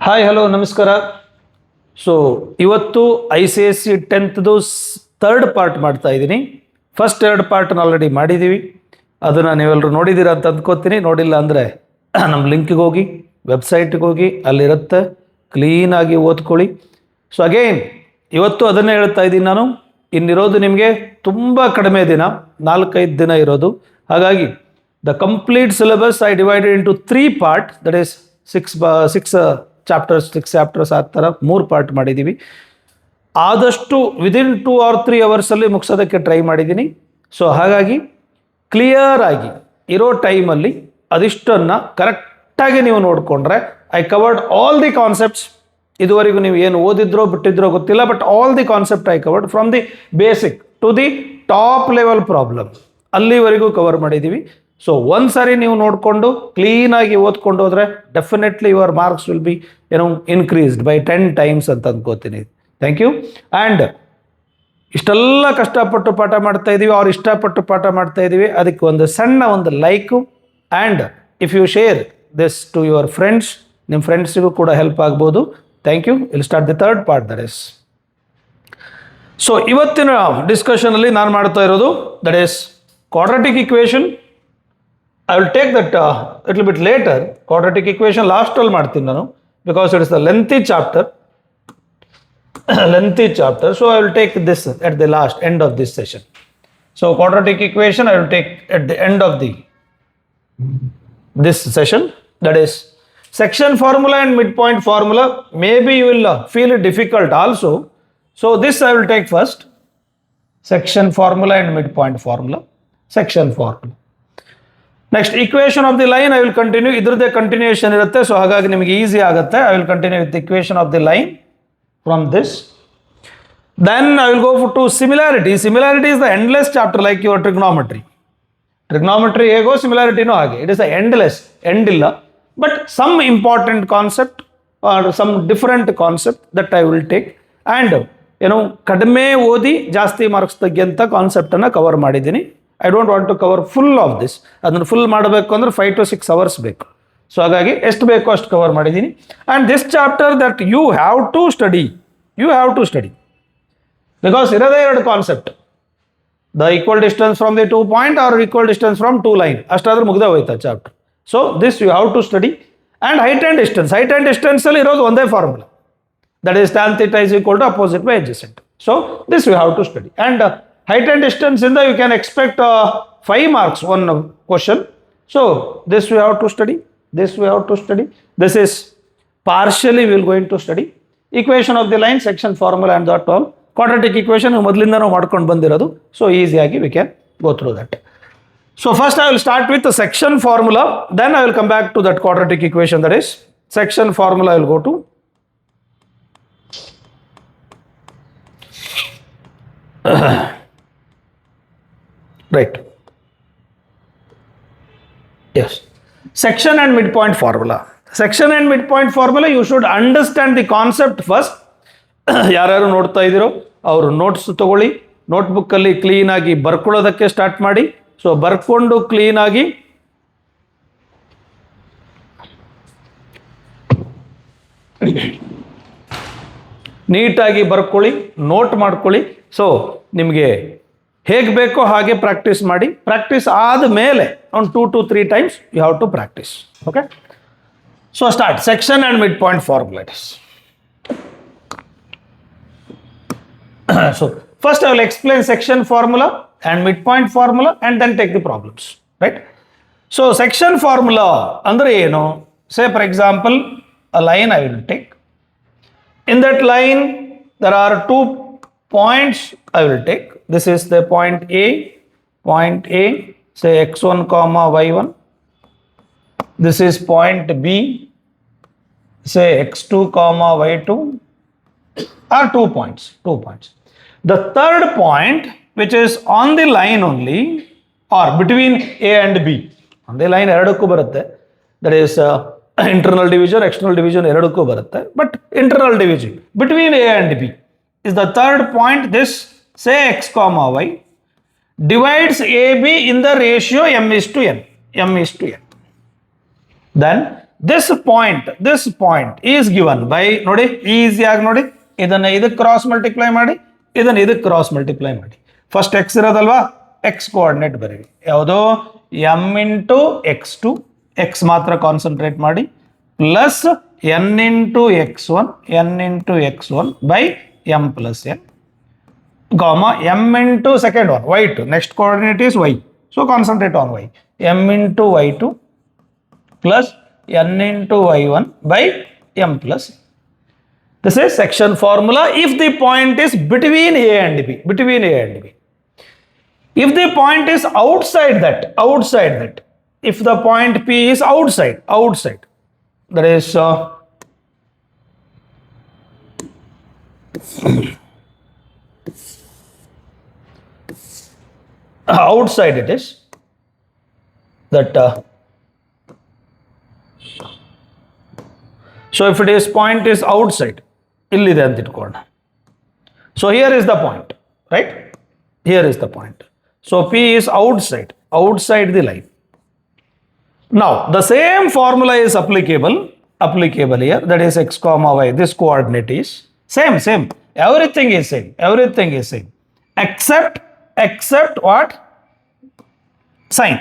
Hi hello ನಮಸ್ಕಾರ. So ಇವತ್ತು ICSE 10th third part ಮಾಡ್ತಾ ಇದ್ದೀನಿ. ಫಸ್ಟ್ 2 ಪಾರ್ಟ್ನ ಆಲ್ರೆಡಿ ಮಾಡಿದ್ದೀವಿ. ಅದನ್ನು ನೀವೆಲ್ಲರೂ ನೋಡಿದ್ದೀರಾ ಅಂತ ಅಂದ್ಕೋತೀನಿ. ನೋಡಿಲ್ಲ ಅಂದರೆ ನಮ್ಮ ಲಿಂಕ್ಗೆ ಹೋಗಿ, ವೆಬ್ಸೈಟ್ಗೆ ಹೋಗಿ, ಅಲ್ಲಿರುತ್ತೆ, ಕ್ಲೀನಾಗಿ ಓದ್ಕೊಳ್ಳಿ. ಸೊ ಅಗೇನ್ ಇವತ್ತು ಅದನ್ನೇ ಹೇಳ್ತಾ ಇದ್ದೀನಿ ನಾನು. ಇನ್ನಿರೋದು ನಿಮಗೆ ತುಂಬ ಕಡಿಮೆ ದಿನ, 4-5 ದಿನ ಇರೋದು. ಹಾಗಾಗಿ the complete syllabus I divided into 3 part, that is 6 chapters ಆ ಥರ 3 ಪಾರ್ಟ್ ಮಾಡಿದ್ದೀವಿ. ಆದಷ್ಟು ವಿದಿನ್ 2 or 3 ಅವರ್ಸಲ್ಲಿ ಮುಗಿಸೋದಕ್ಕೆ ಟ್ರೈ ಮಾಡಿದ್ದೀನಿ. ಸೊ ಹಾಗಾಗಿ ಕ್ಲಿಯರ್ ಆಗಿ ಇರೋ ಟೈಮಲ್ಲಿ ಅದಿಷ್ಟನ್ನು ಕರೆಕ್ಟಾಗಿ ನೀವು ನೋಡಿಕೊಂಡ್ರೆ I covered all the concepts. ಇದುವರೆಗೂ ನೀವು ಏನು ಓದಿದ್ರೋ ಬಿಟ್ಟಿದ್ರೋ ಗೊತ್ತಿಲ್ಲ, but all the concept I covered from the basic to the top level problem, ಅಲ್ಲಿವರೆಗೂ ಕವರ್ ಮಾಡಿದ್ದೀವಿ. ಸೊ ಒಂದು ಸಾರಿ ನೀವು ನೋಡಿಕೊಂಡು ಕ್ಲೀನಾಗಿ ಓದ್ಕೊಂಡು ಹೋದರೆ definitely your marks will be increased by 10 times ಅಂತ ಅಂದ್ಕೋತೀನಿ. Thank you. ಆ್ಯಂಡ್ ಇಷ್ಟೆಲ್ಲ ಕಷ್ಟಪಟ್ಟು ಪಾಠ ಮಾಡ್ತಾ ಇದ್ದೀವಿ, ಅವ್ರು ಇಷ್ಟಪಟ್ಟು ಪಾಠ ಮಾಡ್ತಾ ಇದ್ದೀವಿ, ಅದಕ್ಕೆ ಒಂದು ಸಣ್ಣ ಒಂದು like. And if you share this to your friends, ನಿಮ್ಮ ಫ್ರೆಂಡ್ಸಿಗೂ ಕೂಡ ಹೆಲ್ಪ್ ಆಗ್ಬೋದು. Thank you. Will start the third part, that is. So ಇವತ್ತಿನ ಡಿಸ್ಕಷನಲ್ಲಿ ನಾನು ಮಾಡ್ತಾ ಇರೋದು that is quadratic equation. I will take that little bit later. Quadratic equation last all ಮಾಡ್ತೀನಿ ನಾನು, because it is a lengthy chapter. So I will take this at the last end of this session. So quadratic equation I will take at the end of this session. That is section formula and midpoint formula. Maybe you will feel it difficult also. So this I will take first. Section formula and midpoint formula. Section formula. Next equation of the line I will continue. ಇದ್ರದ್ದೇ continuation ಇರುತ್ತೆ. So ಹಾಗಾಗಿ ನಿಮಗೆ easy ಆಗುತ್ತೆ. I will continue with equation of the line from this. Then I will go to similarity. Similarity is the endless chapter like your trigonometry. Trigonometry ಹೇಗೋ ಸಿಮಿಲಾರಿಟಿನೂ ಹಾಗೆ. It is a endless, end ಇಲ್ಲ. But some important concept are some different concept that I will take. And ಕಡಿಮೆ ಓದಿ ಜಾಸ್ತಿ marks ತೆಗಿಯಂಥ ಕಾನ್ಸೆಪ್ಟನ್ನು cover ಮಾಡಿದ್ದೀನಿ. I don't want to cover full of this. ಅದನ್ನು ಫುಲ್ ಮಾಡಬೇಕು ಅಂದರೆ 5 to 6 hours ಬೇಕು. ಸೊ ಹಾಗಾಗಿ ಎಷ್ಟು ಬೇಕೋ ಅಷ್ಟು ಕವರ್ ಮಾಡಿದ್ದೀನಿ. And this chapter that you have to study, because ಇರೋದೇ 2 concept, the equal distance from the 2 point or equal distance from 2 line. ಅಷ್ಟಾದ್ರೂ ಮುಗ್ದೇ ಹೋಯ್ತಾ chapter. So this you have to study. And height and ಡಿಸ್ಟೆನ್ಸಲ್ಲಿ ಇರೋದು ಒಂದೇ formula, that is tan θ is equal to opposite by adjacent. So this you have to study. And height and distance in you can expect 5 marks one question. So this we have to study. This is partially we will going to study. Equation of the line, section formula and that all. Quadratic equation ಮೊದಲಿಂದ ನಾವು ಮಾಡ್ಕೊಂಡು ಬಂದಿರೋದು. So easy ಆಗಿ we can go through that. So first I will start with the section formula. Then I will come back to that quadratic equation, that is section formula. I will go to right. Yes. Section and midpoint formula. Section and midpoint formula, you should understand the concept first. ಯಾರ್ಯಾರು ನೋಡ್ತಾ ಇದ್ದೀರೋ ಅವರು notes ತಗೊಳ್ಳಿ. ನೋಟ್ಬುಕ್ಕಲ್ಲಿ ಕ್ಲೀನಾಗಿ ಬರ್ಕೊಳ್ಳೋದಕ್ಕೆ start ಮಾಡಿ. So ಬರ್ಕೊಂಡು ಕ್ಲೀನಾಗಿ ನೀಟಾಗಿ ಬರ್ಕೊಳ್ಳಿ, ನೋಟ್ ಮಾಡ್ಕೊಳ್ಳಿ. ಸೊ ನಿಮಗೆ ಹೇಗೆ ಬೇಕೋ ಹಾಗೆ ಪ್ರಾಕ್ಟೀಸ್ ಮಾಡಿ. ಪ್ರಾಕ್ಟೀಸ್ ಆದಮೇಲೆ ಒಂದು 2 to 3 times you have to practice. Okay. So start section and mid point formulas. So first I will explain section formula and mid point formula and then take the problems. Right. So section formula ಅಂದರೆ ಏನು? Say for example a line I will take. In that line there are 2 points I will take. This is the point A, say x1 comma y1. This is point B, say x2 comma y2, are 2 points. The third point, which is on the line only or between A and B, on the line ಎರಡಕ್ಕೂ ಬರುತ್ತೆ. That is internal division, external division ಎರಡಕ್ಕೂ ಬರುತ್ತೆ. But internal division between A and B is the third point. This say x comma y divides AB in the ratio m is to n. Then this point is given by, ನೋಡಿ ಈಸಿಯಾಗಿ ನೋಡಿ, ಇದನ್ನ ಇದಕ್ಕೆ cross multiply ಮಾಡಿ, ಇದನ್ನ ಇದಕ್ಕೆ cross multiply ಮಾಡಿ. First X ಇರೋದಲ್ವಾ, X coordinate ಬರೀರಿ. ಯಾವುದು? ಎಮ್ ಇಂಟು X2, ಎಕ್ಸ್ ಮಾತ್ರ ಕಾನ್ಸಂಟ್ರೇಟ್ ಮಾಡಿ, plus N into X1 by M plus N, comma m into second one y2, next coordinate is y, so concentrate on y, m into y2 plus n into y1 by m plus n. This is section formula if the point is between a and b, if the point is outside that, if the point P is outside, that is outside, it is that so if it is point is outside, illide anta itkolla. So here is the point, right? Here is the point. So P is outside the line. Now the same formula is applicable here, that is x comma y, this coordinate is same, everything is same, except what? Sign.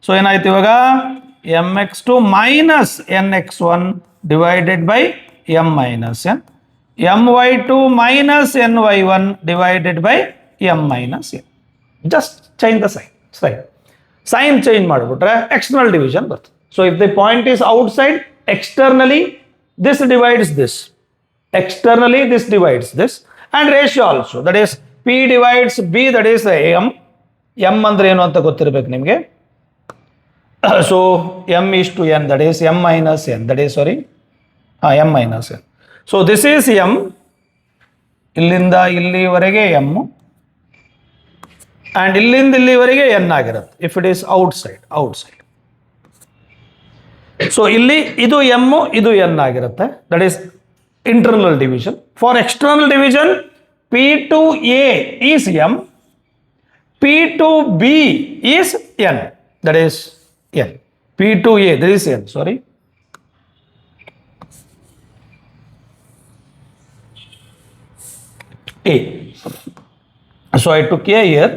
So ಏನಾಯ್ತು ಇವಾಗ, mx2 minus nx1 divided by m minus n, my2 minus ny1 divided by m minus n. Just change the sign change ಮಾಡಿಬಿಟ್ರೆ external division ಬರ್ತದೆ. So if the point is outside, externally this divides this, and ratio also, that is P divides B, that is m ಅಂದ್ರೆ ಏನು ಅಂತ ಗೊತ್ತಿರಬೇಕು ನಿಮಗೆ. So m is to n, that is m minus n, that is m minus n. So this is m, ಇಲ್ಲಿಂದ ಇಲ್ಲಿವರೆಗೆ m, and ಇಲ್ಲಿಂದ ಇಲ್ಲಿವರೆಗೆ n ಆಗಿರುತ್ತೆ if it is outside. So ಇಲ್ಲಿ ಇದು m, ಇದು n ಆಗಿರುತ್ತೆ, that is internal division. For external division, P to A is m, P to B is n, that is n. P to A, there is n, A. So I took A here.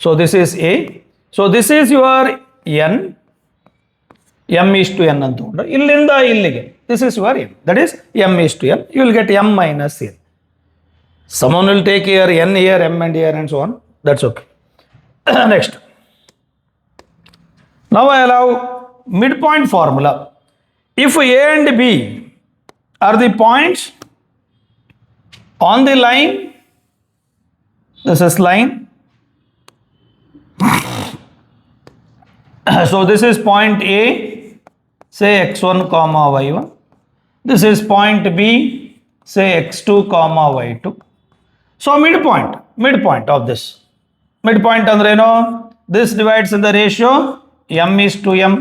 So this is A. So this is your n. M is to n ಅಂತ ತಗೊಂಡ್ರೆ ಇಲ್ಲಿಂದ ಇಲ್ಲಿಗೆ, this is your m, that is m is to n. You will get m minus n. Someone will take here n here, m and here, and so on. That's okay. Next. Now I allow midpoint formula. If A and B are the points on the line, this is line. So this is point A, say x1 comma y1. This is point B, say x2 comma y2. So midpoint of this. Midpoint andre ಏನು? This divides in the ratio m is to m,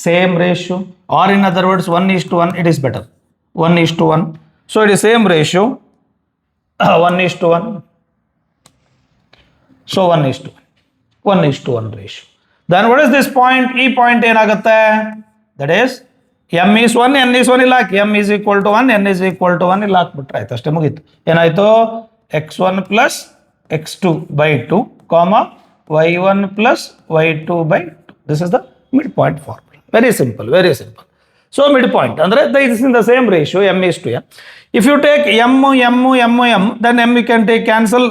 same ratio, or in other words 1 is to 1, it is better. 1 is to 1. So it is same ratio, 1 is to 1. So 1 is to 1 ratio. Then what is this point? E point ಏನಾಗುತ್ತೆ? That is m is 1, n is 1 ಇಲ್ಲ ಹಾಕಿ, m is equal to 1, n is equal to 1 ಇಲ್ಲ ಹಾಕ್ಬಿಟ್ರೆ ಆಯ್ತು, ಅಷ್ಟೇ ಮುಗೀತು. ಏನಾಯ್ತು? x1 plus x2 by 2, comma y1 plus y2 by 2. This is the midpoint formula. Very simple. So midpoint andre this is in the same ratio, m is to n. If you take m, then m you can cancel,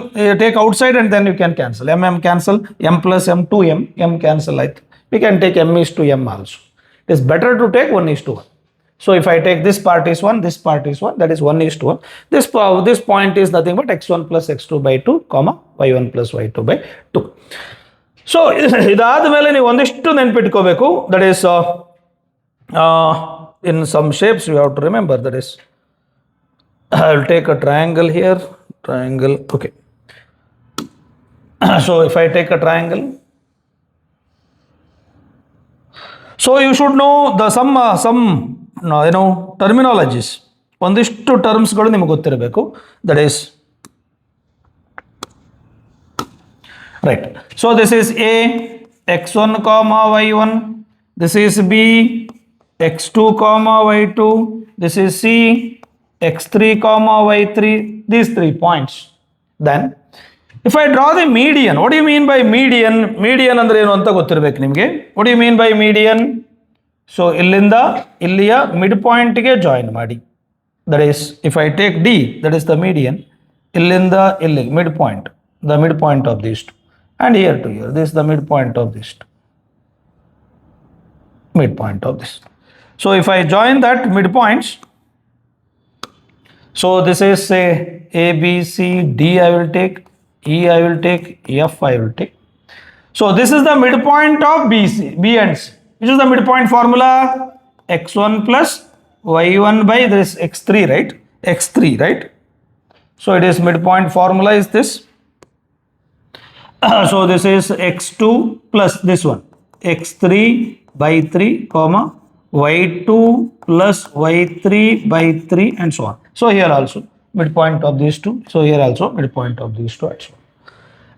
take outside and then you can cancel. M cancel, m plus m 2m, m cancel ಆಯ್ತು. We can take m is to m also. It is better to take 1 is to 1. So if I take this part is 1, this part is 1, that is 1 is to 1. This point is nothing but x1 plus x2 by 2, comma y1 plus y2 by 2. So ಇದಾದ ಮೇಲೆ ನೀವು ಒಂದಿಷ್ಟು ನೆನಪಿಟ್ಕೋಬೇಕು, that is in some shapes you have to remember, that is I will take a triangle here, okay. So if I take a triangle, so you should know the some terminologies, ಒಂದಿಷ್ಟು ಟರ್ಮ್ಸ್ಗಳು ನಿಮಗೆ ಗೊತ್ತಿರಬೇಕು, that is right. So this is A, x1 comma y1, this is B, x2 comma y2, this is C, x3 comma y3, these 3 points. Then if I draw the median, what do you mean by median? Median ಅಂದ್ರೆ ಏನು ಅಂತ ಗೊತ್ತಿರಬೇಕು ನಿಮಗೆ. What do you mean by median? So ಇಲ್ಲಿಂದ ಇಲ್ಲಿಯ mid ಪಾಯಿಂಟ್ಗೆ join ಮಾಡಿ. That is, if I take D, that is the median. ಇಲ್ಲಿಂದ ಇಲ್ಲಿ mid point, the midpoint of these two, and here to here, this is the midpoint of these two, midpoint of this. So if I join that midpoints, so this is say A, B, C, D I will take, E I will take, F I will take. So this is the midpoint of B and C. Which is the midpoint formula? X1 plus Y1 by this X3, right? X3, right? So it is midpoint formula is this. So this is x2 plus this one, x3 by 3 comma y2 plus y3 by 3 and so on. So here also midpoint of these two. So here also midpoint of these two and so on.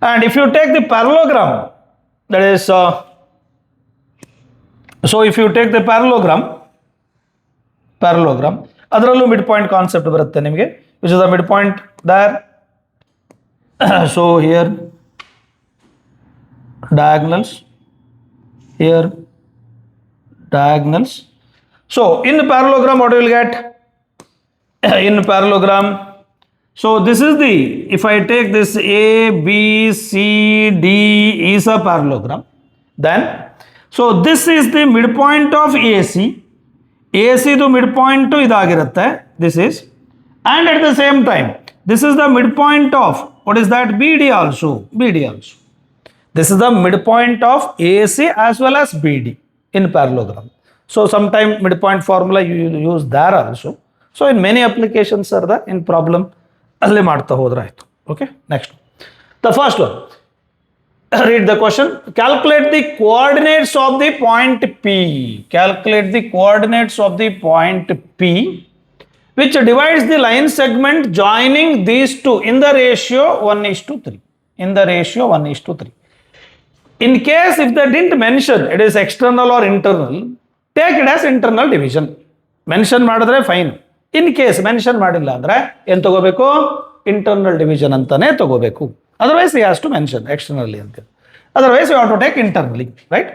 And if you take the parallelogram, that is so if you take the parallelogram ಅದರಲ್ಲೂ midpoint concept ಬರುತ್ತೆ ನಿಮಗೆ, which is the midpoint there. So here diagonals, here diagonals. So in parallelogram what you will get? In parallelogram, so this is the, if I take this A, B, C, D is a parallelogram, then so this is the midpoint of AC. AC to midpoint to idagirutte, this is, and at the same time this is the midpoint of, what is that? BD also, BD also. This is the midpoint of AC as well as BD in parallelogram. So sometime midpoint formula you use there also. So in many applications are the in problem alli ಮಾಡ್ತಾ ಹೋದ್ರೆ ಆಯ್ತು. Okay, next, the first one. Read the question. Calculate the coordinates of the point P. Calculate the coordinates of the point P which divides the line segment joining these two in the ratio 1:3. In the ratio 1:3. In case if they didn't mention it is external or internal, take it as internal division. Mention ಮಾಡಿದ್ರೆ fine. In case mention ಮಾಡಿಲ್ಲ ಅಂದ್ರೆ ಏನು ತಗೋಬೇಕು? Internal division ಅಂತಾನೆ ತಗೋಬೇಕು. Otherwise he has to mention externally ಅಂತ. Otherwise you have to take internally, right?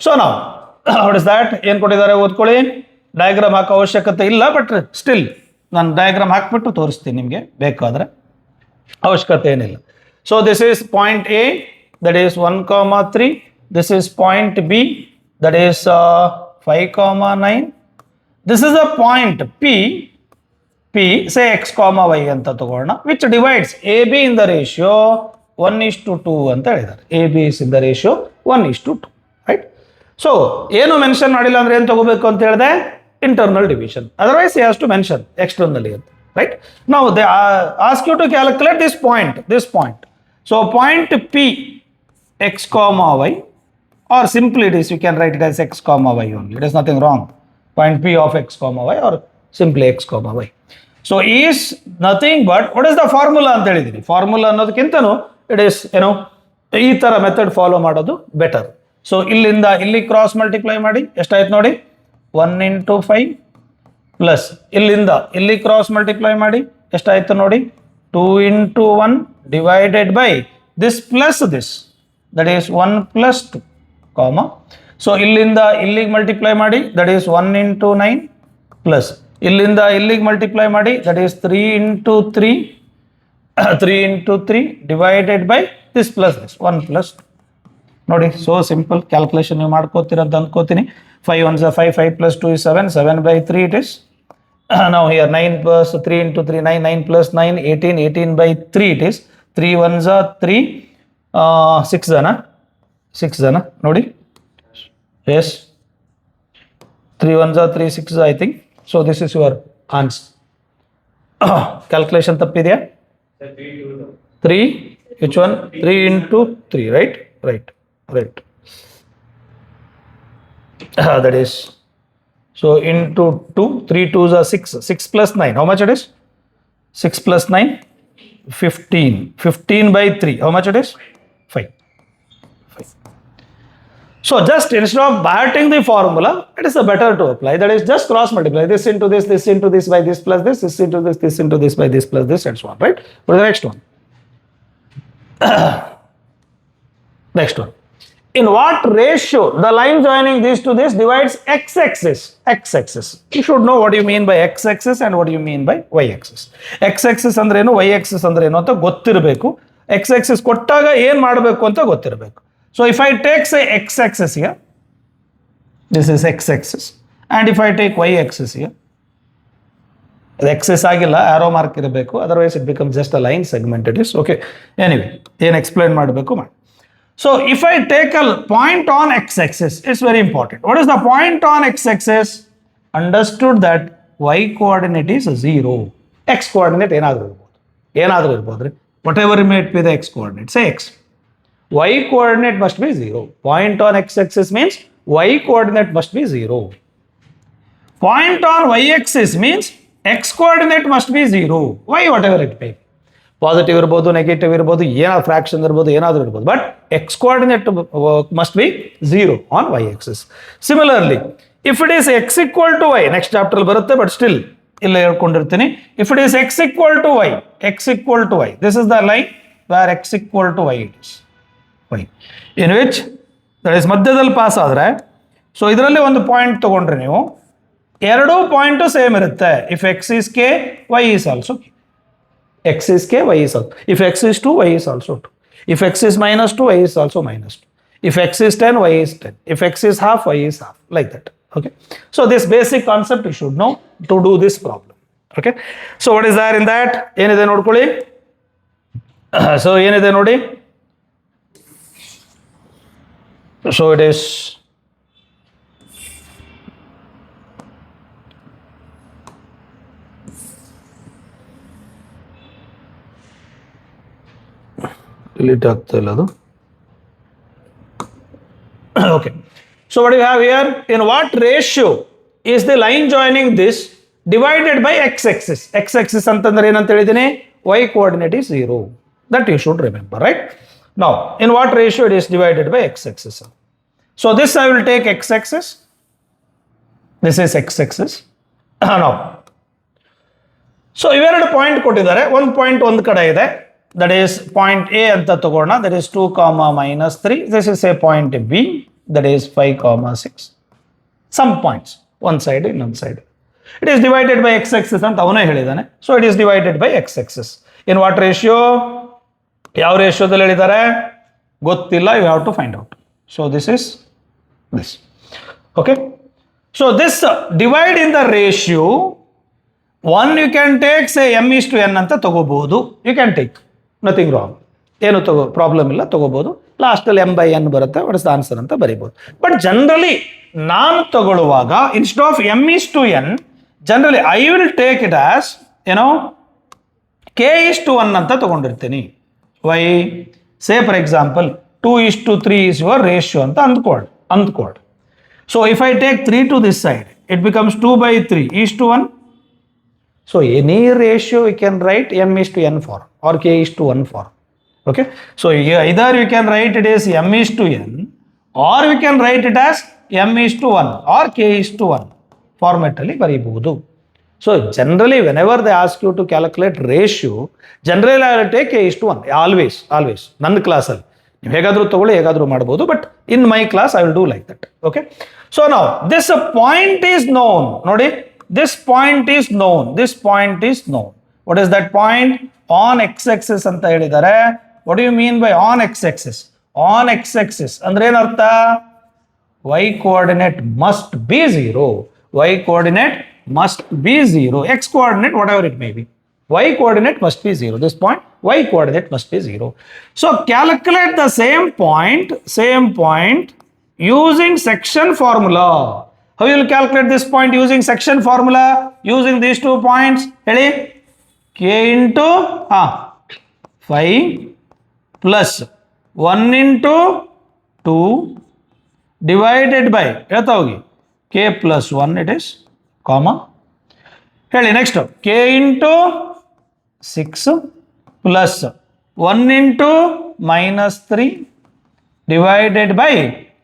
So now what is that? ಏನು ಕೊಟ್ಟಿದ್ದಾರೆ ಓದ್ಕೊಳ್ಳಿ. ಡಯಾಗ್ರಾಮ್ ಹಾಕೋ ಅವಶ್ಯಕತೆ ಇಲ್ಲ, ಬಟ್ ಸ್ಟಿಲ್ ನಾನು ಡಯಾಗ್ರಾಮ್ ಹಾಕ್ಬಿಟ್ಟು ತೋರಿಸ್ತೀನಿ ನಿಮಗೆ ಬೇಕಾದರೆ, ಅವಶ್ಯಕತೆ ಏನಿಲ್ಲ. So this is point A, that is 1,3. This is point B, that is 5,9. This is a point P, say x, y ಅಂತ ತಗೋಣ, which divides AB in the ratio 1:2 ಅಂತ ಹೇಳಿದ್ದಾರೆ. AB is in the ratio 1:2, right? So ಏನು mention ಮಾಡಿಲ್ಲ ಅಂದ್ರೆ ಏನು ತಗೋಬೇಕು ಅಂತ ಹೇಳಿದೆ? Internal division. Otherwise he has to mention externally ಅಂತ, right? Now they ask you to calculate this point. So point P x comma y, or simply it is, you can write it as x comma y only. It is nothing wrong. Point P of x comma y, or simply x comma y. So is nothing but, what is the formula ಅಂತ ಹೇಳಿದೀನಿ. Formula ಅನ್ನೋದಕ್ಕಿಂತನೂ it is ಈ ಥರ method follow ಮಾಡೋದು better. So ಇಲ್ಲಿಂದ ಇಲ್ಲಿ cross multiply ಮಾಡಿ ಎಷ್ಟಾಯ್ತು ನೋಡಿ, 1 × 5 ಪ್ಲಸ್ ಇಲ್ಲಿಂದ ಇಲ್ಲಿ ಕ್ರಾಸ್ ಮಲ್ಟಿಪ್ಲೈ ಮಾಡಿ ಎಷ್ಟಾಯ್ತು ನೋಡಿ, 2 × 1 divided by this plus this, that is 1 + 2, comma. So ಇಲ್ಲಿಂದ ಇಲ್ಲಿಗೆ ಮಲ್ಟಿಪ್ಲೈ ಮಾಡಿ, that is 1 × 9 ಪ್ಲಸ್ ಇಲ್ಲಿಂದ ಇಲ್ಲಿಗೆ ಮಲ್ಟಿಪ್ಲೈ ಮಾಡಿ, that is 3 × 3 divided by this plus this 1 + 2. ನೋಡಿ, ಸೋ ಸಿಂಪಲ್ ಕ್ಯಾಲ್ಕುಲೇಷನ್ ನೀವು ಮಾಡ್ಕೋತೀರಂತ ಅಂದ್ಕೋತೀನಿ. 5 × 1 = 5, 5 + 2 = 7, 7/3 it is. Now here 9 + 3 × 3 9, 9 + 9 18, 18/3 it is. 3 × 1 = 3, 6 ಜನ ನೋಡಿ, S 3 × 1 = 3, 6 I think. So this is your answer. Calculation ತಪ್ಪಿದೆಯಾ? 3, which one? 3 × 3, right? That is, so into 2, 3 × 2 = 6, 6 + 9, how much it is? 6 + 9, 15, 15/3, how much it is? 5. So just instead of batting the formula, it is better to apply. That is just cross multiply this into this into this by this plus this into this into this by this plus this and so on, right? What is the next one? Next one. In what ratio the line joining this to this divides x-axis? X-axis. You should know what you mean by x-axis and what you mean by y-axis. X-axis ಅಂದ್ರೆ ಏನು, y-axis ಅಂದ್ರೆ ಏನು ಅಂತ ಗೊತ್ತಿರಬೇಕು. X-axis ಕೊಟ್ಟಾಗ ಏನು ಮಾಡಬೇಕು ಅಂತ ಗೊತ್ತಿರಬೇಕು. So if I take say x-axis here, this is x-axis, and if I take y-axis here, ಅದು axis ಆಗಿಲ್ಲ, arrow mark ಇರಬೇಕು, otherwise it becomes just a line segment. It is okay. Anyway, ಏನು explain ಮಾಡಬೇಕು ಮಾಡಿ. So if I take a point on x-axis, it's very important. What is the point on x-axis? Understood that y coordinate is 0. X coordinate ಏನಾದರೂ ಇರ್ಬೋದು. Whatever may be the x coordinate, say x. Y coordinate must be 0. Point on x-axis means y coordinate must be 0. Point on y-axis means x coordinate must be 0. Y whatever it may be. Positive ಇರ್ಬೋದು, negative ಇರ್ಬೋದು, ಏನಾದ್ರು fraction ಇರ್ಬೋದು, ಏನಾದರೂ ಇರ್ಬೋದು, but X coordinate must be 0 on Y axis. Similarly if it is X equal to Y, next chapter ಬರುತ್ತೆ, but still ಇಲ್ಲ ಹೇಳ್ಕೊಂಡಿರ್ತೀನಿ. If it is X equal to Y, X equal to Y, this is the line where X equal to Y it is Y, in which that is ಮಧ್ಯದಲ್ಲಿ pass ಆದರೆ, so ಇದರಲ್ಲಿ ಒಂದು point ತಗೊಂಡ್ರೆ ನೀವು ಎರಡೂ point same ಇರುತ್ತೆ. If x is k, y is also k. X is k, y is also. If x is 2, y is also 2. If x is minus 2, y is also minus 2. If x is 10, y is 10. If x is half, y is half. Like that. Okay. So this basic concept you should know to do this problem. Okay. So what is there in that? Yenide nodkoli. So yenide nodi. So it is delete ಆಗ್ತಾ ಇಲ್ಲ ಅದು. Okay. So what do you have here? In what ratio is the line joining this divided by x-axis? X-axis ಅಂತಂದ್ರೆ ಏನಂತ ಹೇಳಿದ್ದೀನಿ? Y coordinate is 0. That you should remember, right? Now, in what ratio it is divided by x-axis? So this I will take x-axis. This is x-axis. Now, so ಇವೆರಡು point ಕೊಟ್ಟಿದ್ದಾರೆ. ಒಂದು point ಒಂದು ಕಡೆ ಇದೆ. That is point A ಅಂತ ತಗೋಣ. That is 2, -3. This is a point B. That is 5, 6. Some points. One side, ಇನ್ನೊಂದು side. It is divided by x-axis ಅಂತ ಅವನೇ ಹೇಳಿದ್ದಾನೆ. So it is divided by x-axis. In what ratio? ಯಾವ ರೇಷಿಯೋದಲ್ಲಿ ಹೇಳಿದ್ದಾರೆ ಗೊತ್ತಿಲ್ಲ. You have to find out. So this is this. Okay. So this divide in the ratio. One you can take say m/n ಅಂತ ತಗೋಬಹುದು. You can take. Nothing wrong, ಏನು problem ಇಲ್ಲ, ತಗೋಬಹುದು. ಲಾಸ್ಟಲ್ಲಿ m/n ಬರುತ್ತೆ, ವಾಟ್ ಇಸ್ ದ ಆನ್ಸರ್ ಅಂತ ಬರೀಬಹುದು. But generally ನಾನು ತಗೊಳ್ಳುವಾಗ instead of m/n, generally I will take it as k/1 ಅಂತ ತಗೊಂಡಿರ್ತೀನಿ. Why say for example 2:3 is your ratio ಅಂತ ಅಂದ್ಕೊಳ್ಳಿ. So if I take 3 to this side, it becomes 2/3:1. So any ratio you can write m/n form or k/1 form. Okay. So either you can write it as m/n or you can write it as m/1 or k/1 format ಅಲ್ಲಿ ಬರೀಬಹುದು. So generally whenever they ask you to calculate ratio, generally I will take k/1 always. ನನ್ನ ಕ್ಲಾಸಲ್ಲಿ ನೀವು ಹೇಗಾದರೂ ತಗೊಳ್ಳಿ, ಹೇಗಾದರೂ ಮಾಡ್ಬೋದು, but in my class I will do like that. Okay. So now this point is known. ನೋಡಿ, this point is known. This point is known. What is that point? On x-axis ಅಂತ ಹೇಳಿದ್ದಾರೆ. What do you mean by on x-axis? On x-axis ಅಂದ್ರೆ ಏನರ್ಥ? Y coordinate must be 0. Y coordinate must be 0. X coordinate whatever it may be. Y coordinate must be 0. This point, Y coordinate must be 0. So calculate the same point using section formula. How you will calculate this point using section formula? Using these 2 points, ಹೇಳಿ, k into 5 plus 1 into 2 divided by, ಹೇಳ್ತಾ ಹೋಗಿ, k plus 1 it is, comma. ಹೇಳಿ next, k into 6 plus 1 into -3 divided by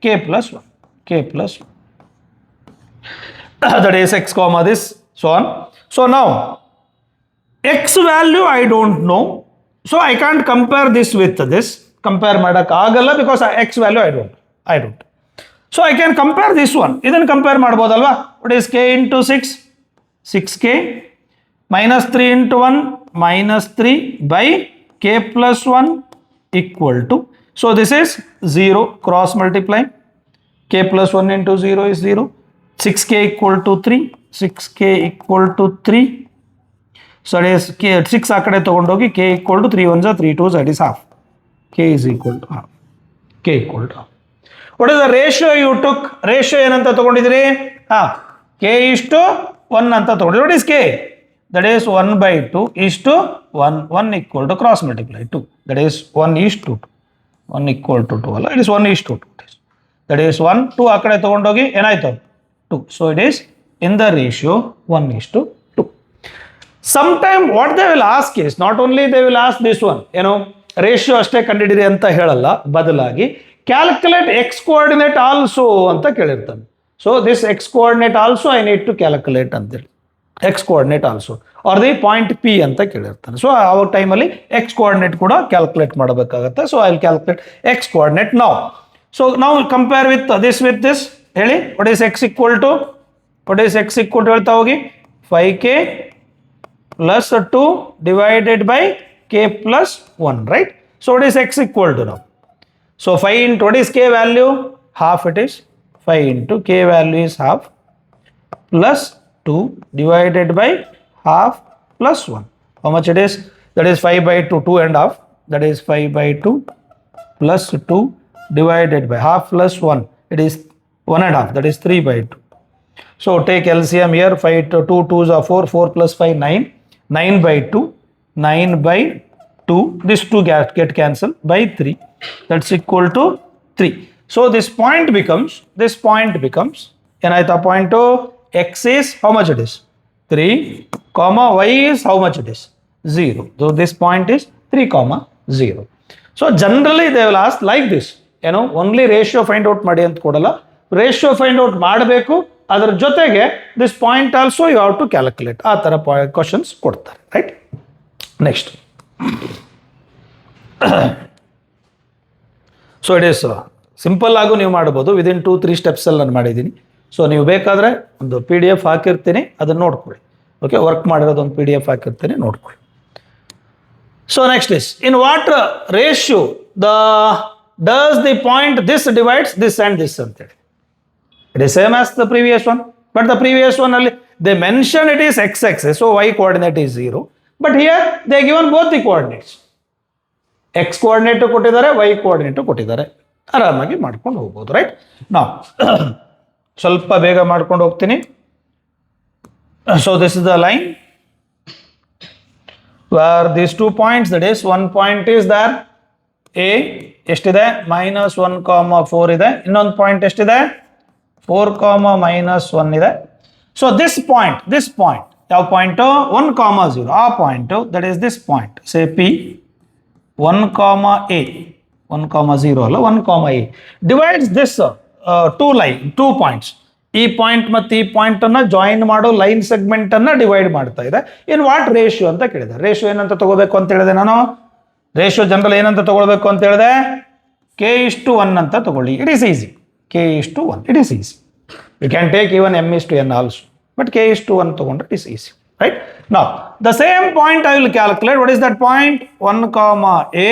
k plus 1, k plus 1. That is x comma this, so on. So now, x value I don't know, so I can't compare this with this. Compare madakagalla because x value I don't. So I can compare this one. Idhan compare madabodalva. What is k into 6? 6k minus 3 into 1 minus 3 by k plus 1 equal to. So this is 0, cross multiply. K plus 1 into 0 is 0. 6k equal to 3. 6k equal to 3. So it is k, 6 akade tagondogi, k equal to 3 ones are 3 twos, that is half. K is equal to half. K equal to half. What is the ratio you took? Ratio ಏನಂತ ತಗೊಂಡಿದ್ರಿ? K is to 1 ಅಂತ ತಗೊಂಡಿದ್ರಿ. What is K? That is 1 by 2 is to 1. 1 equal to cross multiply 2. That is 1 is to 2. 1 equal to 2 ಅಲ್ಲ. It is 1 is to 2. That is 1, 2 ಆ ಕಡೆ ತಗೊಂಡೋಗಿ ಏನಾಯ್ತು? 2. So it is in the ratio 1 is to 2. Sometime what they will ask is, not only they will ask this one, ratio ಅಷ್ಟೇ ಕಂಡಿಡಿರಿ ಅಂತ ಹೇಳಲ್ಲ, ಬದಲಾಗಿ calculate X coordinate also ಅಂತ ಕೇಳಿರ್ತಾನೆ. So this X coordinate also I need to calculate ಅಂತೇಳಿ, X coordinate also or the point P ಅಂತ ಕೇಳಿರ್ತಾನೆ. So ಆ ಟೈಮಲ್ಲಿ ಎಕ್ಸ್ ಕೋಆರ್ಡಿನೇಟ್ ಕೂಡ ಕ್ಯಾಲ್ಕುಲೇಟ್ ಮಾಡಬೇಕಾಗತ್ತೆ. So I will calculate X coordinate now. So ನಾವು ಕಂಪೇರ್ ವಿತ್ ದಿಸ್ ಹೇಳಿ. What is X equal to ಹೇಳ್ತಾ ಹೋಗಿ 5k plus 2 divided by k plus 1, right? So what is x equal to now? So 5 into, what is k value? Half it is. 5 into k value is half plus 2 divided by half plus 1. How much it is? That is 5 by 2, 2 and half. That is 5 by 2 plus 2 divided by half plus 1. It is 1 and half. That is 3 by 2. So take LCM here. 5 to 2 2s are 4. 4 plus 5 9. 9 by 2. 9 by 2. This 2 get cancelled by 3. That's equal to 3. So this point becomes point x is how much it is? 3, comma y is how much it is? 0. So this point is 3, 0. So generally they will ask like this. Only ratio find out ಮಾಡಿ ಅಂತ ಕೊಡಲ್ಲ. Ratio find out ಮಾಡಬೇಕು, ಅದರ ಜೊತೆಗೆ this point also you have to calculate. ಆ ಥರ questions ಕೊಡ್ತಾರೆ, right? Next, so it is simple ಆಗು ನೀವು ಮಾಡ್ಬೋದು. ವಿದಿನ್ 2-3 ಸ್ಟೆಪ್ಸಲ್ಲಿ ನಾನು ಮಾಡಿದ್ದೀನಿ. ಸೊ ನೀವು ಬೇಕಾದರೆ ಒಂದು PDF ಹಾಕಿರ್ತೀನಿ, ಅದನ್ನು ನೋಡ್ಕೊಳ್ಳಿ. ಓಕೆ, ವರ್ಕ್ ಮಾಡಿರೋದು ಒಂದು PDF ಹಾಕಿರ್ತೀನಿ, ನೋಡ್ಕೊಳ್ಳಿ. So next is, in what ratio does the point this divides this and this ಅಂತೇಳಿ. It is same as the previous one, but the previous one only they mention it is x-axis, so y coordinate is 0. But here they given both the coordinates. X coordinate ಕೊಟ್ಟಿದ್ದಾರೆ, y coordinate ಕೊಟ್ಟಿದ್ದಾರೆ. ಆರಾಮಾಗಿ ಮಾಡ್ಕೊಂಡು ಹೋಗ್ಬೋದು, right? ನಾವು ಸ್ವಲ್ಪ ಬೇಗ ಮಾಡ್ಕೊಂಡು ಹೋಗ್ತೀನಿ. So this is the line where these 2 points, that is one point is there, A ಎಷ್ಟಿದೆ? -1, 4 ಇದೆ. ಇನ್ನೊಂದು ಪಾಯಿಂಟ್ ಎಷ್ಟಿದೆ? 4, -1 ಇದೆ. ಸೊ ದಿಸ್ ಪಾಯಿಂಟ್ ಯಾವ ಪಾಯಿಂಟು? 1, 0. ಆ point, that is this point, say P 1, A 1, 0 ಅಲ್ಲ, 1, A ಡಿವೈಡ್ಸ್ ದಿಸ್ 2 ಪಾಯಿಂಟ್ಸ್. ಈ point ಮತ್ತು ಈ ಪಾಯಿಂಟ್ ಅನ್ನ ಜಾಯಿನ್ ಮಾಡೋ ಲೈನ್ ಸೆಗ್ಮೆಂಟ್ ಅನ್ನ ಡಿವೈಡ್ ಮಾಡ್ತಾ ಇದೆ. ಇನ್ ವಾಟ್ ರೇಷಿಯೋ ಅಂತ ಕೇಳಿದೆ. ರೇಷಿಯೋ ಏನಂತ ತಗೋಬೇಕು ಅಂತ ಹೇಳಿದೆ ನಾನು. ರೇಷಿಯೋ ಜನರಲ್ ಏನಂತ ತಗೊಳ್ಬೇಕು ಅಂತ ಹೇಳಿದೆ? k:1 ಅಂತ ತಗೊಳ್ಳಿ. It is easy. k:1, it is easy. You can take even m:n also, but k:1 ತಗೊಂಡ್ರೆ it is easy, right? Now the same point I will calculate. What is that point? 1, A.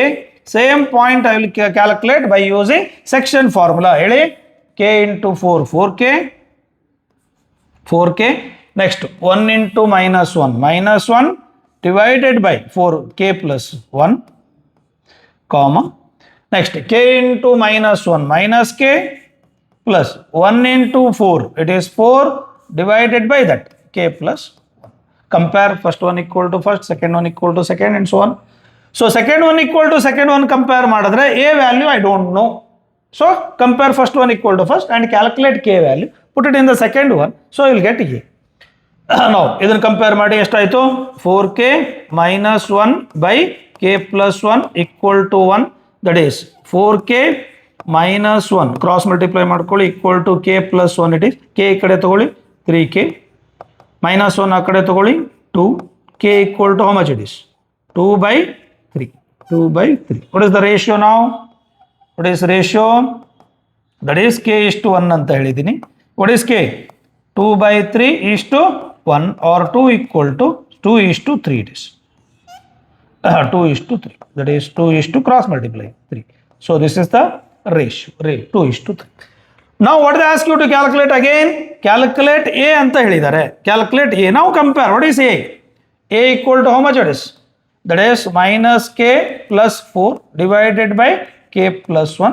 Same point I will calculate by using section formula. ಹೇಳಿ, k into 4, 4k. Next 1 into -1 divided by 4k plus 1, comma. Next, k into -1 - k plus 1 into 4. It is 4 divided by that k plus 1. Compare first one equal to first, second one equal to second, and so on. So second one equal to second one compare ಮಾಡಿದ್ರೆ a value I don't know. So compare first one equal to first and calculate k value. Put it in the second one. So you will get a. ನಾವು ಇದನ್ನು compare ಮಾಡಿ ಎಷ್ಟಾಯಿತು? 4k - 1 by k plus 1 equal to 1. That is 4k -1 cross multiply ಮಾಡ್ಕೊಳ್ಳಿ equal to k plus 1 it is k ಈ ಕಡೆ ತಗೊಳ್ಳಿ 3k -1 ಆ ಕಡೆ ತಗೊಳ್ಳಿ 2 k equal to how much it is 2/3 2/3 what is the ratio ನಾವು what is ratio that is k is to 1 ಅಂತ ಹೇಳಿದ್ದೀನಿ what is k 2/3 is to 1 or 2 equal to 2 is to 3 it is 2 is to 3 that is 2 is to cross multiply 3 so this is the ratio 2 is to 3 now what they ask you to calculate again calculate a anta helidare calculate a now compare what is a equal to how much it is that is minus k plus 4 divided by k plus 1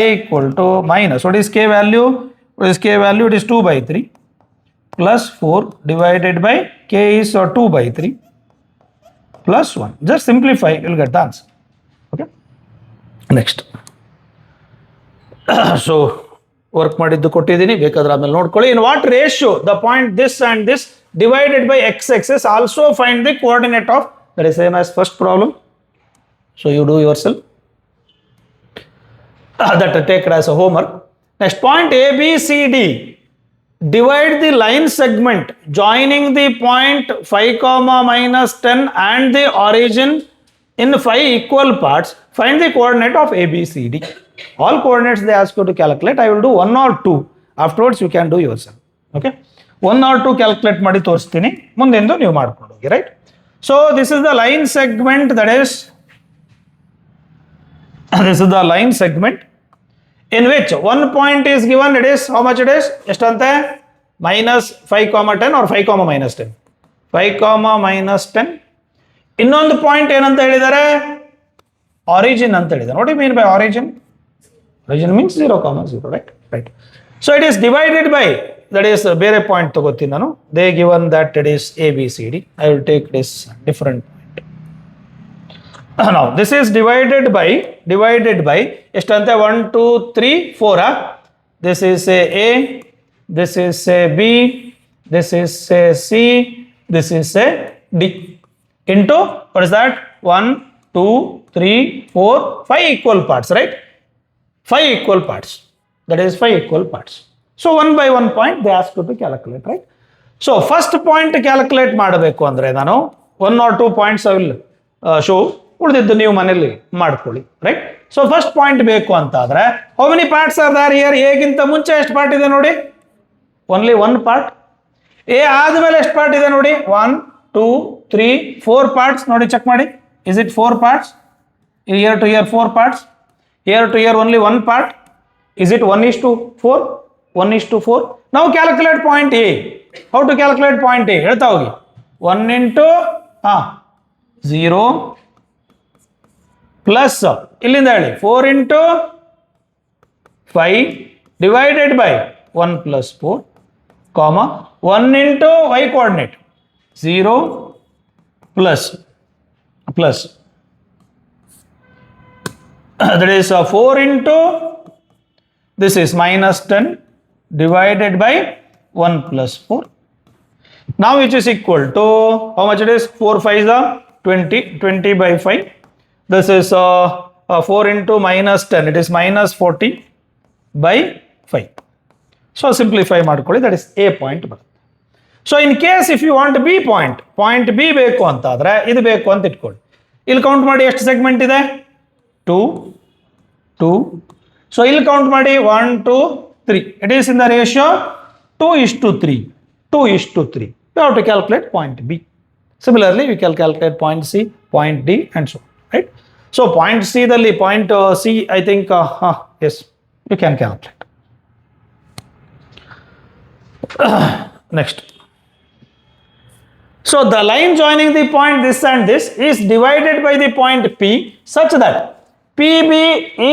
a equal to minus what is k value it is 2/3 plus 4 divided by k is 2/3 plus 1 just simplify you'll get the answer okay next so work ಮಾಡಿದ್ದು ಕೊಟ್ಟಿದ್ದೀನಿ ಬೇಕಾದ್ರೆ ಆಮೇಲೆ ನೋಡ್ಕೊಳ್ಳಿ in what ratio the point this and this divided by x axis also find the coordinate of that is same as first problem so you do yourself that take it as a homework next point a b c d divide the line segment joining the point 5 comma minus 10 and the origin in 5 equal parts find the coordinate of abcd all coordinates they ask you to calculate I will do 1 or 2 afterwards you can do yourself okay 1 or 2 calculate ಮಾಡಿ ತೋರಿಸ್ತೀನಿ ಮುಂದೆಂದು ನೀವು ಮಾಡ್ಕೊಂಡು ಹೋಗಿ right so this is the line segment that is this is the line segment in which one point is given it is how much it is ಎಷ್ಟಂತೆ minus 5 comma 10 or 5 comma minus 10 5 comma minus 10 ಇನ್ನೊಂದು point ಏನಂತ ಹೇಳಿದ್ದಾರೆ origin ಅಂತ ಹೇಳಿದ್ದಾರೆ what do you mean by origin means 0 comma 0 right so it is divided by that is ಬೇರೆ point ತಗೋತೀನಿ ನಾನು they given that it is abcd I will take this different now this is divided by ಎಷ್ಟಂತೆ 1 2 3 4 this is a this is a b this is a c this is a d into what is that 1 2 3 4 5 equal parts right 5 equal parts that is 5 equal parts so one by one point they ask you to calculate right so first point calculate ಮಾಡಬೇಕು ಅಂದ್ರೆ ನಾನು 1 or 2 points I will show ಉಳಿದಿದ್ದು ನೀವು ಮನೆಯಲ್ಲಿ ಮಾಡ್ಕೊಳ್ಳಿ right so first point ಬೇಕು ಅಂತ ಆದ್ರೆ how many parts are there here A ಗಿಂತ ಮುಂಚೆ ಎಷ್ಟು ಪಾರ್ಟ್ ಇದೆ ನೋಡಿ ಓನ್ಲಿ 1 ಪಾರ್ಟ್ ಎ ಆದ್ಮೇಲೆ ಎಷ್ಟು ಪಾರ್ಟ್ ಇದೆ ನೋಡಿ 1 2 3 4 ಪಾರ್ಟ್ಸ್ ನೋಡಿ ಚೆಕ್ ಮಾಡಿ is it 4 parts here to here 4 parts here to here only 1 part is it 1:4 now calculate point a how to calculate point a ಹೇಳ್ತಾ ಹೋಗಿ 1 into 0 ಪ್ಲಸ್ ಇಲ್ಲಿಂದ ಹೇಳಿ 4 into 5 divided by 1 plus 4 comma 1 into y coordinate 0 plus that is 4 into this is minus 10 divided by 1 plus 4 now which is equal to how much it is 4 5 is 20 by 5 this is 4 into minus 10 it is minus 40 by 5 so simplify ಮಾಡ್ಕೊಳ್ಳಿ that is a point ಬರುತ್ತೆ so in case if you want b point b ಬೇಕು ಅಂತ ಆದ್ರೆ ಇದು ಬೇಕು ಅಂತ ಇಟ್ಕೊಳ್ಳಿ ಇಲ್ಲಿ ಕೌಂಟ್ ಮಾಡಿ ಎಷ್ಟು ಸೆಗ್ಮೆಂಟ್ ಇದೆ 2 so ಇಲ್ಲಿ ಕೌಂಟ್ ಮಾಡಿ 1 2 3 it is in the ratio 2:3 2:3 you have to calculate point b similarly we can calculate point c point d and so on right so point c ದಲ್ಲಿ point c I think yes you can calculate next so the line joining the point this and this is divided by the point p such that pb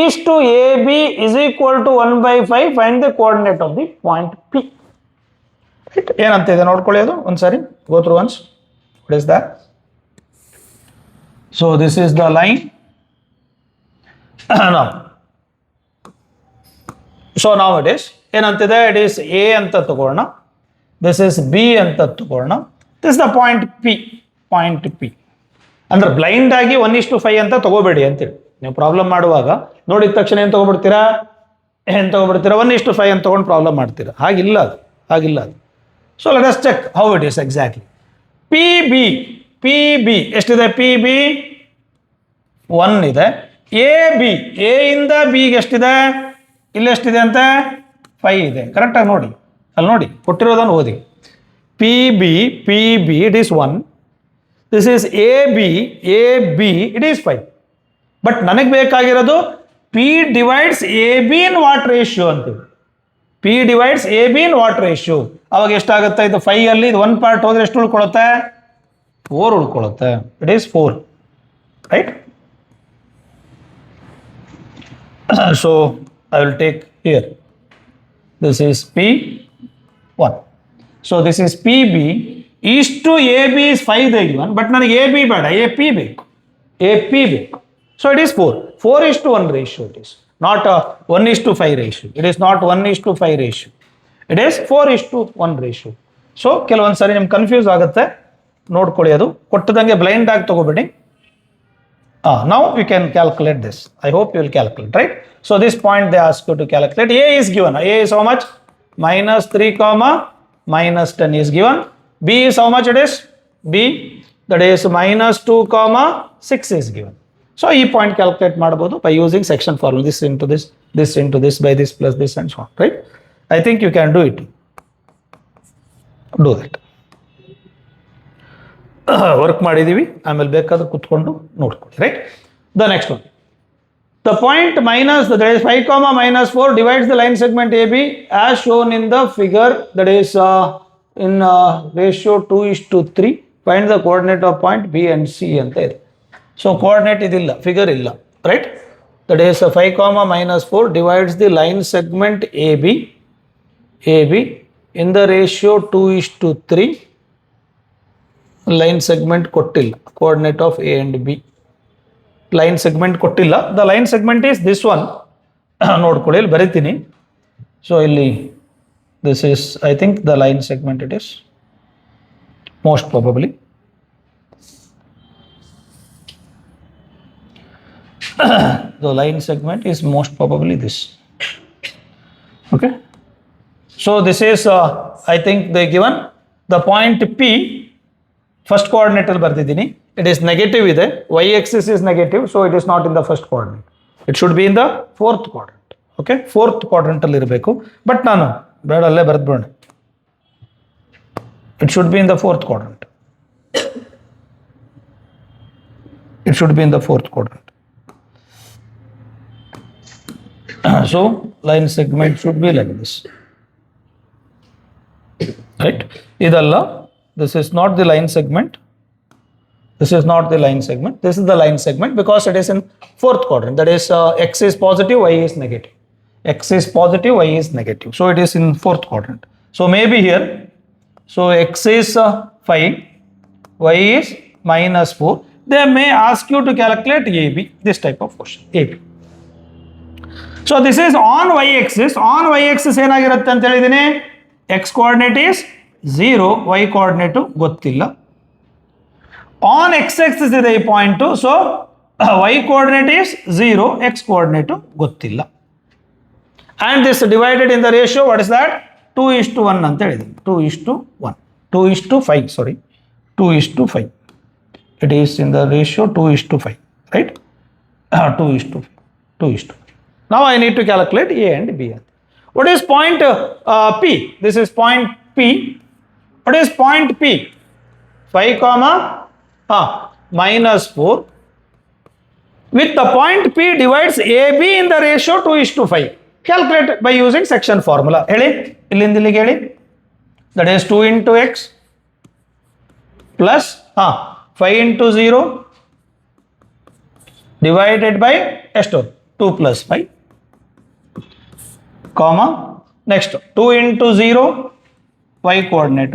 is to ab is equal to 1/5 find the coordinate of the point p right ಏನಂತ ಇದೆ ನೋಡ್ಕೊಳ್ಳಿ ಅದು ಒಂದ್ಸರಿ go through once what is that so this is the line now so now it is ಏನಂತಿದೆ it is a ಅಂತ ತಗೋಣ this is b ಅಂತ ತಗೋಣ this is the point p ಅಂದ್ರೆ ಬ್ಲೈಂಡ್ ಆಗಿ 1:5 ಅಂತ ತಗೋಬೇಡಿ ಅಂತೇಳಿ ನೀವು ಪ್ರಾಬ್ಲಮ್ ಮಾಡುವಾಗ ನೋಡಿದ ತಕ್ಷಣ ಏನು ತಗೋಬಿಡ್ತೀರಾ ಏನು ತೊಗೊಬಿಡ್ತೀರಾ 1:5 ಅಂತ ತೊಗೊಂಡು ಪ್ರಾಬ್ಲಮ್ ಮಾಡ್ತೀರಾ. ಹಾಗಿಲ್ಲ ಅದು. So let us check how it is exactly. P B ಎಷ್ಟಿದೆ? ಪಿ ಬಿ 1 ಇದೆ. ಎ ಬಿ, ಎ ಇಂದ ಬಿಗೆ ಎಷ್ಟಿದೆ? ಇಲ್ಲಿ ಎಷ್ಟಿದೆ ಅಂತ? 5 ಇದೆ. ಕರೆಕ್ಟಾಗಿ ನೋಡಿ, ಅಲ್ಲಿ ನೋಡಿ, ಕೊಟ್ಟಿರೋದನ್ನು ಓದಿ. P B it is 1. This is A B it is 5. But ನನಗೆ ಬೇಕಾಗಿರೋದು P divides A B in what ratio ಅಂತೀವಿ. P divides A B in what ratio. ಅವಾಗ ಎಷ್ಟಾಗುತ್ತೆ? ಇದು 5 ಅಲ್ಲಿ ಇದು 1 ಪಾರ್ಟ್ ಹೋದ್ರೆ ಎಷ್ಟು ಉಳ್ಕೊಳುತ್ತೆ? 4 ಉಳ್ಕೊಳುತ್ತೆ. It is 4, right? So I will take here, this is P1. So this is PB is to AB is 5 they given, but ನನಗೆ AB ಬೇಡ, AP ಬೇಕು. So it is 4 is to 1 ratio. It is not a 1:5 ratio. It is not 1:5 ratio. It is 4 is to 1 ratio. So ಕೆಲವೊಂದು ಸರಿ ನಿಮ್ಗೆ confuse ಆಗುತ್ತೆ, ನೋಡ್ಕೊಳ್ಳಿ. ಅದು ಕೊಟ್ಟದಂಗೆ blind ಆಗಿ ತಗೋಬೇಡಿ. Now you can calculate this. I hope you will calculate, right? So this point they ask you to calculate. A is given. A is how much? -3, -10 is given. B is how much it is? B, that is -2, 6 is given. So e point calculate ಮಾಡಬಹುದು by using section formula. This into this by this plus this and so on, right? I think you can do it. Do that. Work ಮಾಡಿದ್ದೀವಿ, ಆಮೇಲೆ ಬೇಕಾದ್ರೆ ಕುತ್ಕೊಂಡು ನೋಡ್ಕೊಳ್ಳಿ, right? The next one, the point minus that is 5, -4 divides the line segment AB as shown in the figure, that is in ratio 2:3. Find the coordinate of point B and C ಅಂತ ಇದೆ. So coordinate ಇದಿಲ್ಲ, figure ಇಲ್ಲ, right? That is 5, -4 divides the line segment AB in the ratio 2:3. Line segment ಕೊಟ್ಟಿಲ್ಲ, coordinate of A and B. Line segment ಕೊಟ್ಟಿಲ್ಲ. The line segment is this one. ನೋಡ್ಕೊಳ್ಳಿ, ಇಲ್ಲಿ ಬರಿತೀನಿ. So ಇಲ್ಲಿ this is, I think the line segment it is most probably. The line segment is most probably this. Okay, so this is I think they given the point P. First coordinate ಅಲ್ಲಿ ಬರ್ತಿದ್ದೀನಿ. It is negative ಇದೆ, y axis is negative, so it is not in the first coordinate. It should be in the 4th quadrant. Okay, 4th quadrant ಅಲ್ಲಿ ಇರಬೇಕು. But ನಾನು ಬೇಡ, ಅಲ್ಲೇ ಬರೆದ್ಬಿಡೋಣ. It should be in the 4th quadrant. It should be in the 4th quadrant. So line segment should be like this, right? Idalla, this is not the line segment. This is not the line segment. This is the line segment because it is in 4th quadrant. That is x is positive, y is negative. X is positive, y is negative. So it is in 4th quadrant. So maybe here, so x is 5, y is -4. They may ask you to calculate AB, this type of question, AB. So this is on y-axis. On y-axis ಏನಾಗಿರುತ್ತೆ ಅಂತ ಹೇಳಿದ್ದೀನಿ, x coordinate is 0, y coordinate ಗೊತ್ತಿಲ್ಲ. On x-axis ಇದೆ ಈ point, so y coordinate is 0, x coordinate ಗೊತ್ತಿಲ್ಲ. And this divided in the ratio, what is that? 2:1 ಅಂತ ಹೇಳಿದ್ದೀನಿ. 2:1, 2:5, sorry, 2:5. It is in the ratio 2:5, right? 2:5. Now I need to calculate A and B. What is point P? This is point P. What is point P? 5, -4. With the point P divides AB in the ratio 2:5. Calculate by using section formula. ಹೇಳಿ, ಇಲ್ಲಿಂದ ಇಲ್ಲಿಗೆ ಹೇಳಿ. That is 2 into x plus 5 into 0 divided by ಎಷ್ಟು 2 plus 5, comma, next 2 into 0 y coordinate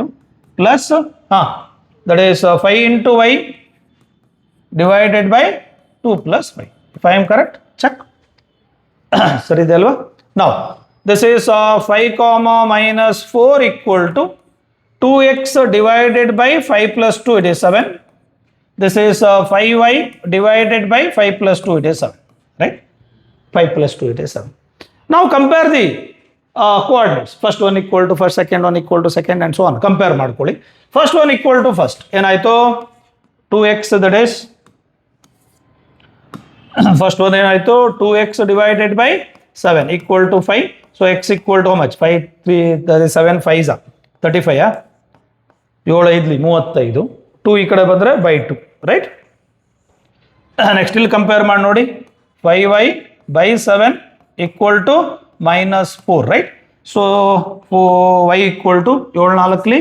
plus that is 5 into y divided by 2 plus 5. If I am correct, check. ಸರಿ ಇದೆ ಅಲ್ವಾ? Now this is 5, -4 equal to 2x divided by 5 plus 2, it is 7. This is 5y divided by 5 plus 2, it is 7, right? 5 plus 2, it is 7. Now compare the coordinates. First one equal to first, second one equal to second, and so on. Compare ಮಾಡ್ಕೊಳ್ಳಿ. First one equal to first. ಏನಾಯ್ತು? 2x, that is first one ಏನಾಯ್ತು? 2x divided by 7 equal to 5. So x equal to how much? 5, 3, that is 7, 5 35. 7, 5, 35. 2 ಈ ಕಡೆ ಬಂದರೆ by 2, right? Next ಇಲ್ಲಿ compare ಮಾಡಿ ನೋಡಿ. 5y by 7 equal to -4, right? So y equal to 7 4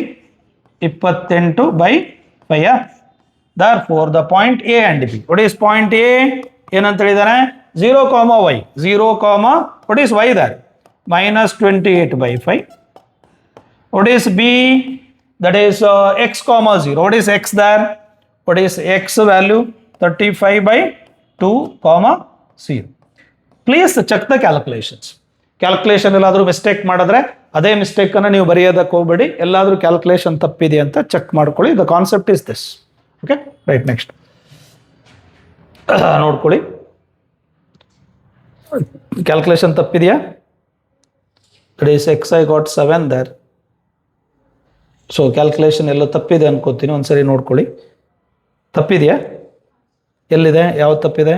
28 by 5. Therefore the point A and B. What is point A? ಏನಂತ ಹೇಳಿದಾನೆ? 0, y. 0, what is y there? -28 by 5. What is B? That is x, 0. What is x there? What is x value? 35 by 2, 0. Please check the calculations. Calculation ಎಲ್ಲಾದರೂ mistake ಮಾಡಿದ್ರೆ ಅದೇ ಮಿಸ್ಟೇಕನ್ನು ನೀವು ಬರೆಯೋದಕ್ಕೆ ಹೋಗ್ಬೇಡಿ. ಎಲ್ಲಾದರೂ calculation ತಪ್ಪಿದೆ ಅಂತ ಚೆಕ್ ಮಾಡ್ಕೊಳ್ಳಿ. The concept is this. Okay, right. Next ನೋಡ್ಕೊಳ್ಳಿ, ಕ್ಯಾಲ್ಕುಲೇಷನ್ ತಪ್ಪಿದೆಯಾ? It is x I got 7 there. So calculation ಎಲ್ಲ ತಪ್ಪಿದೆ ಅನ್ಕೋತೀನಿ. ಒಂದ್ಸರಿ ನೋಡ್ಕೊಳ್ಳಿ, ತಪ್ಪಿದೆಯಾ? ಎಲ್ಲಿದೆ? ಯಾವ್ದು ತಪ್ಪಿದೆ?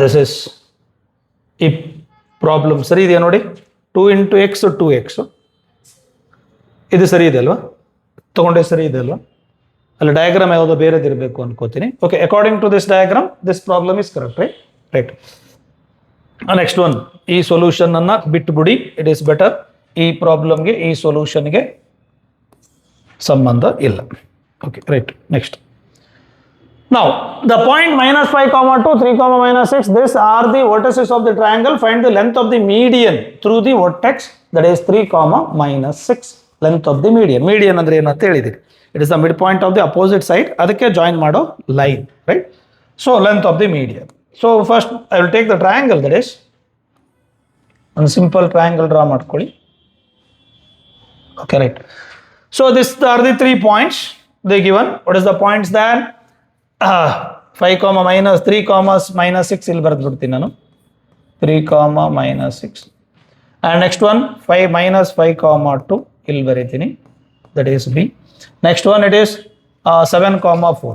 ದಿಸ್ ಇಸ್ ಈ ಪ್ರಾಬ್ಲಮ್ ಸರಿ ಇದೆಯಾ ನೋಡಿ. 2 into x 2x, ಇದು ಸರಿ ಇದೆ ಅಲ್ವಾ? ತಗೊಂಡೆ ಸರಿ ಇದೆ ಅಲ್ವಾ? ಅಲ್ಲಿ ಡಯಾಗ್ರಾಮ್ ಯಾವುದೋ ಬೇರೆದಿರಬೇಕು ಅನ್ಕೋತೀನಿ. Okay, according to this diagram this problem is correct, right? Right. Next one, ಈ ಸೊಲ್ಯೂಷನ್ ಅನ್ನ ಬಿಟ್ಬಿಡಿ, ಇಟ್ ಈಸ್ ಬೆಟರ್. ಈ ಪ್ರಾಬ್ಲಮ್ಗೆ ಈ ಸೊಲ್ಯೂಷನ್ಗೆ ಸಂಬಂಧ ಇಲ್ಲ. Okay, right. Next, now the point -5, 2, 3, -6, these are the vertices of the triangle. Find the length of the median through the vertex, that is 3, -6. length of the median. median ಅಂದ್ರೆ ಏನು ಅಂತ ಹೇಳಿದಿರಿ. It is the midpoint of the opposite side. ಅದಕ್ಕೆ join ಮಾಡೋ line, right? So length of the median. So first I will take the triangle, that is ಒಂದು simple triangle draw ಮಾಡ್ಕೊಳ್ಳಿ. Okay, right. So these are the 3 points they given. What is the points there? 5, -3, -6 ಇಲ್ಲಿ ಬರೆದು ಬಿಡ್ತೀನಿ ನಾನು. 3, -6. And next one 5, -5, 2 ಇಲ್ಲಿ ಬರೀತೀನಿ, that is B. Next one it is 7, 4,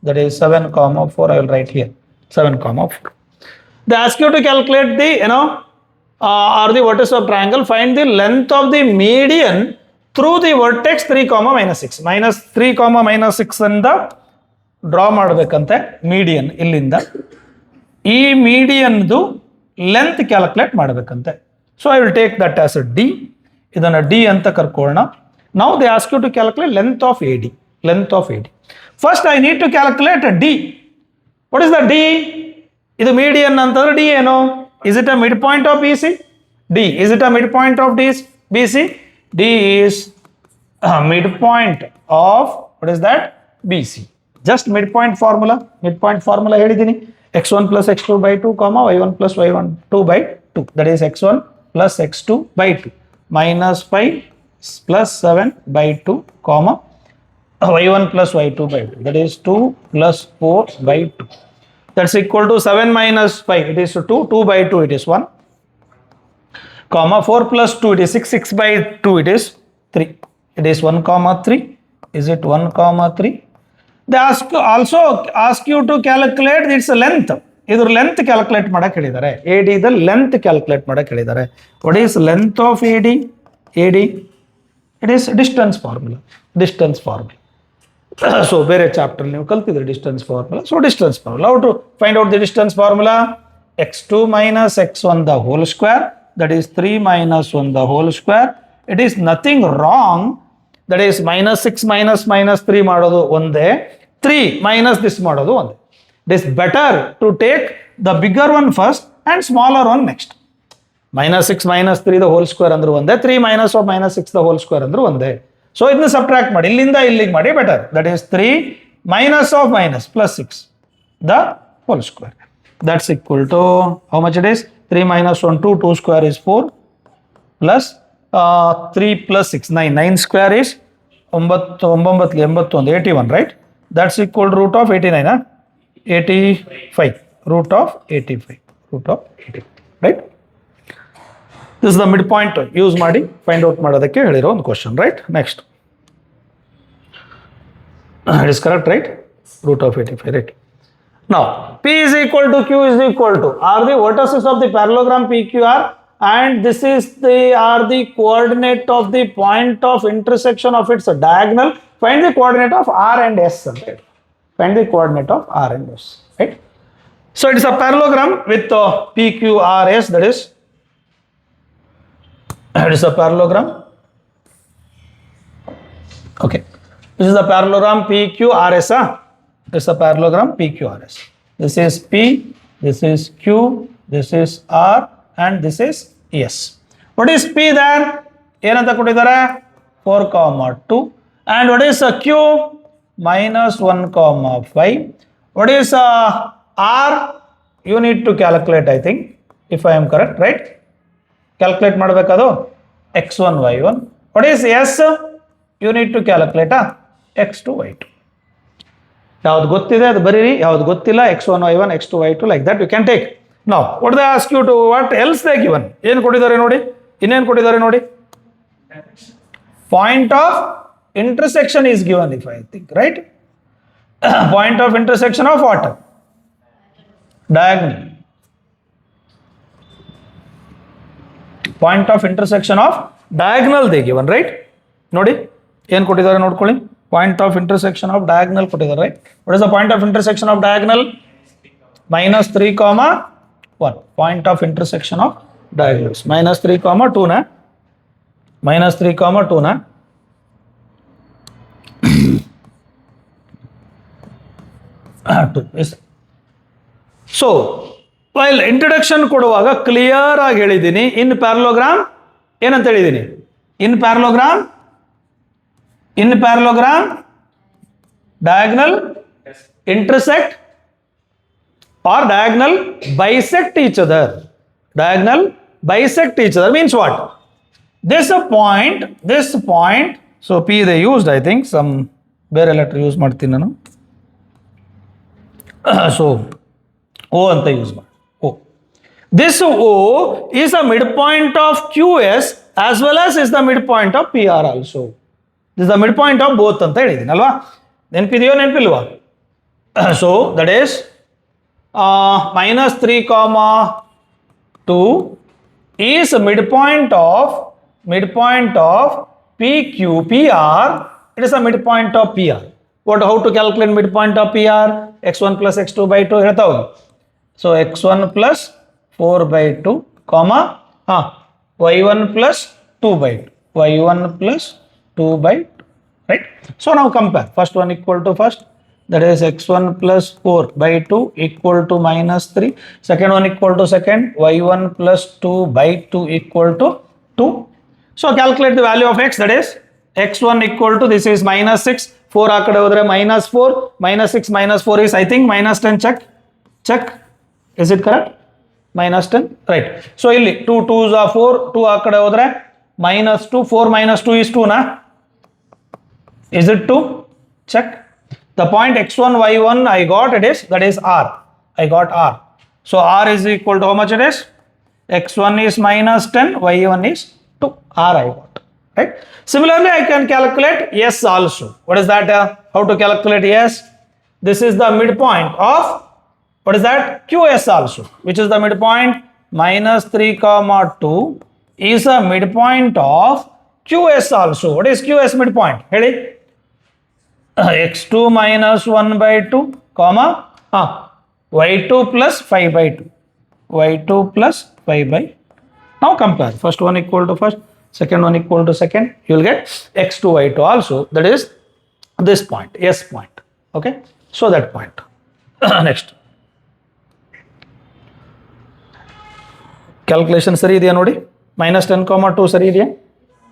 that is 7, 4. I will write here 7, 4. They ask you to calculate the or the vertex of triangle. Find the length of the median through the vertex 3, -6. -3, -6 ಇಂದ draw ಮಾಡಬೇಕಂತೆ median. ಇಲ್ಲಿಂದ ಈ ಮೀಡಿಯನ್ದು length calculate ಮಾಡಬೇಕಂತೆ. So I will take that as D. ಇದನ್ನು D ಅಂತ ಕರ್ಕೊಳ್ಳೋಣ. Now they ask you to calculate length of A D. Length of A D. First I need to calculate D. What is the D? ಇದು median ಅಂತಂದ್ರೆ D ಏನು? Is it a mid point of B C? D is it a mid point of B C? D is mid point of what is that? B C. Just mid point formula. Mid point formula ಹೇಳಿದ್ದೀನಿ. x1 + x2 by 2, y1 + y2 by 2, that is x1 + x2 by 2, -5 + 7 by 2, y1 + y2 by 2, that is 2 + 4 by 2. That's equal to 7 - 5, it is 2, 2 by 2 it is 1, 4 + 2 it is 6, 6 by 2 it is 3, it is 1, 3. Is it 1, 3? They also ask you to calculate its length. ಇದ್ರ length calculate ಮಾಡಕ್ಕೆ ಹೇಳಿದ್ದಾರೆ. A D the length calculate ಮಾಡಕ್ಕೆ ಹೇಳಿದ್ದಾರೆ. What is length of A D? A D it is distance formula. Distance formula. So ಬೇರೆ chapter ನೀವು ಕಲ್ತಿದ್ರೆ distance formula. So distance formula. How to find out the distance formula? x2 - x1 the whole square, that is 3 - 1 the whole square. It is nothing wrong. That is -6 - -3 ಮಾಡೋದು ಒಂದೇ, 3 minus this ಮಾಡೋದು ಒಂದೇ. It is better to take the bigger one first and smaller one next. -6 - 3 the whole square ಅಂದ್ರೆ ಒಂದೇ, 3 - -6 the whole square ಅಂದ್ರೆ ಒಂದೇ. So ಇದನ್ನ subtract ಮಾಡಿ, ಇಲ್ಲಿಂದ ಇಲ್ಲಿಗೆ ಮಾಡಿ better. That is 3 - +6 the whole square. That's equal to how much it is? 3 - 1 2, 2 square is 4 plus 3 + 6 9, 9 square is 9, 81, right? That's equal to root of 89, 85, root of 85. root of 18, right? This is the midpoint use ಮಾಡಿ find out ಮಾಡೋದಕ್ಕೆ ಹೇಳಿರೋ ಒಂದು question, right? Next. It is correct, right? Root of 85, right? Now, P is equal to Q is equal to are the vertices of the parallelogram PQR, and this is are the coordinate of the point of intersection of its diagonal. Find the coordinate of R and S. Right? Find the coordinate of R and S. Right? So it is a parallelogram with PQRS. That is, it is a parallelogram. Okay, this is the parallelogram PQRS. This is a parallelogram PQRS. This is P, this is Q, this is R, and this is S. What is P then? ಏನಂತ ಕೊಟ್ಟಿದ್ದಾರೆ 4, 2. And what is Q? -1, 5. What is R? You need to calculate, I think, if I am correct, right? Calculate ಮಾಡಬೇಕದು x1, y1. What is S? You need to calculate x2, y2. ಯಾವ್ದು ಗೊತ್ತಿದೆ ಅದು ಬರೀರಿ, ಯಾವ್ದು ಗೊತ್ತಿಲ್ಲ x1, y1, x2, y2, like that you can take. Now, what they ask you to, what else they given? ಏನು ಕೊಟ್ಟಿದ್ದಾರೆ ನೋಡಿ, ಇನ್ನೇನು ಕೊಟ್ಟಿದ್ದಾರೆ ನೋಡಿ. Point of intersection is given, if I think, right? Point of intersection of what? Diagonal. Point of intersection of diagonal they given, right? ನೋಡಿ ಏನು ಕೊಟ್ಟಿದ್ದಾರೆ ನೋಡ್ಕೊಳ್ಳಿ. Point of intersection of diagonal ಕೊಟ್ಟಿದ್ದಾರೆ, right? What is the point of intersection of diagonal? -3, 1. Point of intersection of diagonals. -3, 2 na. -3, 2 na. So, while introduction ಕೊಡುವಾಗ clear ಆಗಿ ಹೇಳಿದ್ದೀನಿ, ಇನ್ parallelogram ಏನಂತ ಹೇಳಿದ್ದೀನಿ? ಇನ್ parallelogram diagonal intersect or diagonal bisect each other. Diagonal bisect each other means what? This point, so P they used, I think, some ಬೇರೆ letter use ಮಾಡ್ತೀನಿ ನಾನು. So O ಅಂತ use ಮಾಡಿ. O. This O is the midpoint of QS as well as is the midpoint of PR also. This is the midpoint of both ಅಂತ ಹೇಳಿದ್ದೀನಿ ಅಲ್ವಾ? ನೆನಪಿದೆಯೋ ನೆನಪಿಲ್ವಾ? So that is -3, 2 is midpoint of PQPR. It is a midpoint of PR. How to calculate midpoint of PR? x1 plus x2 by 2 ಹೇಳ್ತಾ ಹೋಗಿ. So x1 plus 4 by 2, y1 plus 2 by 2. y1 plus 2 by 2. Right? So now compare. First one equal to first. That is x1 plus 4 by 2 equal to -3. Second one equal to second. y1 plus 2 by 2 equal to 2. So calculate the value of x. That is x1 equal to, this is -6. 4 ಆ ಕಡೆ ಹೋದ್ರೆ -4. -6 -4 is, I think, -10. Check. Is it correct? -10. Right. So ಇಲ್ಲಿ 2 2s are 4. 2 ಆ ಕಡೆ ಹೋದ್ರೆ -2. 4 - 2 is 2 na? Is it 2? Check. The point x1, y1 I got, it is, that is R. I got R. So R is equal to how much it is? x1 is -10, y1 is 2. R I got. Right? Similarly, I can calculate S also. What is that? How to calculate S? This is the midpoint of, what is that? QS also. Which is the midpoint? -3, 2 is a midpoint of QS also. What is QS midpoint? Headi? x2 -1 by 2, y2 plus 5 by 2. y2 plus 5 by 2. Now compare. First one equal to first. Second one equal to second. You will get x2, y2 also. That is this point, S point. Okay. So that point. Next. Calculation ಸರಿ ಇದೆಯಾ ನೋಡಿ. -10, 2 ಸರಿ ಇದೆಯಾ?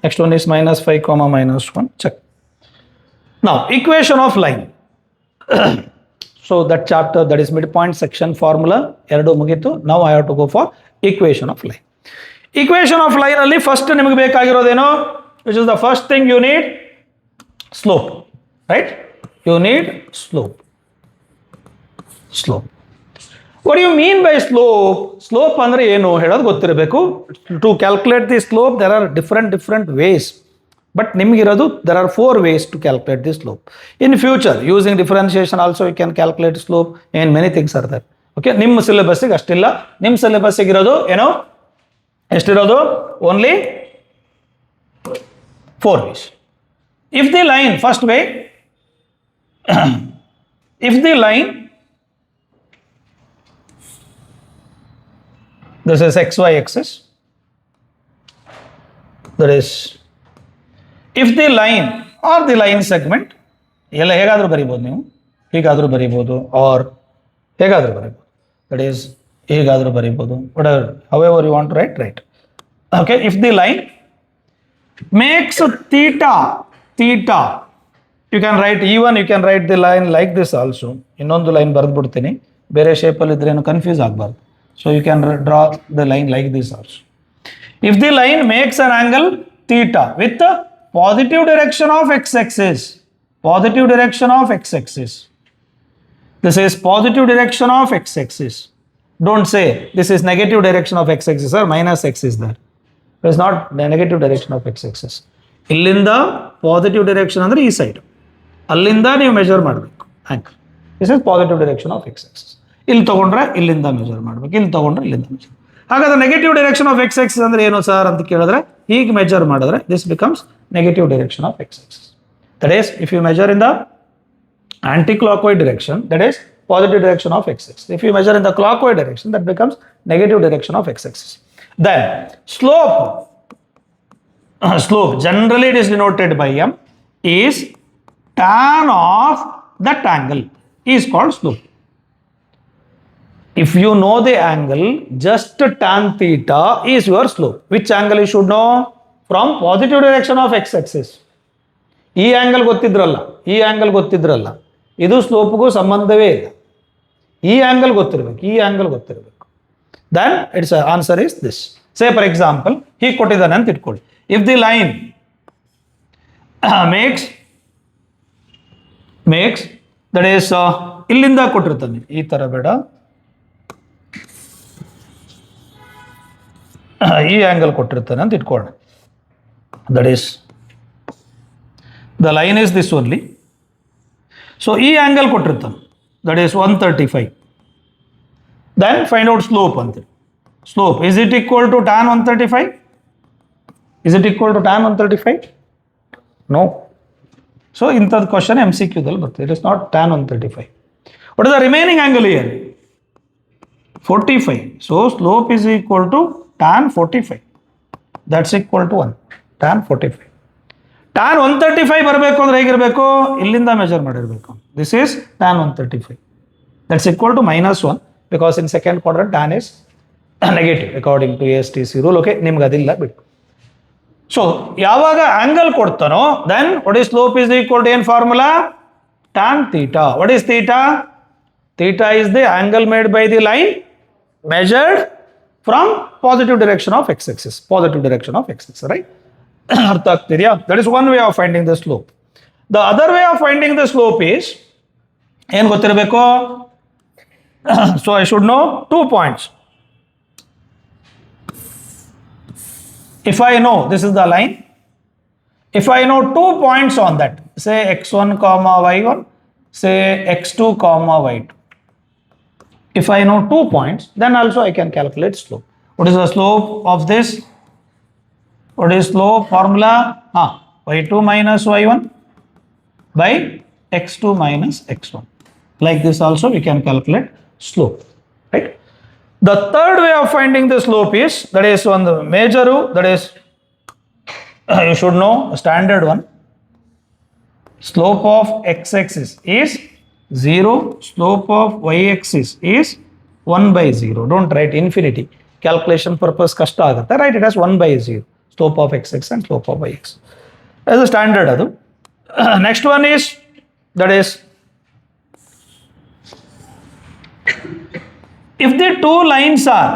Next one is -5, -1. Check. Now, equation of line. So that chapter, that is midpoint section formula, ಎರಡು ಮುಗಿತು. Now I have to go for equation of line. Equation of line ಅಲ್ಲಿ first ನಿಮಗೆ ಬೇಕಾಗಿರೋದೇನು? Which is the first thing you need? Slope. Right? You need slope. What you mean by slope? Slope ಅಂದರೆ ಏನು ಹೇಳೋದು ಗೊತ್ತಿರಬೇಕು. To calculate the slope there are different ways, but ನಿಮಗಿರೋದು there are 4 ways to calculate the slope. In future using differentiation also you can calculate slope. ಏನು many things are there. Okay, ನಿಮ್ಮ ಸಿಲೆಬಸ್ಸಿಗೆ ಅಷ್ಟಿಲ್ಲ. ನಿಮ್ಮ ಸಿಲೆಬಸ್ಸಿಗೆ ಇರೋದು ಏನೋ ಎಷ್ಟಿರೋದು? Only 4 ways. If the line, first way, if the line, this is xy axis, that is, if the line or the line segment, ಎಲ್ಲ ಹೇಗಾದರೂ ಬರೀಬೋದು, ನೀವು ಹೀಗಾದರೂ ಬರೀಬೋದು ಆರ್ ಹೇಗಾದರೂ ಬರೀಬೋದು, ದಟ್ ಈಸ್ ಹೇಗಾದರೂ ಬರೀಬೋದು, whatever, however you want to write. Okay, if the line makes theta, you can write even, you can write the line like this also. ಇನ್ನೊಂದು line ಬರೆದು ಬಿಡ್ತೀನಿ, ಬೇರೆ ಶೇಪಲ್ಲಿ ಇದ್ರೆ ಏನು ಕನ್ಫ್ಯೂಸ್ ಆಗಬಾರ್ದು. So you can draw the line like this also. If the line makes an angle theta with the positive direction of x-axis, this is positive direction of x-axis. Don't say this is negative direction of x-axis or minus x is there. It is not the negative direction of x-axis. ಇಲ್ಲಿಂದ positive direction ಅಂದರೆ ಈ side, ಅಲ್ಲಿಂದ ನೀವು measure ಮಾಡಬೇಕು ankle. This is positive direction of x-axis. ಇಲ್ಲಿ ತೊಗೊಂಡ್ರೆ ಇಲ್ಲಿಂದ measure ಮಾಡಬೇಕು, ಇಲ್ಲಿ ತೊಗೊಂಡ್ರೆ ಇಲ್ಲಿಂದ ಮೆಜರ್. ಹಾಗಾದ್ರೆ ನೆಗೆಟಿವ್ ಡೈರೆಕ್ಷನ್ ಆಫ್ x-axis ಅಂದರೆ ಏನು ಸರ್ ಅಂತ ಕೇಳಿದ್ರೆ, ಹೀಗೆ ಮೆಜರ್ ಮಾಡಿದ್ರೆ this becomes negative direction of x-axis. That is if you measure in the anti-clockwise direction, that is positive direction of x-axis. If you measure in the clockwise direction, that becomes negative direction of x-axis. Then slope generally it is denoted by m, is tan of that angle is called slope. If you know the angle, just tan theta is your slope. Which angle you should know? From positive direction of x-axis. ಈ angle ಗೊತ್ತಿದ್ರಲ್ಲ, ಇದು ಸ್ಲೋಪ್ಗೂ ಸಂಬಂಧವೇ ಇಲ್ಲ. ಈ angle ಗೊತ್ತಿರಬೇಕು. Then its answer is this. Say for example, ಹೀಗೆ ಕೊಟ್ಟಿದ್ದಾನೆ ಅಂತ ಇಟ್ಕೊಳ್ಳಿ. If the line makes that is, ಇಲ್ಲಿಂದ ಕೊಟ್ಟಿರ್ತಾನೆ, ಈ ಥರ ಬೇಡ, ಈ ಆ್ಯಂಗಲ್ ಕೊಟ್ಟಿರ್ತಾನೆ ಅಂತ ಇಟ್ಕೊಳ್ಳೋಣ. That is the line is this only. So ಈ ಆ್ಯಂಗಲ್ ಕೊಟ್ಟಿರ್ತಾನೆ, that is 135. Then find out slope ಅಂತೀವಿ. Slope, is it equal to tan 135? Is it equal to tan 135? No. So ಇಂಥದ್ದು ಕ್ವಶನ್ MCQದಲ್ಲಿ ಬರ್ತದೆ. It is not tan 135. What is the remaining angle here? 45. So slope is equal to tan 45. That's equal to 1. Tan 45. tan 135 ಬರಬೇಕು ಅಂದ್ರೆ ಹೇಗಿರಬೇಕು? ಇಲ್ಲಿಂದ measure ಮಾಡಿರಬೇಕು. This is tan 135. That's equal to -1 because in second quadrant tan is negative according to ASTC rule. Okay, ನಿಮ್ಗೆ ಅದಿಲ್ಲ ಬಿಟ್ಟು. So ಯಾವಾಗ angle ಕೊಡ್ತಾನೋ then what is slope is equal to ಏನು formula? tan theta. What is theta? Theta is the angle made by the line measured from positive direction of x-axis. Right? ಅರ್ಥ ಆಗ್ತಿದೆಯಾ? That is one way of finding the slope. The other way of finding the slope is, ಏನು ಗೊತ್ತಿರಬೇಕು? So I should know 2 points. If I know this is the line, if I know 2 points on that, say x1 comma y1, say x2 comma y2. If I know 2 points, then also I can calculate slope. What is the slope of this? What is slope formula? y2 minus y1 by x2 minus x1. Like this also we can calculate slope, right? The third way of finding the slope is, that is on the major rule, that is you should know standard one. Slope of x-axis is 0, slope of y-axis is 1 by 0. Don't write infinity. Calculation purpose kashta agutte. Write it as 1 by 0. Slope of x-axis and slope of y-axis. As a standard adu. Next one is, that is, if the two lines are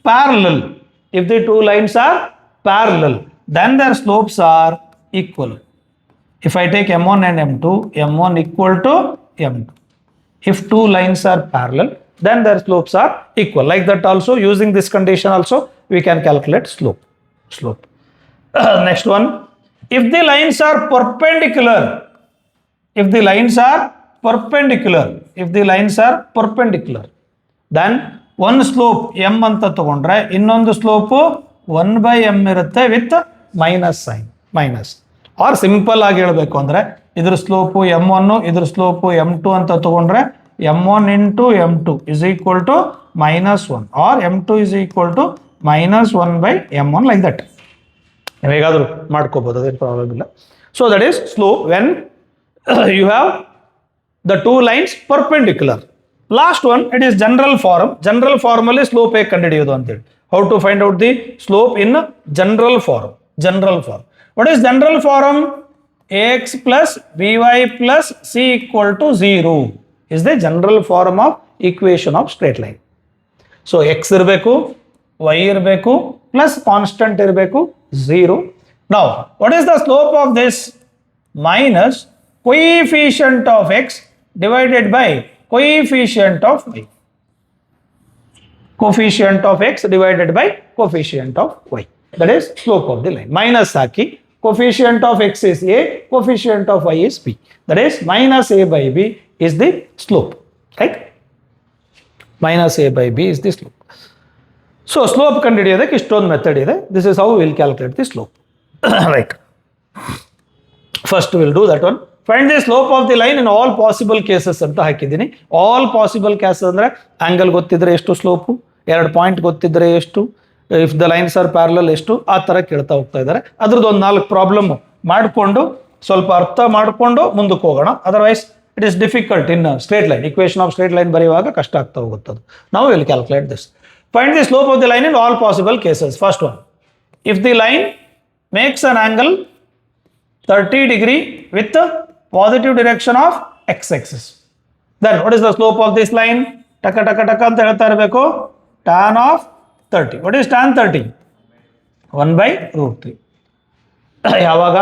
parallel, then their slopes are equal. If I take m1 and m2, m1 equal to m2, If two lines are parallel, then their slopes are equal. Like that also, using this condition also, we can calculate slope. Next one, if the lines are perpendicular, if the lines are perpendicular, then one slope m ಅಂತ ತಗೊಂಡ್ರೆ ಇನ್ನೊಂದು slope 1/m ಇರುತ್ತೆ with minus sign, minus. Or simple ಆಗಿ ಹೇಳಬೇಕು ಅಂದ್ರೆ ಇದ್ರ slope m1, ಇದ್ರ slope m2 ಅಂತ ತಗೊಂಡ್ರೆ m1 into m2 is equal to -1 or m2 is equal to -1/m1, like that. ಹೇಗಾದರೂ ಮಾಡ್ಕೋಬಹುದು, ಅದೇನು ಪ್ರಾಬ್ಲಮ್ ಇಲ್ಲ. So that is slope when you have the two lines perpendicular. Last one, it is general form. General form ಅಲ್ಲಿ slope ಹೇಗೆ ಕಂಡುಹಿಡಿಯೋದು ಅಂತೇಳಿ. How to find out the slope in general form? What is general form? Ax plus by plus c equal to 0 is the general form of equation of straight line. So x ಇರಬೇಕು, y ಇರಬೇಕು, plus constant ಇರಬೇಕು 0. Now what is the slope of this? Minus coefficient of x divided by coefficient of y. Coefficient of x divided by coefficient of y. That is slope of the line. Minus haki, coefficient of x is a, coefficient of y is b. That is minus a by b is the slope. Right? Minus a by b is the slope. So slope ಕಂಡುಹಿಡಿಯೋದಕ್ಕೆ ಇಷ್ಟೊಂದು method ಇದೆ. This is how we will calculate the slope. Right. First we will do that one. Find the slope of the line in all possible cases ಅಂತ ಹಾಕಿದ್ದೀನಿ. All possible cases ಅಂದರೆ angle ಗೊತ್ತಿದ್ರೆ ಎಷ್ಟು slope, 2 point ಗೊತ್ತಿದ್ರೆ ಎಷ್ಟು, if the lines are parallel ಎಷ್ಟು, ಆ ಥರ ಕೇಳ್ತಾ ಹೋಗ್ತಾ ಇದ್ದಾರೆ. ಅದ್ರದ್ದು ಒಂದು 4 ಪ್ರಾಬ್ಲಮ್ ಮಾಡಿಕೊಂಡು ಸ್ವಲ್ಪ ಅರ್ಥ ಮಾಡಿಕೊಂಡು ಮುಂದಕ್ಕೆ ಹೋಗೋಣ. Otherwise it is difficult in straight line. Equation of straight line ಬರೆಯುವಾಗ ಕಷ್ಟ ಆಗ್ತಾ ಹೋಗುತ್ತದೆ. ನಾವು will calculate this. Find the slope of the line in all possible cases. First one, if the line makes an angle 30 degree with the positive direction of x-axis, then what is the slope of this line? Taka ಅಂತ ಹೇಳ್ತಾ ಇರಬೇಕು. tan of 30. What is tan 30? 1/√3. ಯಾವಾಗ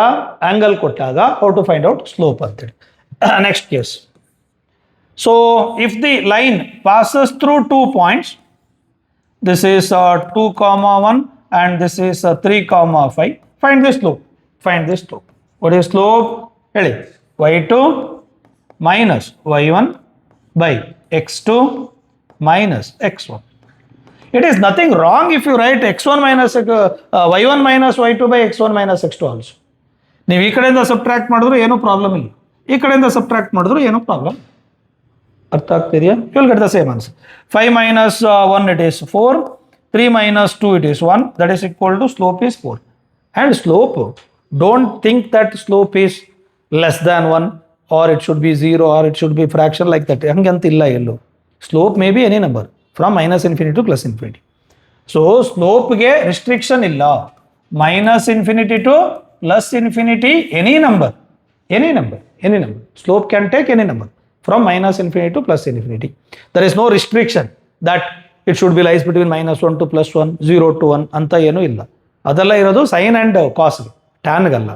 angle ಕೊಟ್ಟಾಗ how to find out slope ಅಂತೇಳಿ. Next case. So if the line passes through 2 points, this is 2,1 and this is 3,5. Find the slope. What is slope? ಹೇಳಿ. y2 minus y1 by x2 minus x1. It is nothing wrong if you write x1 minus y1 minus y2 by x1 minus x2 also. ನೀವು ಈ ಕಡೆಯಿಂದ subtract ಮಾಡಿದ್ರು ಏನೂ problem ಇಲ್ಲ, ಈ ಕಡೆಯಿಂದ subtract ಮಾಡಿದ್ರು ಏನೂ ಪ್ರಾಬ್ಲಮ್. ಅರ್ಥ ಆಗ್ತಿದೆಯಾ? You will get the same answer. 5 minus 1 it is 4, 3 minus 2 it is 1, that is equal to slope is 4. And slope, don't think that slope is less than 1 or it should be 0 or it should be fraction like that. ಹಂಗಂತ ಇಲ್ಲ ಎಲ್ಲೂ. Slope may be any number from -infinity to +infinity. So ಸ್ಲೋಪ್ಗೆ restriction ಇಲ್ಲ. -infinity to +infinity, any number. Slope can take any number from -infinity to +infinity. There is no restriction that it should be lies between -1 to +1, 0 to 1 ಅಂತ ಏನೂ ಇಲ್ಲ. ಅದೆಲ್ಲ ಇರೋದು sine and ಕಾಸ್ಗೆ, ಟ್ಯಾನ್ಗಲ್ಲ.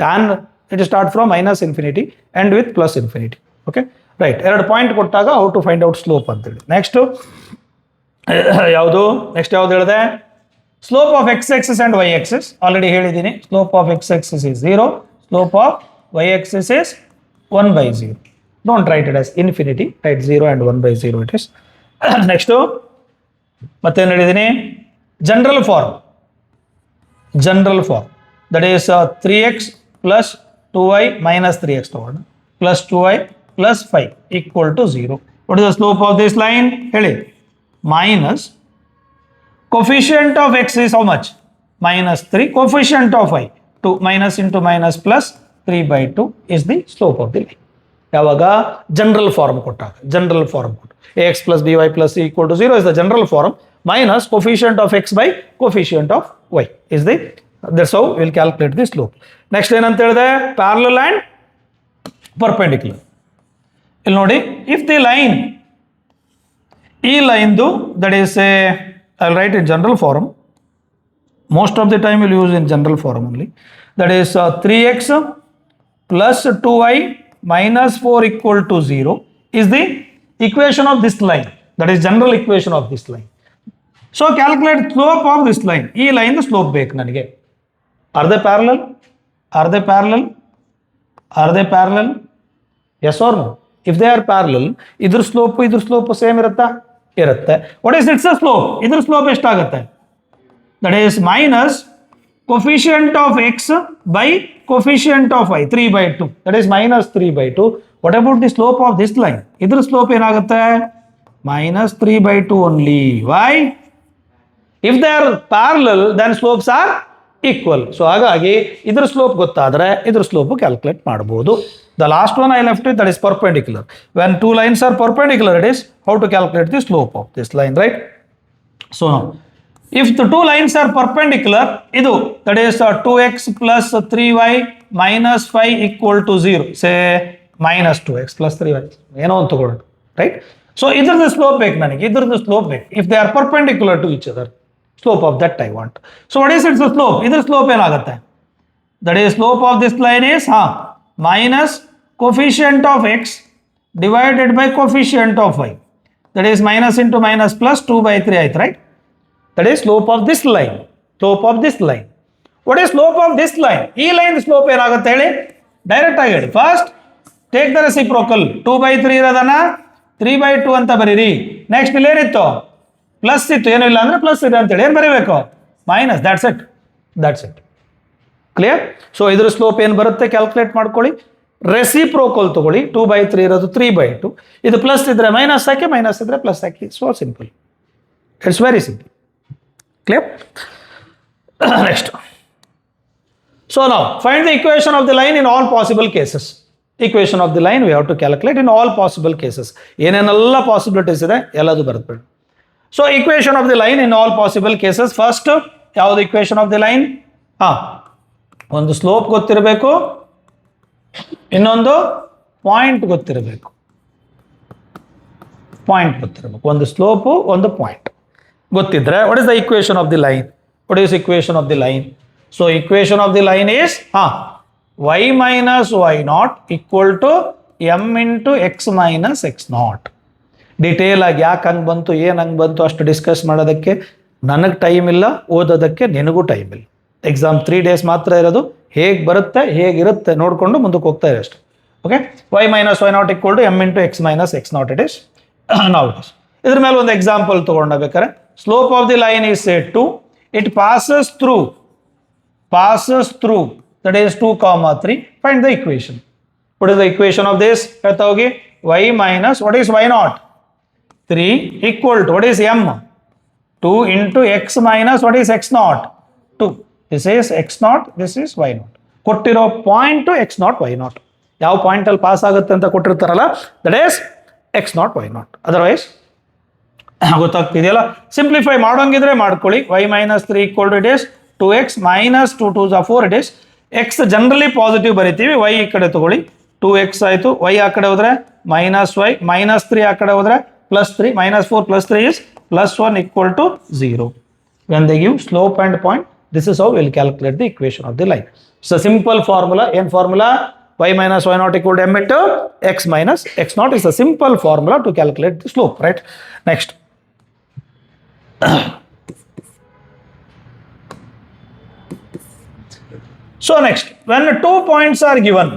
Tan it start from -infinity and with +infinity. Okay, right. 2 point ಕೊಟ್ಟಾಗ how to find out slope ಅಂತೇಳಿ. Next ಯಾವುದು ಹೇಳಿದೆ? Slope of x-axis and y-axis already ಹೇಳಿದ್ದೀನಿ. Slope of x-axis is 0, slope of y-axis is 1/0. Don't write it as infinity, write 0 and 1/0 it is. Next ಮತ್ತೇನು ಹೇಳಿದ್ದೀನಿ? General form, that is 3x plus 2y minus 3x ತಗೊಂಡು plus 2y plus 5 equal to 0. What is the slope of this line? ಹೇಳಿ. Minus coefficient of x is how much? -3. Coefficient of y, 2 minus into minus plus 3/2 is the slope of the line. ಯಾವಾಗ general form ಕೊಟ್ಟಾಗ, ax plus by plus c equal to 0 is the general form, minus coefficient of x by coefficient of y is the, that's how we will calculate the slope. Next ಏನಂತ ಹೇಳಿದೆ? Parallel and perpendicular. ಇಲ್ಲಿ ನೋಡಿ, if the line, ಈ ಲೈನ್ದು that is I will write in general form. Most of the time will use in general form only. ದಟ್ ಈಸ್ 3x plus 2y minus 4 equal to 0 is the equation of this line, that is general equation of this line. So calculate slope of this line. ಈ line slope ಬೇಕು ನನಗೆ. Are they parallel? Are they parallel? Are they parallel? Yes or no? If they are parallel, ಇದ್ರ slope same ಇರುತ್ತಾ? ಇರುತ್ತೆ. What is its slope? ಇದ್ರ slope ಎಷ್ಟಾಗುತ್ತೆ? That is minus coefficient of x by coefficient of y, 3/2. That is minus 3/2. What about the slope of this line? ಇದ್ರ slope ಏನಾಗುತ್ತೆ? Minus 3/2 only. Why? If they are parallel, then slopes are equal. So ಹಾಗಾಗಿ ಇದ್ರ slope ಗೊತ್ತಾದ್ರೆ ಇದ್ರ slope calculate ಮಾಡಬಹುದು. The last one I left it, that is perpendicular. When two lines are perpendicular, it is how to calculate the slope of this line, right? So now, if the two lines are perpendicular, idu, that is 2x plus 3y minus 5 equal to 0. Say minus 2x plus 3y. ಏನೋ ಒಂದು ತಗೊಳ್ಳೋಣ, right? So ಇದ್ರದ್ದು slope ಬೇಕು ನನಗೆ, ಇದ್ರದ್ದು slope ಬೇಕು. If they are perpendicular to each other, slope of that I want. So what is its slope? ಇದ್ರ slope ಏನಾಗುತ್ತೆ? That is slope of this line is minus coefficient of x divided by coefficient of y. That is minus into minus plus 2/3, right? That is slope of this line. Slope of this line. What is slope of this line? ಈ line slope ಏನಾಗುತ್ತೆ ಹೇಳಿ? Direct ಆಗಿ ಹೇಳಿ. First take the reciprocal. 2/3 ಇರೋದನ್ನ 3/2 ಅಂತ ಬರೀರಿ. Next ಇಲ್ಲಿ ಏನಿತ್ತು? ಪ್ಲಸ್ ಇತ್ತು, ಏನೂ ಇಲ್ಲ ಅಂದ್ರೆ ಪ್ಲಸ್ ಇದೆ ಅಂತೇಳಿ ಏನು ಬರೀಬೇಕು? Minus. That's it. Clear? So ಇದ್ರ ಸ್ಲೋಪ್ ಏನು ಬರುತ್ತೆ ಕ್ಯಾಲ್ಕುಲೇಟ್ ಮಾಡ್ಕೊಳ್ಳಿ. ರೆಸಿಪ್ರೋಕಲ್ ತಗೊಳ್ಳಿ. 2/3 ಇರೋದು 3/2. ಇದು ಪ್ಲಸ್ ಇದ್ರೆ ಮೈನಸ್ ಹಾಕಿ, ಮೈನಸ್ ಇದ್ರೆ plus hockey. So simple. It's very simple. Clear? Next. So now find the equation of the line in all possible cases. Equation of the line we have to calculate in all possible cases. ಏನೇನೆಲ್ಲ possibilities ಇದೆ ಎಲ್ಲದು ಬರೆದ್ಬಿಡಿ. So equation of the line in all possible cases. First ಯಾವುದು equation of the line? ಒಂದು slope ಗೊತ್ತಿರಬೇಕು, ಇನ್ನೊಂದು point ಗೊತ್ತಿರಬೇಕು. ಒಂದು slope, ಒಂದು ಪಾಯಿಂಟ್ ಗೊತ್ತಿದ್ರೆ what is the equation of the line? What is equation of the line? So equation of the line is y minus y naught equal to m into x minus x naught. Detail ಆಗಿ ಯಾಕೆ ಹಂಗೆ ಬಂತು, ಏನು ಹಂಗೆ ಬಂತು ಅಷ್ಟು discuss ಮಾಡೋದಕ್ಕೆ ನನಗೆ ಟೈಮ್ ಇಲ್ಲ, ಓದೋದಕ್ಕೆ ನಿನಗೂ ಟೈಮ್ ಇಲ್ಲ. ಎಕ್ಸಾಮ್ 3 days ಮಾತ್ರ ಇರೋದು. ಹೇಗೆ ಬರುತ್ತೆ ಹೇಗಿರುತ್ತೆ ನೋಡಿಕೊಂಡು ಮುಂದಕ್ಕೆ ಹೋಗ್ತಾ ಇದೆ ಅಷ್ಟೆ. Okay, y minus y naught equal to m into x minus x naught it is. Now it is. ಇದ್ರ ಮೇಲೆ ಒಂದು example ತೊಗೊಂಡಬೇಕಾರೆ slope of the line is say 2. It passes through, that is 2, 3. Find the equation. What is the equation of this? ಹೇಳ್ತಾ ಹೋಗಿ. Y minus, what is y naught? 3 equal to, what is m? 2 into x minus, what is x naught? 2. This is x naught, this is y naught. ಕೊಟ್ಟಿರೋ point x naught, y naught. ಯಾವ ಪಾಯಿಂಟಲ್ಲಿ pass ಆಗುತ್ತೆ ಅಂತ ಕೊಟ್ಟಿರ್ತಾರಲ್ಲ, that is x naught, y naught. Otherwise ಗೊತ್ತಾಗ್ತಿದೆಯಲ್ಲ. Simplify ಮಾಡೋಂಗಿದ್ರೆ ಮಾಡ್ಕೊಳ್ಳಿ. y minus 3 equal to it is 2x minus 2 2s are 4 it is. x generally positive ಬರಿತೀವಿ, y ಈ ಕಡೆ ತಗೊಳ್ಳಿ. 2x ಆಯಿತು, y ಆ ಕಡೆ ಹೋದ್ರೆ ಮೈನಸ್ y, minus 3 ಆ ಕಡೆ ಹೋದ್ರೆ plus 3, minus 4 plus 3 is plus 1 equal to 0. When they give slope and point, this is how we will calculate the equation of the line. It's a simple formula. N formula y minus y naught equal to m into x minus x naught is a simple formula to calculate the slope, right? Next. So next, when 2 points are given,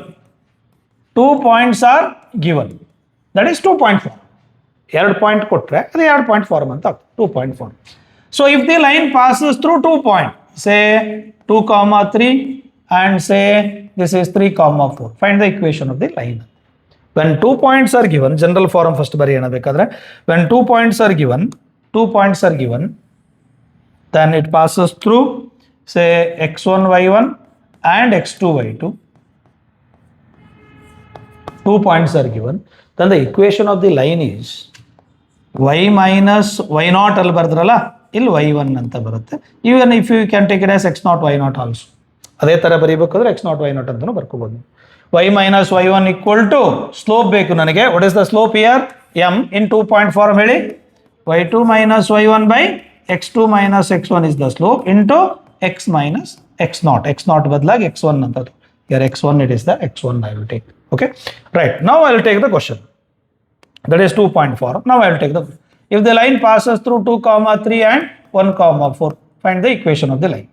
that is 2-point form. 2 point ಕೊಟ್ಟರೆ ಅದು 2 point form ಅಂತ ಆಗ್ತದೆ. 2 point form. So if the line passes through 2 point, say 2, 3 and say this is 3, 4. Find the equation of the line. When 2 points are given, general form first ಬರೆಯೋಣ ಬೇಕಾದ್ರೆ. When 2 points are given, then it passes through say x1, y1 and x2, y2. 2 points are given. Then the equation of the line is y minus y naught ಅಲ್ಲಿ ಬರೆದ್ರಲ್ಲ, ಇಲ್ಲಿ y1 ಅಂತ ಬರುತ್ತೆ. Even if you can take it as x naught, y naught also. ಅದೇ ಥರ ಬರೀಬೇಕಾದ್ರೆ x naught, y naught ಅಂತಲೂ ಬರ್ಕೋಬೋದು. y minus y1 equal to slope ಬೇಕು ನನಗೆ. What is the slope here? m in 2 point form ಹೇಳಿ. y2 minus y1 by x2 minus x1 is the slope into x minus x naught. x naught ಬದಲಾಗಿ x1 ಅಂತ. Here x1, it is the x1 I will take. Okay, right. Now I will take the question. that is 2.4. Now I will take the, if the line passes through 2 comma 3 and 1 comma 4, find the equation of the line.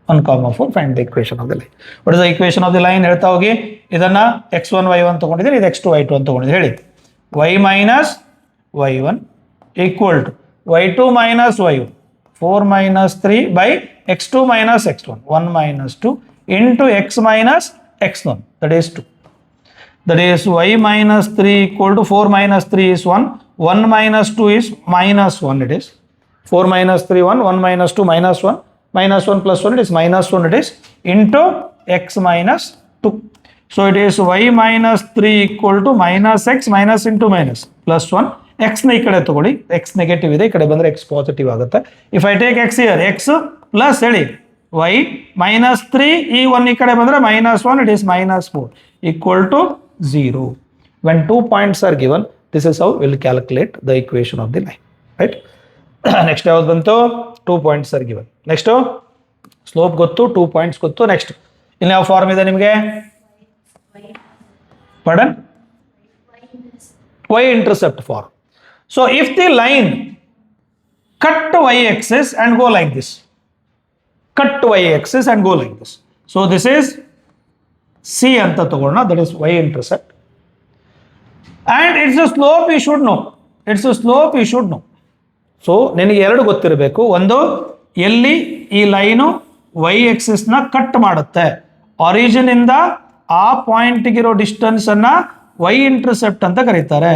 1 comma 4, find the equation of the line. What is the equation of the line? ಹೇಳ್ತಾ ಹೋಗಿ, ಇದನ್ನ x1 y1 ತಗೊಂಡಿದ್ದೀನಿ, ಇದು x2 y2 ಅಂತ ತಗೊಂಡಿದ್ದೀನಿ. ಹೇಳಿ, y minus y1 equal to y2 minus y1, 4 minus 3 by x2 minus x1, 1 minus 2 into x minus x1, that is 2. That is y minus 3 equal to 4 minus 3 is 1, 1 minus 2 is minus 1, it is 4 minus 3 1, 1 minus 2 minus 1, minus 1 plus 1, it is minus 1, it is into x minus 2. So it is y minus 3 equal to minus x minus into minus plus 1, x ನ ಈ ಕಡೆ ತಗೊಳ್ಳಿ, x negative ಇದೆ, ಈ ಕಡೆ ಬಂದರೆ x positive ಆಗುತ್ತೆ. If I take x here, x plus ಹೇಳಿ y minus 3, ಈ 1 ಈ ಕಡೆ ಬಂದರೆ minus 1, it is minus 4 equal to 0. When 2 points are given, this is how we'll calculate the equation of the line, right? Next ಯಾವ್ದು ಬಂತು? 2 points are given. Next slope ಗೊತ್ತು, 2 points ಗೊತ್ತು. Next ಇಲ್ಲಿ ಯಾವ ಫಾರ್ಮ್ ಇದೆ ನಿಮಗೆ? Pardon? Y intercept form. So if the line cut to y axis and go like this, cut to y axis and go like this, so this is C ಅಂತ ತಗೋಣ, that is y intercept, and it's a slope you should know. It's a slope you should know. So ನಿನಗೆ ಎರಡು ಗೊತ್ತಿರಬೇಕು. ಒಂದು, ಎಲ್ಲಿ ಈ line y ಎಕ್ಸಿಸ್ನ cut ಮಾಡುತ್ತೆ, ಆರಿಜಿನ್ ಇಂದ ಆ ಪಾಯಿಂಟ್ಗಿರೋ ಡಿಸ್ಟೆನ್ಸ್ ಅನ್ನ ವೈ ಇಂಟರ್ಸೆಪ್ಟ್ ಅಂತ ಕರೀತಾರೆ.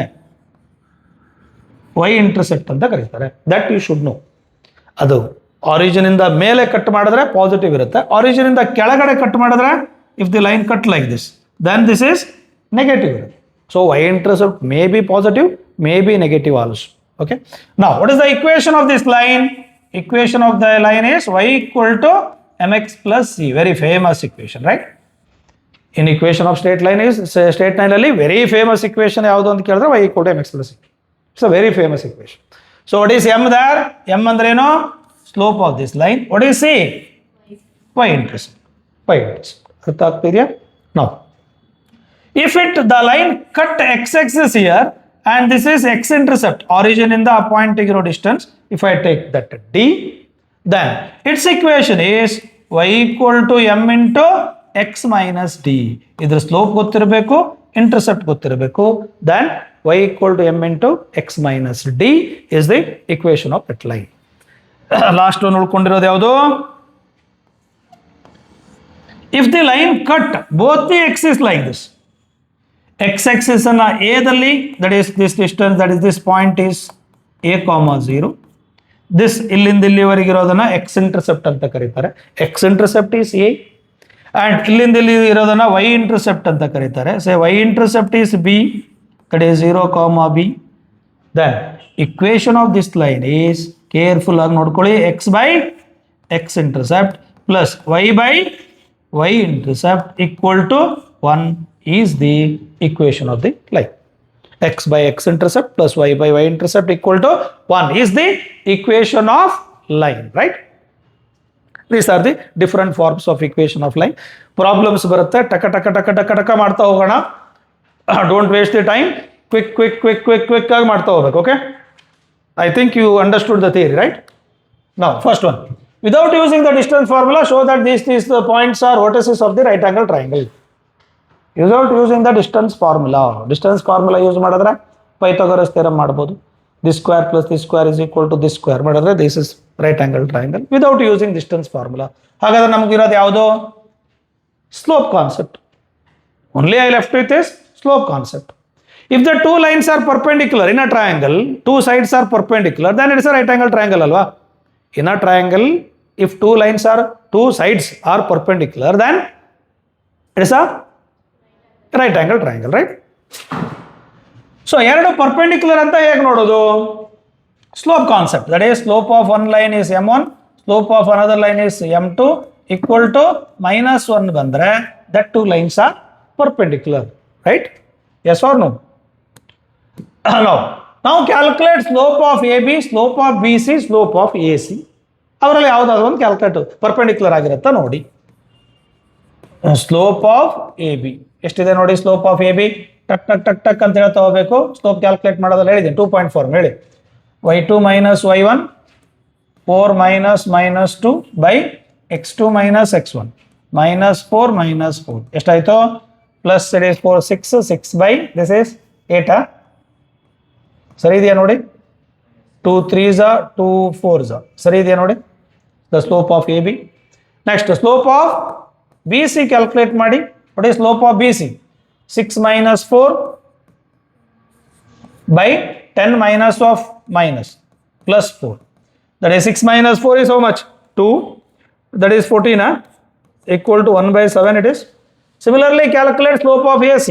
ವೈ ಇಂಟರ್ಸೆಪ್ಟ್ ಅಂತ ಕರೀತಾರೆ. That you should know. ಅದು ಆರಿಜಿನ್ ಇಂದ ಮೇಲೆ ಕಟ್ ಮಾಡಿದ್ರೆ ಪಾಸಿಟಿವ್ ಇರುತ್ತೆ, ಆರಿಜಿನ್ ಇಂದ ಕೆಳಗಡೆ ಕಟ್ ಮಾಡಿದ್ರೆ, if the line cut like this, then this is negative ಇರುತ್ತೆ. So y intercept may be positive, may be negative also. Okay. Now, what is the equation of this line? Equation of the line is y equal to mx plus c. Very famous equation, right? In equation of straight line is, straight line ಅಲ್ಲಿ very famous equation ಯಾವುದು ಅಂತ ಕೇಳಿದ್ರೆ y equal to mx plus c. It's a very famous equation. So what is m there? M ಅಂದ್ರೇನು? Slope of this line. What is c? Y intercept. Y intercept. ಅರ್ಥ ಆಗ್ತಿದೆಯಾ? Now, if the line cut x-axis here, and this is x-intercept, origin in the point zero distance, if I take that d, then its equation is y equal to m into x minus d. Either slope ಗೊತ್ತಿರಬೇಕು, intercept ಗೊತ್ತಿರಬೇಕು, then y equal to m into x minus d is the equation of that line. Last one ಉಳ್ಕೊಂಡಿರೋದು ಯಾವುದು? If the line cut both the axes like this, x-axis ಅನ್ನ a ದಲ್ಲಿ, that is this distance, that is this point is a comma 0. this ಇಲ್ಲಿಂದ ಇಲ್ಲಿವರೆಗೆ ಇರೋದನ್ನ x-intercept ಅಂತ ಕರೀತಾರೆ. x-intercept is a, and ಇಲ್ಲಿಂದ ಇಲ್ಲಿ ಇರೋದನ್ನ y-intercept ಅಂತ ಕರೀತಾರೆ. say y-intercept is b, that is 0 comma b. then equation of this line is, careful ಆಗಿ ನೋಡ್ಕೊಳ್ಳಿ, x by x-intercept plus y by y-intercept equal to 1 is the equation of the line. X by x-intercept plus y by y-intercept equal to 1 is the equation of line, right? These are the different forms of equation of line. Problems ಬರುತ್ತೆ, ಟಕ ಟಕ ಟಕ ಟಕ ಟಕ ಮಾಡ್ತಾ ಹೋಗೋಣ. Don't waste the time. Quick ಆಗಿ ಮಾಡ್ತಾ ಹೋಗ್ಬೇಕು. Okay? I think you understood the theory, right? Now, first one. Without using the distance formula, show that these the points are vertices of the right angle triangle. Without using the distance formula, use ಮಾಡಿದ್ರೆ Pythagoras theorem ಮಾಡ್ಬೋದು. this square plus this square is equal to this square ಮಾಡಿದ್ರೆ this is right angle triangle without using distance formula. ಹಾಗಾದ್ರೆ ನಮಗಿರೋದು ಯಾವುದು? Slope concept. only I left with is slope concept. If the two lines are perpendicular in a triangle, two sides are perpendicular, then it is a right angle triangle alwa. In a triangle, if two sides are perpendicular, then it is a right angle triangle, right? So ಎರಡು perpendicular ಅಂತ ಹೇಗೆ ನೋಡೋದು? Slope concept, that is slope of one line is m1, slope of another line is m2 equal to -1 ಬಂದ್ರೆ that two lines are perpendicular, right? Yes or no? No. Now calculate slope of AB, slope of BC, slope of AC. ಅವರಲ್ಲಿ ಯಾವುದಾದ್ರು ಒಂದು calculate perpendicular ಆಗಿರುತ್ತಾ ನೋಡಿ. Slope of A B ಎಷ್ಟಿದೆ ನೋಡಿ. Slope of A B ಟಕ್ ಟಕ್ ಟಕ್ ಟಕ್ ಅಂತ ಹೇಳ್ತಾ ಹೋಗಬೇಕು. ಸ್ಲೋಪ್ ಕ್ಯಾಲ್ಕುಲೇಟ್ ಮಾಡೋದಲ್ಲ ಹೇಳಿದ್ದೀನಿ 2.4 ಹೇಳಿ. y2 minus y1 4 minus minus 2 by x2 minus x1 minus 4 minus 4 ಎಷ್ಟಾಯಿತು plus it is 4 6 6 by this is 8 ಸರಿ ಇದೆಯಾ ನೋಡಿ. 2 3s 2 4s ಸರಿ ಇದೆಯಾ ನೋಡಿ. The slope of A B. Next slope of B C calculate ಮಾಡಿ. What is slope of B C? 6 minus 4 by 10 minus of minus plus 4. That is 6 minus 4 is how much? 2. That is 14 equal to 1 by 7 it is. Similarly calculate slope of AC.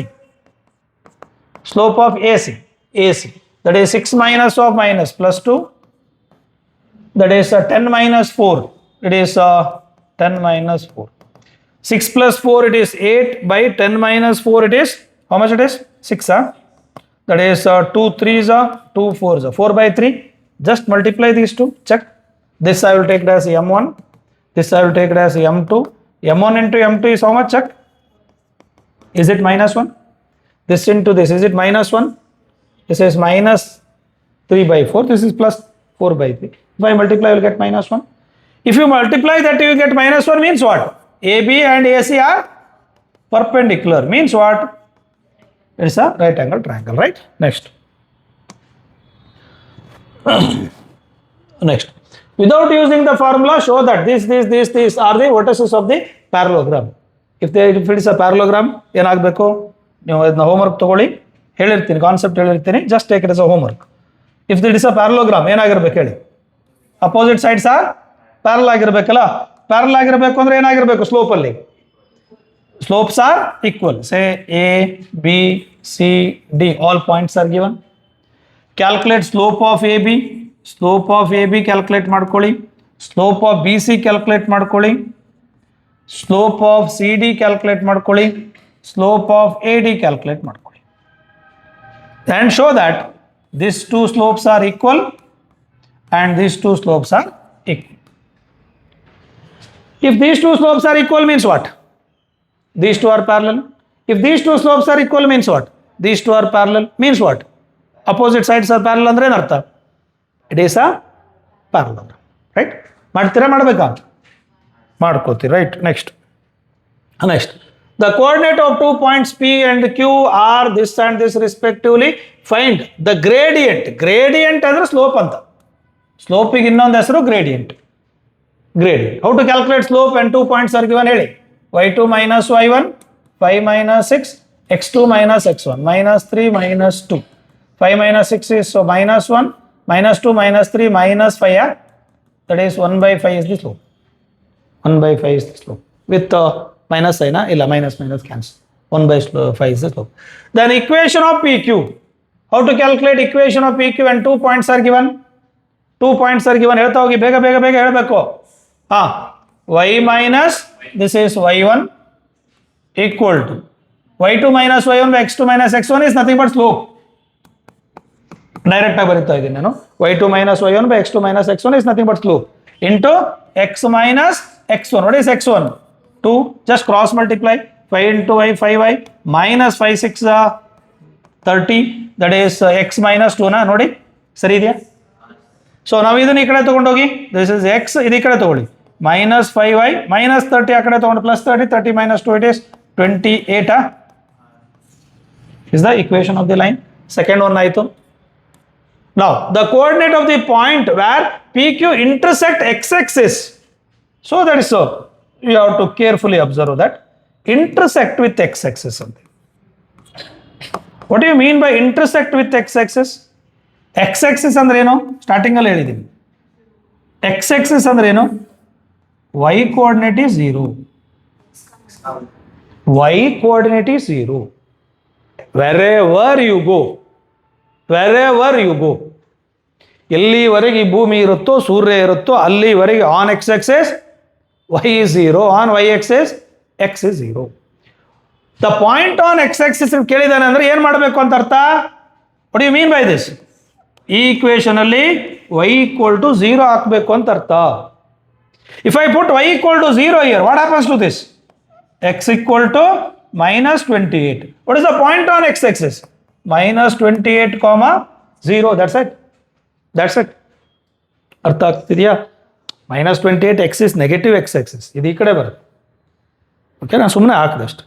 Slope of AC. That is 6 minus of minus plus 2. That is 10 minus 4. It is 10 minus 4. 6 plus 4 it is 8 by 10 minus 4 it is how much it is? 6 that is 2 3s 2 4s 4 by 3. Just multiply these two. Check. This I will take it as m1. This I will take it as m2. m1 into m2 is how much? Check. Is it minus 1? This into this is it minus 1? This is minus 3 by 4. This is plus 4 by 3. If I multiply I will get minus 1. If you multiply that you will get minus 1 means what? AB and AC are perpendicular means what? It's a right angle triangle, right? Next. Next. Without using the formula, show that these are the vertices of the parallelogram. If it is a parallelogram, ಏನಾಗಬೇಕು ನೀವು ಇದನ್ನ homework ತಗೊಳ್ಳಿ. ಹೇಳಿರ್ತೀನಿ concept ಹೇಳಿರ್ತೀನಿ. Just take it as a homework. If it is a parallelogram ಏನಾಗಿರ್ಬೇಕು ಹೇಳಿ? Opposite sides are parallel ಆಗಿರ್ಬೇಕಲ್ಲ. Parallel ಆಗಿರಬೇಕು ಅಂದ್ರೆ ಏನಾಗಿರಬೇಕು ಸ್ಲೋಪ್ ಅಲ್ಲಿ? Slopes are equal. Say A B C D all points are given. Calculate slope of A B. Slope of A B calculate ಮಾಡ್ಕೊಳ್ಳಿ. Slope of B C calculate ಮಾಡ್ಕೊಳ್ಳಿ. Slope of C D calculate ಮಾಡ್ಕೊಳ್ಳಿ. Slope of A D calculate ಮಾಡ್ಕೊಳ್ಳಿ. And show that this two slopes are equal and this two slopes are equal. If these two slopes are equal means what? These two are parallel. If these two slopes are equal means what? These two are parallel means what? Opposite sides are parallel ಅಂದ್ರೆ ಏನರ್ಥ? It is a parallelogram, right? ಮಾಡ್ತೀರಾ ಮಾಡಬೇಕಾ? ಮಾಡ್ಕೋತೀರಿ, right? Next. The coordinate of 2 points P and Q are this and this respectively. Find the gradient. Gradient ಅಂದ್ರೆ slope ಅಂತ. ಸ್ಲೋಪಿಗೆ ಇನ್ನೊಂದು ಹೆಸರು gradient. How to calculate slope when 2 points are given? ಹೇಳಿ. y2 minus y1 5 minus 6 x2 minus x1 minus 3 minus 2 5 minus 6 is so minus 1 minus 2 minus 3 minus 5 that is 1 by 5 is the slope. 1 by 5 is the slope with minus sign illa minus cancel. 1 by 5 is the slope. Then equation of PQ. How to calculate equation of PQ when 2 points are given? 2 points are given. ಹೇಳ್ತಾ ಹೋಗಿ ಬೇಗ ಹೇಳಬೇಕು. y minus this is y1 equal to y2 minus y1 by x2 minus x1 is nothing but slope. Direct ಆಗಿ ಬರೀತಾ ಇದ್ದೀನಿ ನಾನು. y2 minus y1 by x2 minus x1 is nothing but slope into x minus x1. What is x1? 2. Just cross multiply. 5 into y 5y minus 5 6 30. That is x minus 2 ನೋಡಿ ಸರಿ ಇದೆಯಾ? So ನಾವು ಇದನ್ನ ಈ ಕಡೆ ತಗೊಂಡೋಗಿ ದಿಸ್ ಇಸ್ x ಇದು ಈ ಕಡೆ ತಗೊಳ್ಳಿ. minus 5y minus 30 ಆ ಕಡೆ ತಗೊಂಡು plus 30 minus 2 it is 28 is the equation of the line. Second one ಆಯಿತು. Now the coordinate of the point where PQ intersect x-axis. So that is so you have to carefully observe that intersect with x-axis something. What do you mean by intersect with x-axis? x-axis ಅಂದ್ರೆ ಏನು? Starting ಅಲ್ಲಿ ಹೇಳಿದ್ದೀನಿ. x-axis ಅಂದ್ರೆ ಏನು? y coordinate is 0. Y coordinate is 0. Wherever you go, ಎಲ್ಲಿವರೆಗೆ ಈ ಭೂಮಿ ಇರುತ್ತೋ ಸೂರ್ಯ ಇರುತ್ತೋ ಅಲ್ಲಿವರೆಗೆ on x axis y is 0, on y axis x is 0. The point on x axis ಕೇಳಿದಾನೆ ಅಂದ್ರೆ ಏನ್ ಮಾಡಬೇಕು ಅಂತ ಅರ್ಥ? What you mean by this? ಈ ಈಕ್ವೇಶನ್ ಅಲ್ಲಿ y equal to 0 ಹಾಕಬೇಕು ಅಂತ ಅರ್ಥ. If I put y equal to 0 here, what happens to this? X equal to minus 28. What is the point on x-axis? Minus 28 comma 0. That's it. ಅರ್ಥ ಆಗ್ತಿದೆಯಾ? Minus 28 Axis negative x-axis, ಇದು ಈ ಕಡೆ ಬರುತ್ತೆ. Okay, ನಾನು ಸುಮ್ಮನೆ ಹಾಕಿದಷ್ಟು,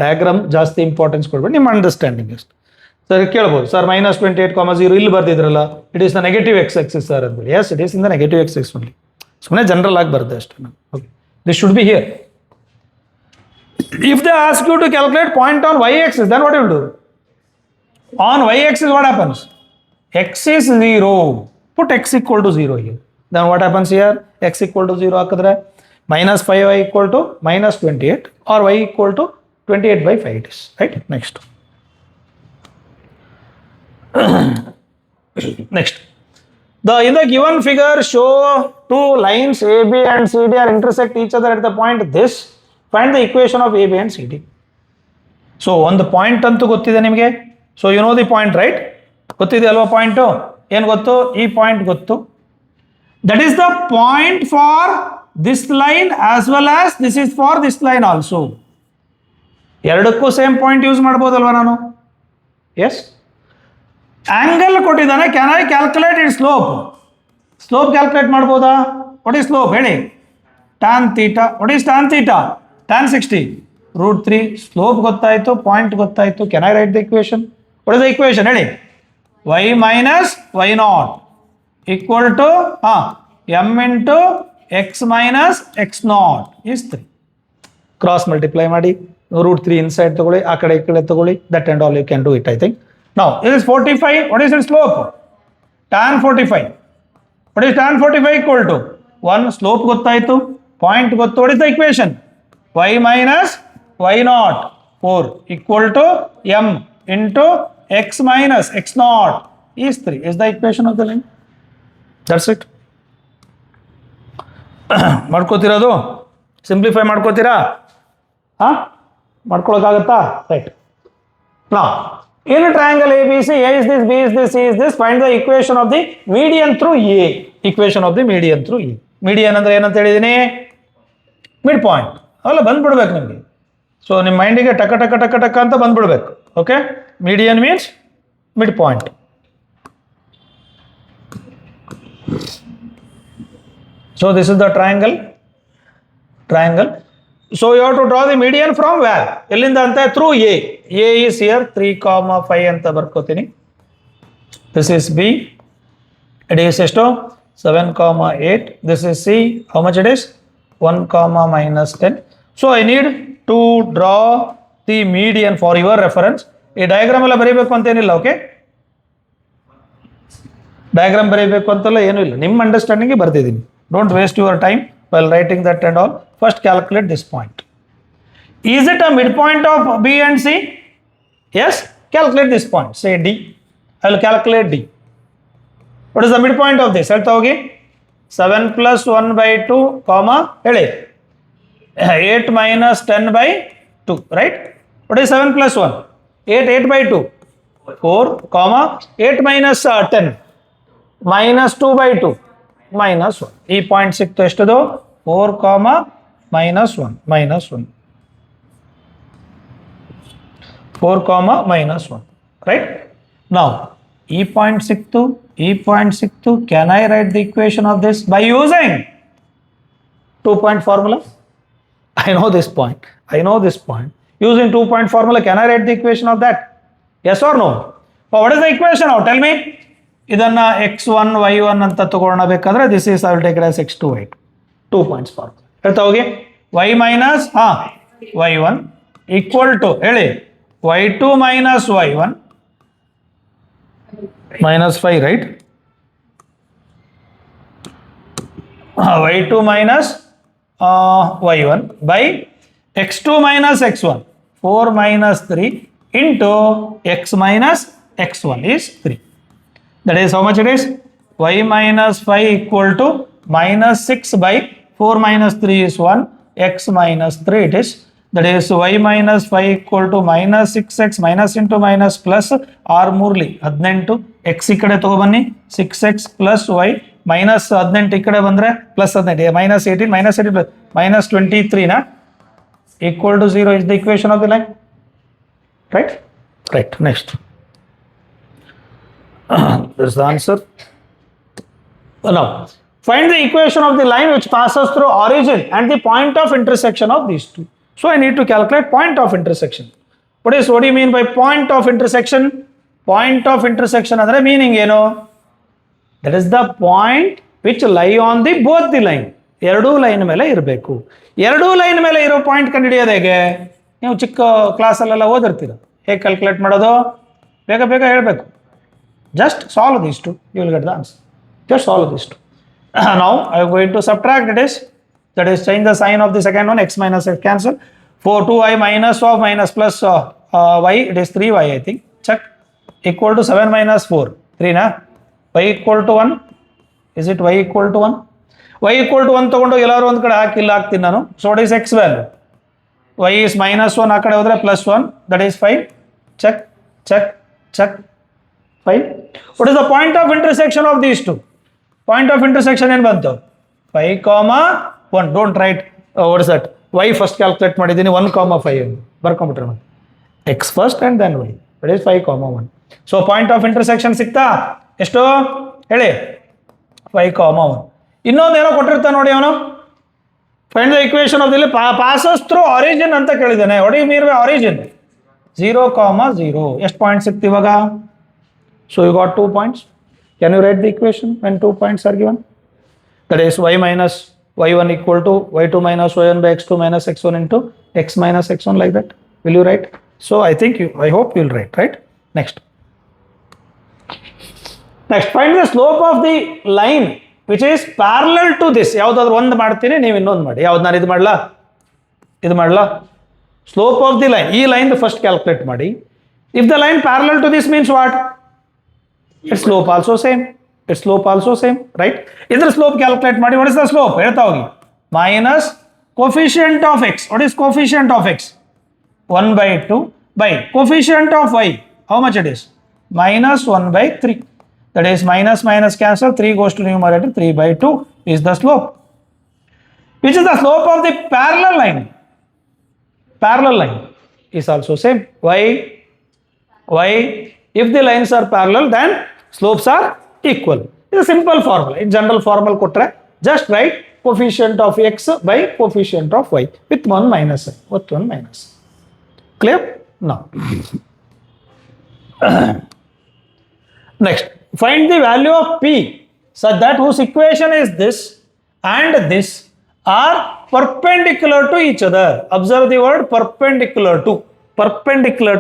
ಡಯಾಗ್ರಾಮ್ ಜಾಸ್ತಿ importance ಕೊಡ್ಬೇಡಿ, ನಿಮ್ಮ understanding ಅಷ್ಟು. ಸರ್ ಕೇಳ್ಬೋದು, ಸರ್ ಮೈನಸ್ 28,0 ಇಲ್ಲಿ ಬರ್ದಿದ್ರಲ್ಲ, it is the negative x-axis sir ಅಂದ್ಬಿಡಿ. Yes, it is in the negative x-axis only. ಸುಮ್ಮನೆ ಜನರಲ್ ಆಗಿ ಬರುತ್ತೆ ಅಷ್ಟೇ. Okay, this should be here. If they ask you to calculate point on y-axis, then what you will do? On y-axis, what happens? X is 0. Put x equal to 0 here. Then what happens here? X equal to 0 hakadre minus 5y equal to minus 28, or y equal to 28 by 5 it is. Right? Next. Next. In the given figure, show two lines AB and CD are intersect each other at the point this. Find the equation of AB and CD. So ಒಂದು point ಅಂತೂ ಗೊತ್ತಿದೆ ನಿಮಗೆ. So you know the point, right? ಗೊತ್ತಿದೆ ಅಲ್ವಾ point? ಏನು ಗೊತ್ತು? ಈ point ಗೊತ್ತು. That is the point for this line as well as this is for this line also. ಎರಡಕ್ಕೂ ಸೇಮ್ ಪಾಯಿಂಟ್ ಯೂಸ್ ಮಾಡ್ಬೋದಲ್ವಾ ನಾನು? ಎಸ್. ಆಂಗಲ್ ಕೊಟ್ಟಿದ್ದಾನೆ, can I calculate it slope? Slope calculate ಮಾಡ್ಬೋದಾ? ವಾಟ್ ಈಸ್ ಸ್ಲೋಪ್ ಹೇಳಿ? tan theta. What is tan theta? Tan 60 √3. Slope ಗೊತ್ತಾಯಿತು, point ಗೊತ್ತಾಯಿತು. Can I right the equation? What is the equation ಹೇಳಿ? y minus y0 equal to m into x minus x0 is 3. Cross multiply ಮಾಡಿ, √3 inside ತಗೊಳ್ಳಿ, ಆ ಕಡೆ ಈ ಕಡೆ ತಗೊಳ್ಳಿ. That and all you can do it, I think. Now it is 45. What is it slope? tan 45. What is tan 45 equal to 1. Slope ಗೊತ್ತಾಯಿತು, point ಗೊತ್ತು. What is the equation? y minus y0 4 equal to m into x minus x0 is 3 is the equation of the line. That's it. ಮಾಡ್ಕೋತಿರೋದು? Simplify ಮಾಡ್ಕೋತೀರಾ? ಮಾಡ್ಕೊಳಕ್ಕಾಗತ್ತಾ? Right. ನಾ in a triangle ABC, A is this, B is this, C is this, find the equation of the median through A. Equation of the median through A. Median ಅಂದ್ರೆ ಏನಂತ ಹೇಳಿದೀನಿ? Mid point. ಅವೆಲ್ಲ ಬಂದ್ಬಿಡ್ಬೇಕು ನಿಮಗೆ. So ನಿಮ್ಮ ಮೈಂಡಿಗೆ ಟಕ ಟಕ ಟಕ ಟಕ ಅಂತ ಬಂದ್ಬಿಡ್ಬೇಕು. Okay, median means mid point. So this is the triangle. So you have to draw the median from where? ಎಲ್ಲಿಂದ ಅಂತ? Through A. A is here 3,5 ಅಂತ ಬರ್ಕೋತೀನಿ. This is B. It is ಎಷ್ಟು? 7,8. This is C. How much it is? 1, minus 10. So I need to draw the median for your reference. ಈ diagram ಎಲ್ಲ ಬರೀಬೇಕು ಅಂತ ಏನಿಲ್ಲ. ಓಕೆ, ಡಯಾಗ್ರಾಮ್ ಬರೀಬೇಕು ಅಂತೆಲ್ಲ ಏನೂ ಇಲ್ಲ, ನಿಮ್ಮ ಅಂಡರ್ಸ್ಟ್ಯಾಂಡಿಂಗ್ಗೆ ಬರ್ತಿದ್ದೀನಿ. Don't waste your time while writing that and all. First calculate this point. Is it a midpoint of B and C? Yes, calculate this point. Say D. I will calculate D. What is the midpoint of this? ಹೇಳ್ತಾ ಹೋಗಿ. 7 plus 1 by 2, ಹೇಳಿ 8 minus 10 by 2, right? What is 7 plus 1? 8 by 2, 4, 8 minus 10, minus 2 by 2, minus 1. ಈ point ಸಿಕ್ತು. ಎಷ್ಟದು? 4, minus 1, minus 1. 4, minus 1, right? Now, ಈ point ಸಿಕ್ತು. Can I right the equation of this by using 2-point formula? I know this point. Using 2-point formula, can I write the equation of that? Yes or no? What is the equation now? Tell me. ಇದನ್ನ x1 y1 ಅಂತ ತಗೊಳ್ಳೋಣ ಬೇಕಾದ್ರೆ this is I will take it as x2 y2. 2 points formula. ಹೇಳ್ತಾ ಹೋಗಿ. y minus y1 equal to ಹೇಳಿ y2 minus y1 minus 5, right? y2 minus y1 by x2 minus x1, 4 minus 3 into x minus x1 is 3. That is how much it is? Y minus 5 equal to minus 6 by 4 minus 3 is 1, x minus 3 it is. That is y minus 5 equal to minus 6x minus into minus plus 6 ಮೂರ್ಲಿ 18, x ಈ ಕಡೆ ತಗೊಬನ್ನಿ 6x plus y minus 18 ಈ ಕಡೆ ಬಂದರೆ plus 18, minus 18 plus minus 23 na equal to 0 is the equation of the line. Right. Next. There's the answer. Now, find the equation of the line which passes through origin and the point of intersection of these two. So I need to calculate point of intersection. What do you mean by point of intersection? Point of intersection andre meaning ಏನು? That is the point which lie on the both the line. ಎರಡೂ line ಮೇಲೆ ಇರಬೇಕು. ಎರಡೂ line ಮೇಲೆ ಇರೋ point ಕಂಡುಹಿಡಿಯೋದು ಹೇಗೆ? ನೀವು ಚಿಕ್ಕ ಕ್ಲಾಸಲ್ಲೆಲ್ಲ ಓದಿರ್ತೀರ. ಹೇಗೆ ಕ್ಯಾಲ್ಕುಲೇಟ್ ಮಾಡೋದು? ಬೇಗ ಬೇಗ ಹೇಳಬೇಕು. Just solve these two, you will get the answer. Just solve these two. Now I am going to subtract that is change the sign of the second one, x minus x cancel. 4 2y minus of minus plus y, it is 3y I think. Check. Equal to 7 minus 4. 3 na? Y equal to 1. Is it y equal to 1? Y equal to 1 ತಗೊಂಡು ಎಲ್ಲರೂ ಒಂದು ಕಡೆ ಹಾಕಿಲ್ಲ ಹಾಕ್ತೀನಿ ನಾನು. So what is x value? Y is minus 1 ಆ ಕಡೆ ಹೋದ್ರೆ plus 1, that is 5. Check. 5. What is the point of intersection of these two? Point of intersection ಏನು ಬಂತು? 5, 1. Don't write what is that? Y first calculate ಮಾಡಿದ್ದೀನಿ 1, 5 ಬರ್ಕೊಂಡ್ಬಿಟ್ರೆ ಮತ್ತೆ x first and then y. That is 5, 1. So point of intersection ಸಿಕ್ತಾ? ಎಷ್ಟು ಹೇಳಿ? 5, 1. ಇನ್ನೊಂದು ಏನೋ ಕೊಟ್ಟಿರ್ತಾನೆ ನೋಡಿ ಅವನು. Find the equation of the passes through origin ಅಂತ ಕೇಳಿದ್ದಾನೆ. What do you mean by origin? 0, 0. ಎಷ್ಟು ಪಾಯಿಂಟ್ ಸಿಕ್ತು ಇವಾಗ? So you got 2 points. Can you write the equation when 2 points are given? That is y minus y1 equal to y2 minus y1 by x2 minus x1 into x minus x1 like that. Will you write? So I hope you will write, right? Next, find the slope of the line which is parallel to this. ಯಾವುದಾದ್ರೂ ಒಂದು ಮಾಡ್ತೀನಿ, ನೀವು ಇನ್ನೊಂದು ಮಾಡಿ. ಯಾವ್ದು ನಾನು ಇದು ಮಾಡಲಾ? Slope of the line. ಈ ಲೈನ್ ಫಸ್ಟ್ ಕ್ಯಾಲ್ಕುಲೇಟ್ ಮಾಡಿ. If the line parallel to this means what? Its slope also same, right? Idhar slope calculate ಮಾಡಿ. What is the slope? ಹೇಳ್ತಾ ಹೋಗಿ. Minus coefficient of x. What is coefficient of x? 1 by 2 by coefficient of y. How much it is? Minus 1 by 3. That is minus cancel. 3 goes to numerator. 3 by 2 is the slope. Which is the slope of the parallel line? Parallel line is also same. Why? If the lines are parallel, then slopes are equal. It's a simple formula. In general formula kotre, just write coefficient of x by coefficient of y with 1 minus. Clear? Now. Next, find the value of p such that whose equation is this and this are perpendicular to each other. Observe the word perpendicular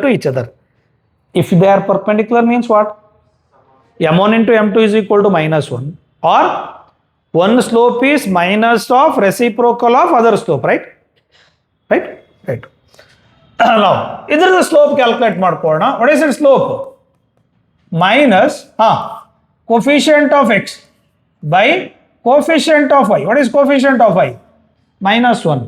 to each other. If they are perpendicular means what? m1 into m2 is equal to minus 1, or one slope is minus of reciprocal of other slope, right? Now ಇದರ slope calculate ಮಾಡ್ಕೊಳ್ಳೋಣ. What is its slope? Minus coefficient of x by coefficient of y. What is coefficient of y? Minus 1.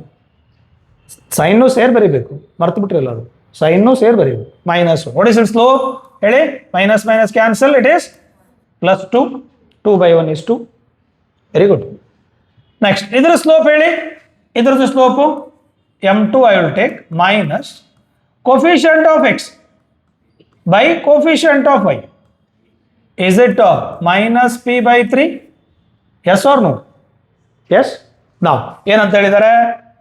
Sign ಸೇರ್ ಬರಿಬೇಕು, ಮರ್ತು ಬಿಟ್ರಿ ಎಲ್ಲರೂ. Sign ಸೇರ್ ಬರೀಬೇಕು. Minus 1. What is its slope? ಹೇಳಿ. Minus cancel. It is plus 2. 2 by 1 is 2. Very good. Next, ಇದರ slope ಹೇಳಿ. ಇದರದ್ದು slope m2 I will take minus coefficient of x by coefficient of y. Is it minus p by 3? Yes or no? Yes. Now ಏನಂತ ಹೇಳಿದ್ದಾರೆ?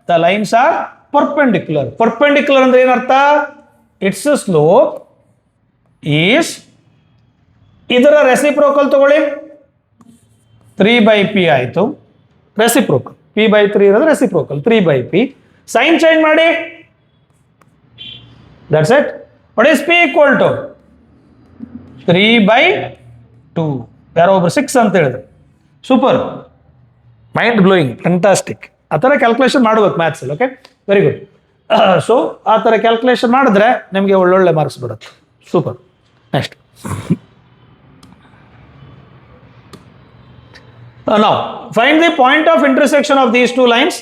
The lines are perpendicular. Perpendicular ಅಂದ್ರೆ ಏನರ್ಥ? Its slope is ಇದರ reciprocal ತಗೊಳ್ಳಿ. 3 by p ಆಯಿತು reciprocal. p by 3 ಇರೋದು reciprocal. 3 by p. Sign change ಮಾಡಿ. That's it. What is p equal to? 3 by 2. ಯಾರೋ ಒಬ್ರು 6 ಅಂತ ಹೇಳಿದ್ರು. Super, mind blowing, fantastic. ಆ ಥರ ಕ್ಯಾಲ್ಕುಲೇಷನ್ ಮಾಡಬೇಕು ಮ್ಯಾಥ್ಸಲ್ಲಿ. Okay, very good. ಸೊ ಆ ಥರ ಕ್ಯಾಲ್ಕುಲೇಷನ್ ಮಾಡಿದ್ರೆ ನಿಮಗೆ ಒಳ್ಳೊಳ್ಳೆ ಮಾರ್ಕ್ಸ್ ಬರುತ್ತೆ. Super. Next, now find the point of intersection of these two lines.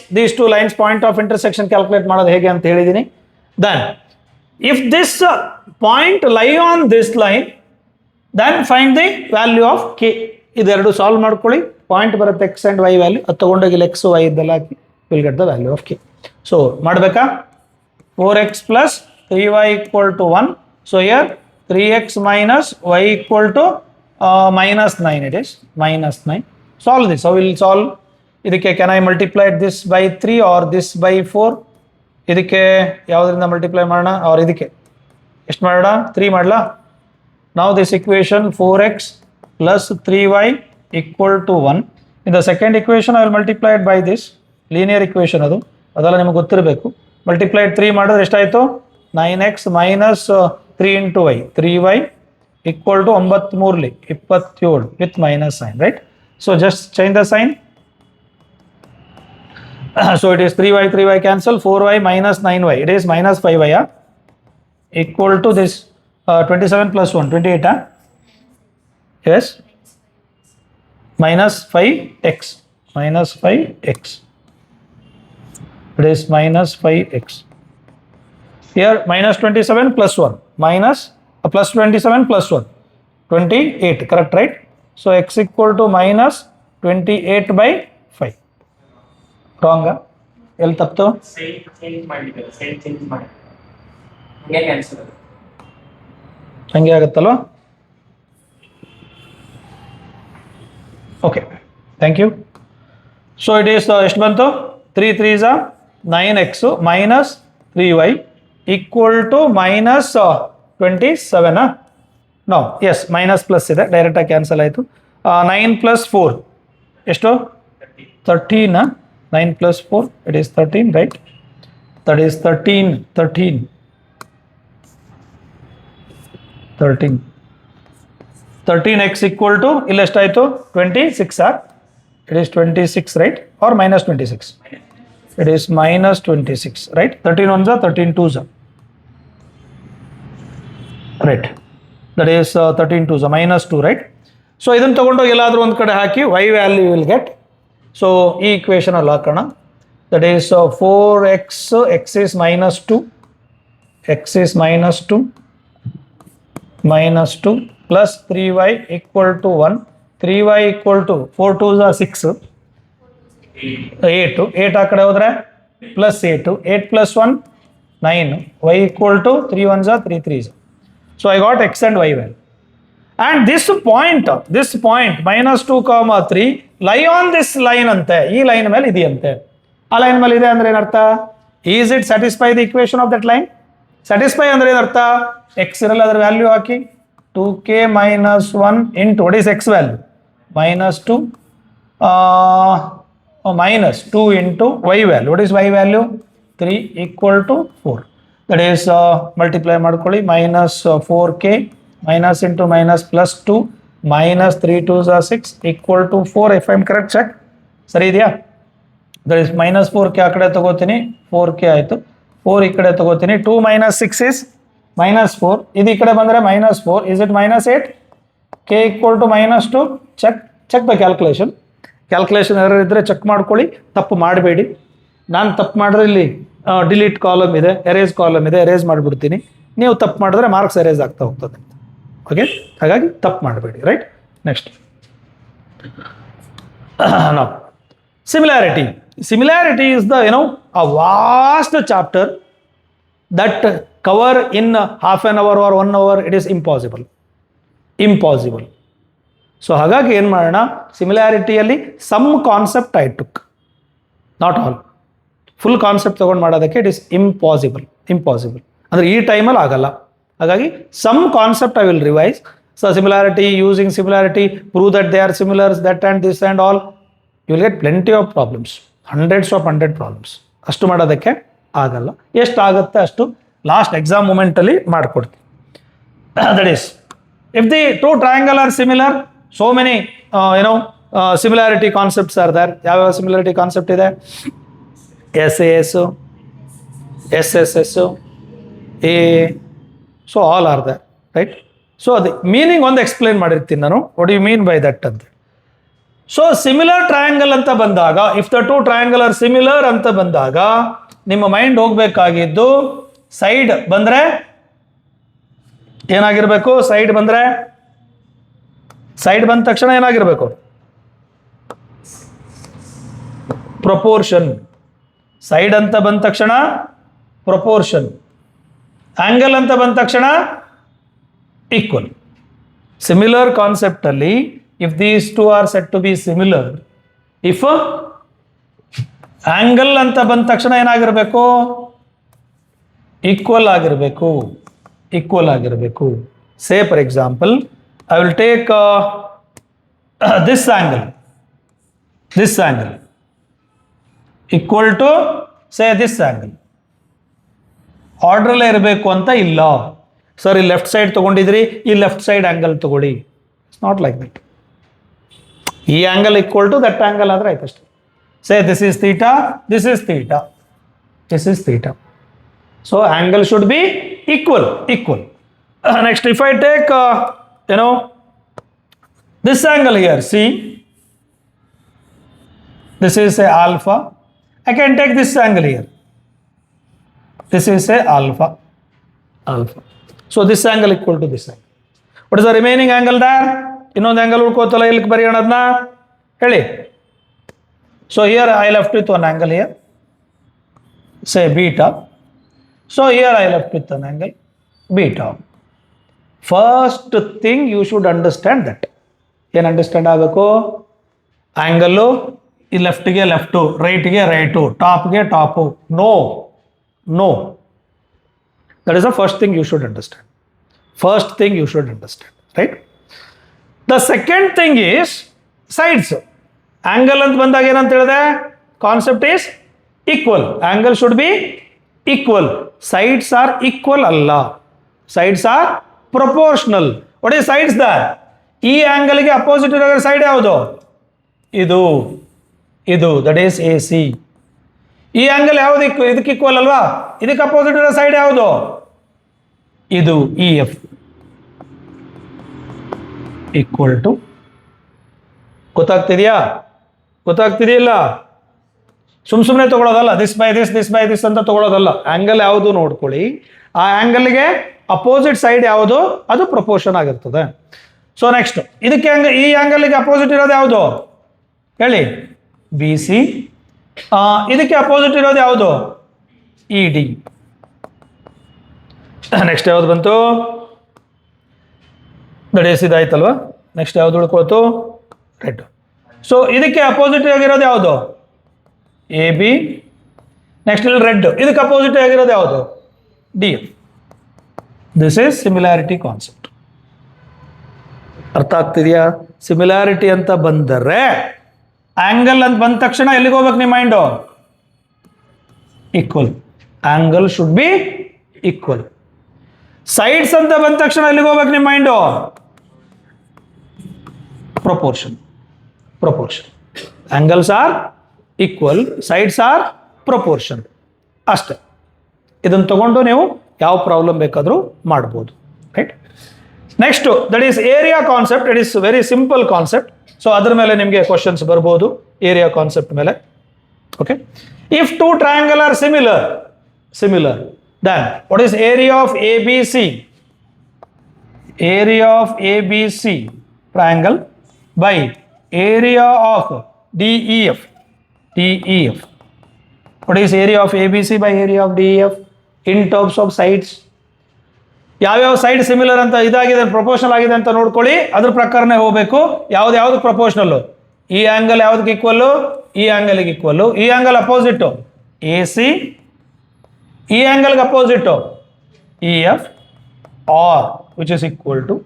Point of intersection calculate ಮಾಡೋದು ಹೇಗೆ ಅಂತ ಹೇಳಿದ್ದೀನಿ. Then if this point lie on this line, then find the value of k. ಇದೆರಡು solve ಮಾಡ್ಕೊಳ್ಳಿ. Point ಬರುತ್ತೆ x and y value. ಅದು ತಗೊಂಡೋಗಿ x y ಇದ್ದೆಲ್ಲ ಹಾಕಿ will get the value of k. ಸೊ ಮಾಡಬೇಕಾ? 4x plus 3y equal to 1. So here 3x minus y equal to minus 9 it is, minus 9. Solve this. How will solve? ಇದಕ್ಕೆ can I multiply this by 3 or this by 4? ಇದಕ್ಕೆ ಯಾವುದರಿಂದ multiply ಮಾಡೋಣ or ಇದಕ್ಕೆ ಎಷ್ಟು ಮಾಡೋಣ 3 ಮಾಡಲಾ? Now this equation 4x plus 3y equal to 1. In the second equation I will multiply it by this linear equation ಅದೆಲ್ಲ ನಿಮಗೆ ಗೊತ್ತಿರಬೇಕು. Multiplied 3 ಮಾಡಿದ್ರೆ ಎಷ್ಟಾಯಿತು 9x minus 3 into y 3y equal to 9 3 27 with minus sign, right? So just change the sign. So it is 3y cancel, 4y minus 9y, it is minus 5y equal to this 27 plus 1 28 yes, minus 5x, minus 5x, it is minus 5x. Here minus 27 plus 1 minus plus 27 plus 1 28, correct, right? So x equal to minus 28 by 5. Wrong ಎಲ್ಲಿ ತಪ್ತು? ಹಂಗೆ ಆಗುತ್ತಲ್ವ? Okay, thank you. So it is ಎಷ್ಟು ಬಂತು? 3 3s 9x minus 3y equal to minus 27. No yes minus plus ಇದೆ, ಡೈರೆಕ್ಟಾಗಿ cancel ಆಯಿತು. 9 plus 4 ಎಷ್ಟು? 13. 9 plus 4 it is 13, right? That is 13 13x equal to ಇಲ್ಲಿ ಎಷ್ಟಾಯಿತು 26. It is 26, right? Or minus 26? It is minus 26, right? 13 1s 13 2s, right? That is 13 2s minus 2, right? So ಇದನ್ನು ತಗೊಂಡು ಎಲ್ಲಾದರೂ ಒಂದು ಕಡೆ ಹಾಕಿ y value you will get. So ಈ equation ಅಲ್ಲಿ ಹಾಕೋಣ. That is 4x, x is minus 2, x is minus 2 plus 3y equal to 1, 3y equal to 4 2s 6, 8 ಆ ಕಡೆ ಹೋದ್ರೆ plus 8 plus 1 9, y equal to 3 1s 3 3s. So I got x and y value. And this point minus 2 comma 3 lie on this line ante, ಈ line ಮೇಲೆ ಇದೆಯಂತೆ. ಆ line ಮೇಲೆ ಇದೆ ಅಂದ್ರೆ ಏನರ್ಥ? Is it satisfy the equation of that line? Satisfy ಅಂದ್ರೆ ಏನರ್ಥ? ಎಕ್ಸ್ ಇರಲ್ಲ, ಅದರ value hockey 2k minus 1 into what is x value? Minus 2 minus 2 into y value. What is y value? 3 equal to 4. That is multiply ಮಾಡ್ಕೊಳ್ಳಿ, minus 4k minus into minus plus 2 minus 3 2s 6 equal to 4. If I am correct, check. ಸರಿ ಇದೆಯಾ? That is minus 4k ಆ ಕಡೆ ತಗೋತೀನಿ, 4k ಆಯಿತು. 4 ಈ ಕಡೆ ತಗೋತೀನಿ, 2 minus 6 is minus 4. ಇದು ಈ ಕಡೆ ಬಂದರೆ minus 4. Is it minus 8? K equal to minus 2. Check the calculation. Calculation error ಇದ್ದರೆ ಚೆಕ್ ಮಾಡ್ಕೊಳ್ಳಿ, ತಪ್ಪು ಮಾಡಬೇಡಿ. ನಾನು ತಪ್ಪು ಮಾಡಿದ್ರೆ ಇಲ್ಲಿ ಡಿಲೀಟ್ ಕಾಲಮ್ ಇದೆ, ಎರೇಸ್ ಕಾಲಮ್ ಇದೆ, ಎರೇಸ್ ಮಾಡಿಬಿಡ್ತೀನಿ. ನೀವು ತಪ್ಪು ಮಾಡಿದ್ರೆ ಮಾರ್ಕ್ಸ್ ಎರೇಸ್ ಆಗ್ತಾ ಹೋಗ್ತದೆ. ಓಕೆ, ಹಾಗಾಗಿ ತಪ್ಪು ಮಾಡಬೇಡಿ, ರೈಟ್? ನೆಕ್ಸ್ಟ್ ನಾವು similarity is the a vast chapter that cover in half an hour or 1 hour. It is impossible. So ಹಾಗಾಗಿ ಏನು ಮಾಡೋಣ, ಸಿಮಿಲಾರಿಟಿಯಲ್ಲಿ some concept I took, not all. Full concept ತೊಗೊಂಡು ಮಾಡೋದಕ್ಕೆ ಇಟ್ ಈಸ್ ಇಂಪಾಸಿಬಲ್ ಅಂದರೆ ಈ ಟೈಮಲ್ಲಿ ಆಗಲ್ಲ. ಹಾಗಾಗಿ some concept I will revise. So similarity, using similarity, prove that they are similars, that and this and all, you will get plenty of problems, hundreds of problems. ಅಷ್ಟು ಮಾಡೋದಕ್ಕೆ ಆಗಲ್ಲ. ಎಷ್ಟು ಆಗುತ್ತೆ ಅಷ್ಟು ಲಾಸ್ಟ್ ಎಕ್ಸಾಮ್ ಮೂಮೆಂಟಲ್ಲಿ ಮಾಡಿಕೊಡ್ತೀವಿ. That is if the two triangle are similar, so many similarity concepts are there. ಯಾವ್ಯಾವ similarity concept ಇದೆ? SAS, SSS, A, so all are there, right? So the meaning ಒಂದು ಎಕ್ಸ್ಪ್ಲೇನ್ ಮಾಡಿರ್ತೀನಿ ನಾನು, what do you mean by that ಅಂತ. So similar triangle ಅಂತ ಬಂದಾಗ, if the two triangle are similar ಅಂತ ಬಂದಾಗ ನಿಮ್ಮ ಮೈಂಡ್ ಹೋಗ್ಬೇಕಾಗಿದ್ದು ಸೈಡ್ ಬಂದ್ರೆ ಏನಾಗಿರ್ಬೇಕು? ಸೈಡ್ ಬಂದ ತಕ್ಷಣ ಏನಾಗಿರ್ಬೇಕು? ಪ್ರಪೋರ್ಷನ್. ಸೈಡ್ ಅಂತ ಬಂದ ತಕ್ಷಣ ಪ್ರಪೋರ್ಷನ್, ಆಂಗಲ್ ಅಂತ ಬಂದ ತಕ್ಷಣ ಈಕ್ವಲ್. ಸಿಮಿಲರ್ ಕಾನ್ಸೆಪ್ಟ್ ಅಲ್ಲಿ if these two are set to be similar, if angle ಅಂತ ಬಂದ ತಕ್ಷಣ ಏನಾಗಿರ್ಬೇಕು? ಈಕ್ವಲ್ ಆಗಿರಬೇಕು. ಈಕ್ವಲ್ ಆಗಿರಬೇಕು. Say for example I will take this angle equal to say this angle. ಆರ್ಡ್ರಲ್ಲೇ ಇರಬೇಕು ಅಂತ ಇಲ್ಲ. ಸರ್ ಈ ಲೆಫ್ಟ್ ಸೈಡ್ ತಗೊಂಡಿದ್ರಿ, ಈ ಲೆಫ್ಟ್ ಸೈಡ್ ಆಂಗಲ್ ತಗೊಳ್ಳಿ. It's not like that. ಈ angle equal to that angle ಆದ್ರೆ ಆಯ್ತು ಅಷ್ಟೇ. Say this is theta, this is theta, this is theta. So angle should be equal. Next if I take this angle here, see, this is a alpha. I can take this angle here. This is a alpha. So this angle equal to this angle. What is the remaining angle there? ಇನ್ನೊಂದು angle ಉಳ್ಕೋತಲ್ಲ, ಇಲ್ಲಿ ಬರೆಯೋಣ ಅದನ್ನ ಹೇಳಿ. So here I left with one angle here, say beta. So here I left with an angle beta. First thing you should understand that. ಏನು understand ಆಗಬೇಕು? Angle ಈ ಲೆಫ್ಟ್ಗೆ left, ರೈಟ್ಗೆ ರೈಟು, ಟಾಪ್ಗೆ top. No, that is the first thing you should understand. Right? The second thing is sides. Angle ಅಂತ ಬಂದಾಗ ಏನಂತ ಹೇಳಿದೆ? Concept is equal. Angle should be equal. Sides are equal ಅಲ್ಲ, sides are proportional. What is sides there? ಈ ಆಂಗಲ್ಗೆ opposite ಇರೋ side ಯಾವುದು? ಇದು ದಟ್ ಈಸ್ ಎ ಸಿ. ಈ ಆಂಗಲ್ ಯಾವುದು ಇದಕ್ಕೆ ಈಕ್ವಲ್ ಅಲ್ವಾ? ಇದಕ್ಕೆ ಅಪೋಸಿಟ್ ಇರೋ ಸೈಡ್ ಯಾವುದು? ಇದು ಇ ಎಫ್ ಈಕ್ವಲ್ ಟು. ಗೊತ್ತಾಗ್ತಿದೆಯಲ್ಲ? ಸುಮ್ಮನೆ ತಗೊಳ್ಳೋದಲ್ಲ, ದಿಸ್ ಬೈ ದಿಸ್ ಅಂತ ತಗೊಳ್ಳೋದಲ್ಲ. ಆಂಗಲ್ ಯಾವುದು ನೋಡ್ಕೊಳ್ಳಿ, ಆ ಆಂಗಲ್ಗೆ ಅಪೋಸಿಟ್ ಸೈಡ್ ಯಾವುದು ಅದು ಪ್ರಪೋರ್ಷನ್ ಆಗಿರ್ತದೆ. ಸೊ ನೆಕ್ಸ್ಟ್ ಇದಕ್ಕೆ ಈ ಆಂಗಲ್ಗೆ ಅಪೋಸಿಟ್ ಇರೋದು ಯಾವುದು ಹೇಳಿ? B C. ಇದಕ್ಕೆ ಅಪೋಸಿಟ್ ಇರೋದು ಯಾವುದು? E D. ನೆಕ್ಸ್ಟ್ ಯಾವ್ದು ಬಂತು? ಇದಾಯ್ತಲ್ವಾ? ನೆಕ್ಸ್ಟ್ ಯಾವ್ದು ಉಳ್ಕೊಳ್ತು? ರೆಡ್. ಸೊ ಇದಕ್ಕೆ ಅಪೋಸಿಟ್ ಆಗಿರೋದು ಯಾವುದು? A B. ನೆಕ್ಸ್ಟ್ ಇಲ್ಲಿ ರೆಡ್. ಇದಕ್ಕೆ ಅಪೋಸಿಟ್ ಆಗಿರೋದು ಯಾವುದು? D F. This is similarity concept. ಅರ್ಥ ಆಗ್ತಿದೆಯಾ? ಸಿಮಿಲಾರಿಟಿ ಅಂತ ಬಂದರೆ ಆಂಗಲ್ ಅಂತ ಬಂದ ತಕ್ಷಣ ಎಲ್ಲಿಗೆ ಹೋಗ್ಬೇಕು ನಿಮ್ಮ mind? Equal. Angle should be equal. Sides ಅಂತ ಬಂದ ತಕ್ಷಣ ಎಲ್ಲಿಗೆ ಹೋಗ್ಬೇಕು ನಿಮ್ಮ mind? Proportion. Angles are equal, sides are proportion. ಅಷ್ಟೇ. ಇದನ್ನು ತಗೊಂಡು ನೀವು ಯಾವ ಪ್ರಾಬ್ಲಮ್ ಬೇಕಾದರೂ ಮಾಡ್ಬೋದು. Right? Next that is area concept. It is very simple concept. So ಅದ್ರ ಮೇಲೆ ನಿಮಗೆ ಕ್ವಶನ್ಸ್ ಬರ್ಬೋದು ಏರಿಯಾ ಕಾನ್ಸೆಪ್ಟ್ ಮೇಲೆ. Okay, if two triangle are similar then what is area of A B C? Area of A B C triangle by area of D E F. What is area of A B C by area of D E F in terms of sides? ಯಾವ್ಯಾವ side similar ಅಂತ ಇದಾಗಿದೆ, proportional ಆಗಿದೆ ಅಂತ ನೋಡ್ಕೊಳ್ಳಿ. ಅದ್ರ ಪ್ರಕಾರನೇ ಹೋಗ್ಬೇಕು. ಯಾವ್ದು ಪ್ರಪೋರ್ಷನಲ್ಲು? ಈ ಆಂಗಲ್ ಯಾವ್ದಕ್ಕೆ ಈಕ್ವಲ್ಲು? ಈ ಆಂಗಲ್ಗೆ ಈಕ್ವಲ್ಲು. ಈ ಆಂಗಲ್ ಅಪೋಸಿಟ್ಟು ಎ ಸಿ, ಈ ಆಂಗಲ್ಗೆ opposite E F R which is equal to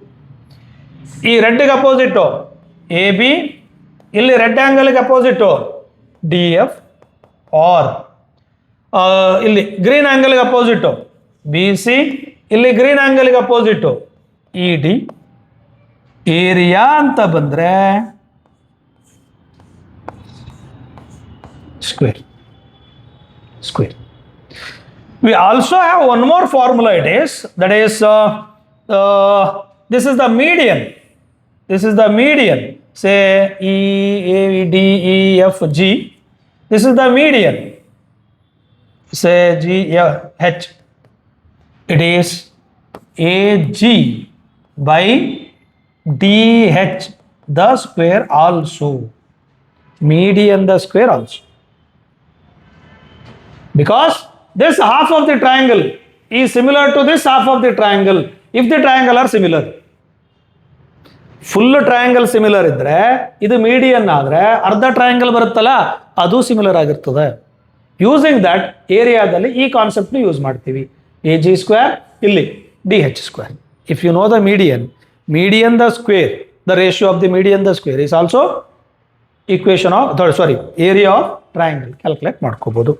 ಈ ರೆಡ್ಗೆ ಅಪೋಸಿಟ್ಟು ಎ ಬಿ, ಇಲ್ಲಿ ರೆಡ್ ಆಂಗಲ್ಗೆ ಅಪೋಸಿಟ್ಟು ಡಿ ಎಫ್ ಆರ್ ಇಲ್ಲಿ ಗ್ರೀನ್ ಆಂಗಲ್ಗೆ ಅಪೋಸಿಟ್ಟು ಬಿ ಸಿ, ಇಲ್ಲಿ ಗ್ರೀನ್ ಆಂಗಲ್ಗೆ ಅಪೋಸಿಟ್ ಇ ಡಿ. ಏರಿಯಾ ಅಂತ ಬಂದ್ರೆ square. We also have one more formula. That is this is the median. Say E A D E F G. This is the median. Say G H. It is AG by DH the square also. Median the square also. Because this half of the triangle is similar to this half of the triangle if the triangle are similar. Full triangle similar ಇದ್ರೆ ಇದು median ಆದ್ರೆ ಅರ್ಧ triangle ಬರುತ್ತಲ್ಲ ಅದು similar ಆಗಿರ್ತದೆ. Using that ಏರಿಯಾದಲ್ಲಿ ಈ ಕಾನ್ಸೆಪ್ಟ್ನ ಯೂಸ್ ಮಾಡ್ತೀವಿ. ಎ ಜಿ ಸ್ಕ್ವೇರ್ ಇಲ್ಲಿ D H square. If you know the median the square, the ratio of the median the square is also equation of area of triangle calculate ಮಾಡ್ಕೋಬಹುದು.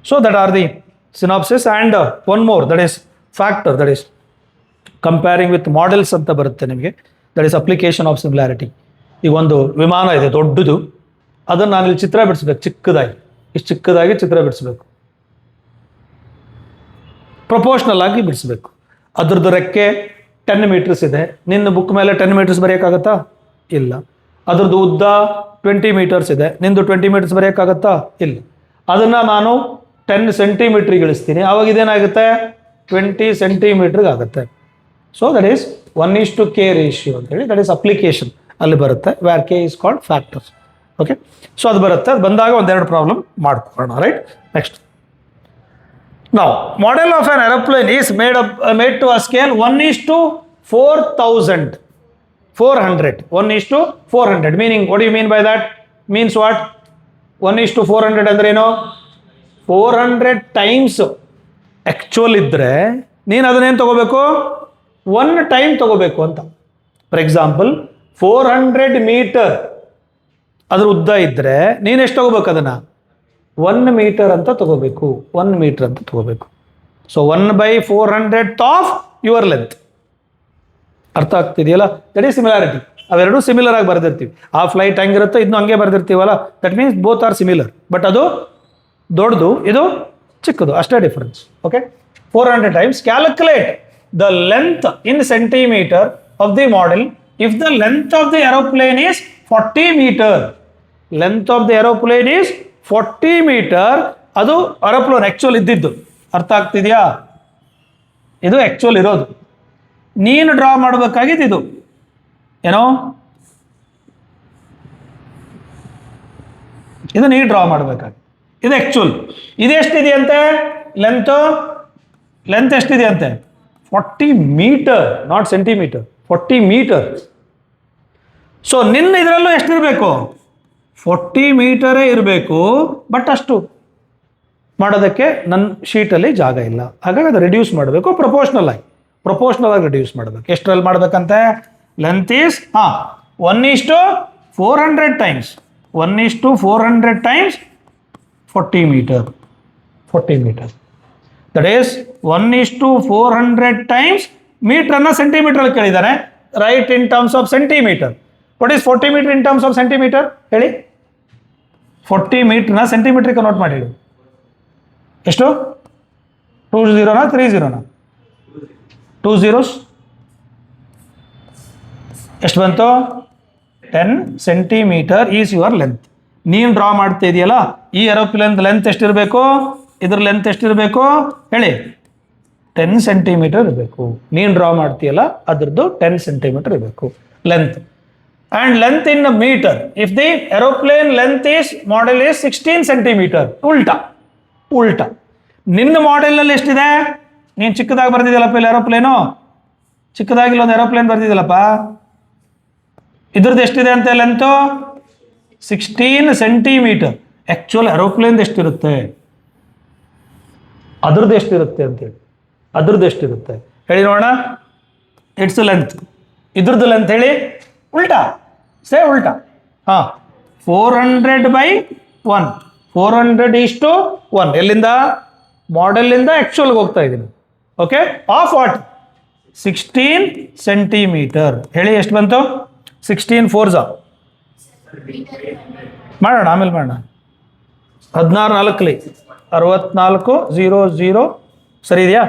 So that are the synopsis and one more, that is factor, that is comparing with models ಅಂತ ಬರುತ್ತೆ ನಿಮಗೆ. That is application of similarity. ಈಗ ಒಂದು ವಿಮಾನ ಇದೆ ದೊಡ್ಡದು, ಅದನ್ನು ನಾನು ಇಲ್ಲಿ ಚಿತ್ರ ಬಿಡಿಸ್ಬೇಕು, ಚಿಕ್ಕದಾಗಿ ಇಷ್ಟು ಚಿಕ್ಕದಾಗಿ ಚಿತ್ರ ಬಿಡಿಸ್ಬೇಕು, ಪ್ರಪೋರ್ಷನಲ್ ಆಗಿ ಬಿಡಿಸ್ಬೇಕು. ಅದ್ರದ್ದು ರೆಕ್ಕೆ 10 ಮೀಟರ್ಸ್ ಇದೆ. ನಿನ್ನ ಬುಕ್ ಮೇಲೆ 10 ಮೀಟರ್ಸ್ ಬರೆಯೋಕ್ಕಾಗತ್ತಾ? ಇಲ್ಲ. ಅದ್ರದ್ದು ಉದ್ದ 20 ಮೀಟರ್ಸ್ ಇದೆ, ನಿಂದು 20 ಮೀಟರ್ಸ್ ಬರೆಯೋಕ್ಕಾಗತ್ತಾ? ಇಲ್ಲ. ಅದನ್ನು ನಾನು 10 ಸೆಂಟಿಮೀಟ್ರಿಗೆ ಇಳಿಸ್ತೀನಿ, ಆವಾಗ ಇದೇನಾಗುತ್ತೆ 20 ಸೆಂಟಿಮೀಟ್ರಿಗೆ ಆಗುತ್ತೆ. So that is 1:k ratio ಅಂತೇಳಿ, ದಟ್ ಈಸ್ ಅಪ್ಲಿಕೇಶನ್ ಅಲ್ಲಿ ಬರುತ್ತೆ, where k is called factors. Okay, so ಅದು ಬರುತ್ತೆ. ಅದು ಬಂದಾಗ ಒಂದೆರಡು ಪ್ರಾಬ್ಲಮ್ ಮಾಡ್ಕೊಳ್ಳೋಣ. ರೈಟ್, ನೆಕ್ಸ್ಟ್ ನಾವು model of an aeroplane is made to a scale 1:400. 1:400 meaning what you mean by that? Means what? 1:400 ಅಂದ್ರೆ ಏನು? 400 ಟೈಮ್ಸ್ ಆ್ಯಕ್ಚುಯಲ್ ಇದ್ದರೆ ನೀನು ಅದನ್ನೇನು ತಗೋಬೇಕು? 1 ಟೈಮ್ ತಗೋಬೇಕು ಅಂತ. ಫಾರ್ ಎಕ್ಸಾಂಪಲ್ 400 ಮೀಟರ್ ಅದ್ರ ಉದ್ದ ಇದ್ದರೆ ನೀನು ಎಷ್ಟು ತಗೋಬೇಕು? ಅದನ್ನು 1 ಮೀಟರ್ ಅಂತ ತಗೋಬೇಕು. 1 ಮೀಟರ್ ಅಂತ ತಗೋಬೇಕು. So 1/400 of your length. ಅರ್ಥ ಆಗ್ತಿದೆಯಲ್ಲ? That is similarity. ಅವೆರಡೂ ಸಿಮಿಲರ್ ಆಗಿ ಬರೆದಿರ್ತೀವಿ. ಆ ಫ್ಲೈಟ್ ಹೆಂಗಿರುತ್ತೆ ಇದನ್ನು ಹಂಗೆ ಬರೆದಿರ್ತೀವಲ್ಲ, that means both are similar. But ಅದು ದೊಡ್ಡದು, ಇದು ಚಿಕ್ಕದು, ಅಷ್ಟೇ difference. Okay, 400 times. Calculate the length in centimeter of the model if the length of the aeroplane is 40 meter. Length of the aeroplane is 40 meter. ಅದು aeroplane actual ಇದ್ದಿದ್ದು. ಅರ್ಥ ಆಗ್ತಿದೆಯಾ? ಇದು actual ಇರೋದು. ನೀನು ಡ್ರಾ ಮಾಡಬೇಕಾಗಿದ್ದು ಇದು ಏನೋ, ಇದು ನೀನು ಡ್ರಾ ಮಾಡಬೇಕಾಗಿ, ಇದು ಆ್ಯಕ್ಚುಯಲ್. ಇದು ಎಷ್ಟಿದೆಯಂತೆ ಲೆಂತ್ ಎಷ್ಟಿದೆಯಂತೆ? 40 meter, not centimeter, 40 meter. So ನಿನ್ನ ಇದರಲ್ಲೂ ಎಷ್ಟಿರಬೇಕು? 40 ಮೀಟರೇ ಇರಬೇಕು. ಬಟ್ ಅಷ್ಟು ಮಾಡೋದಕ್ಕೆ ನನ್ನ ಶೀಟಲ್ಲಿ ಜಾಗ ಇಲ್ಲ. ಹಾಗಾಗಿ ಅದು ರಿಡ್ಯೂಸ್ ಮಾಡಬೇಕು. ಪ್ರಪೋರ್ಷನಲ್ ಆಗಿ ರಿಡ್ಯೂಸ್ ಮಾಡಬೇಕು. ಎಷ್ಟರಲ್ಲಿ ಮಾಡಬೇಕಂತೆ? Length is 1:400 times 1:400 times 40 meter. That is 1:400 times. ಮೀಟರ್ನ ಸೆಂಟಿಮೀಟರ್ ಕೇಳಿದ್ದಾನೆ. Right in terms of centimeter. What is 40 meter in terms of centimeter? ಹೇಳಿ. 40 ಮೀಟರ್ನ ಸೆಂಟಿಮೀಟರ್ ಕನ್ವರ್ಟ್ ಮಾಡಿ ಹೇಳಿ. ಎಷ್ಟು? 20 30? 2 zeros. ಎಷ್ಟು ಬಂತು? 10 ಸೆಂಟಿಮೀಟರ್ ಈಸ್ ಯುವರ್ ಲೆಂತ್. ನೀನು ಡ್ರಾ ಮಾಡ್ತಾ ಇದೆಯಲ್ಲ, ಈ ಏರೋಪ್ಲೇನ್ ಲೆಂತ್ ಎಷ್ಟಿರಬೇಕು? ಇದ್ರ ಲೆಂತ್ ಎಷ್ಟಿರಬೇಕು ಹೇಳಿ? 10 ಸೆಂಟಿಮೀಟರ್ ಇರಬೇಕು. ನೀನು ಡ್ರಾ ಮಾಡ್ತೀಯಲ್ಲ ಅದ್ರದ್ದು 10 ಸೆಂಟಿಮೀಟರ್ ಇರಬೇಕು length. And length in metre, if the aeroplane length is model is 16 centimetre. ಉಲ್ಟಾ ನಿನ್ನ ಮಾಡೆಲ್ನಲ್ಲಿ ಎಷ್ಟಿದೆ? ನೀನು ಚಿಕ್ಕದಾಗಿ ಬರ್ದಿದ್ದಲ್ಲಪ್ಪ ಇಲ್ಲಿ ಏರೋಪ್ಲೇನು, ಚಿಕ್ಕದಾಗಿಲ್ಲ ಒಂದು ಏರೋಪ್ಲೇನ್ ಬರ್ದಿದ್ದಲ್ಲಪ್ಪ, ಇದ್ರದ್ದು ಎಷ್ಟಿದೆ ಅಂತ ಲೆಂತು? 16 ಸೆಂಟಿಮೀಟರ್. ಆ್ಯಕ್ಚುಯಲ್ ಏರೋಪ್ಲೇನ್ ಎಷ್ಟಿರುತ್ತೆ? ಅದ್ರದ್ದು ಎಷ್ಟಿರುತ್ತೆ ಅಂತೇಳಿ, ಅದ್ರದ್ದು ಎಷ್ಟಿರುತ್ತೆ ಹೇಳಿ ನೋಡೋಣ. ಇಟ್ಸ್ ಲೆಂತ್, ಇದ್ರದ್ದು ಲೆಂತ್ ಹೇಳಿ. ಉಲ್ಟಾ 400/1. 400:1. ಎಲ್ಲಿಂದ? ಮಾಡೆಲ್ಲಿಂದ ಆ್ಯಕ್ಚುಯಲ್ಗೆ ಹೋಗ್ತಾ ಇದ್ದೀನಿ. Okay, of what? 16 ಸೆಂಟಿಮೀಟರ್. ಹೇಳಿ ಎಷ್ಟು ಬಂತು? 16 4s ಮಾಡೋಣ, ಆಮೇಲೆ ಮಾಡೋಣ. 16 4 64 0 0 ಸರಿ ಇದೆಯಾ?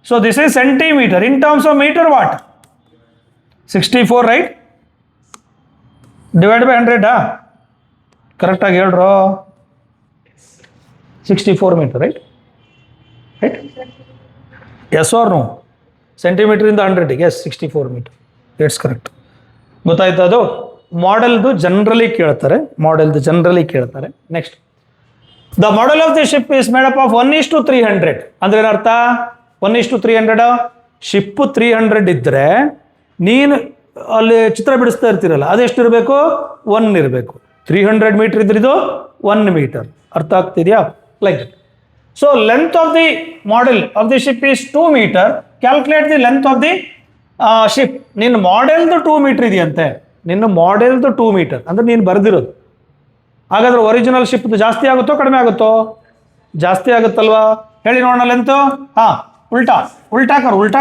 So this is centimeter. In terms of meter what? 64 right? Divide by 100. ಕರೆಕ್ಟಾಗಿ ಹೇಳ್ರು. 64 meter right? Yes or no? ಸೆಂಟಿಮೀಟರಿಂದ 100ಗೆ ಎಸ್ 64 ಮೀಟರ್. It's correct. ಗೊತ್ತಾಯ್ತು? ಅದು ಮಾಡೆಲ್ದು ಜನರಲಿ ಕೇಳ್ತಾರೆ. Next, the model of the ship is made up of 1:300. ಅಂದ್ರೆ ಏನರ್ಥ? 1:300. ಶಿಪ್ಪು 300 ಇದ್ದರೆ ನೀನು ಅಲ್ಲಿ ಚಿತ್ರ ಬಿಡಿಸ್ತಾ ಇರ್ತೀರಲ್ಲ ಅದೆಷ್ಟಿರಬೇಕು? 1 ಇರಬೇಕು. 300 ಮೀಟರ್ ಇದ್ರೆ ಇದು 1 ಮೀಟರ್. ಅರ್ಥ ಆಗ್ತಿದೆಯಾ? Like that. So length of the model of the ship is 2 meter. Calculate the length of the ship. ನಿನ್ನ ಮಾಡೆಲ್ದು 2 ಮೀಟರ್ ಇದೆಯಂತೆ. ನಿನ್ನ ಮಾಡೆಲ್ದು 2 ಮೀಟರ್ ಅಂದ್ರೆ ನೀನು ಬರೆದಿರೋದು. ಹಾಗಾದ್ರೆ ಒರಿಜಿನಲ್ ಶಿಪ್ದು ಜಾಸ್ತಿ ಆಗುತ್ತೋ ಕಡಿಮೆ ಆಗುತ್ತೋ? ಜಾಸ್ತಿ ಆಗುತ್ತಲ್ವಾ? ಹೇಳಿ ನೋಡೋಣ ಲೆಂತು. ಉಲ್ಟಾ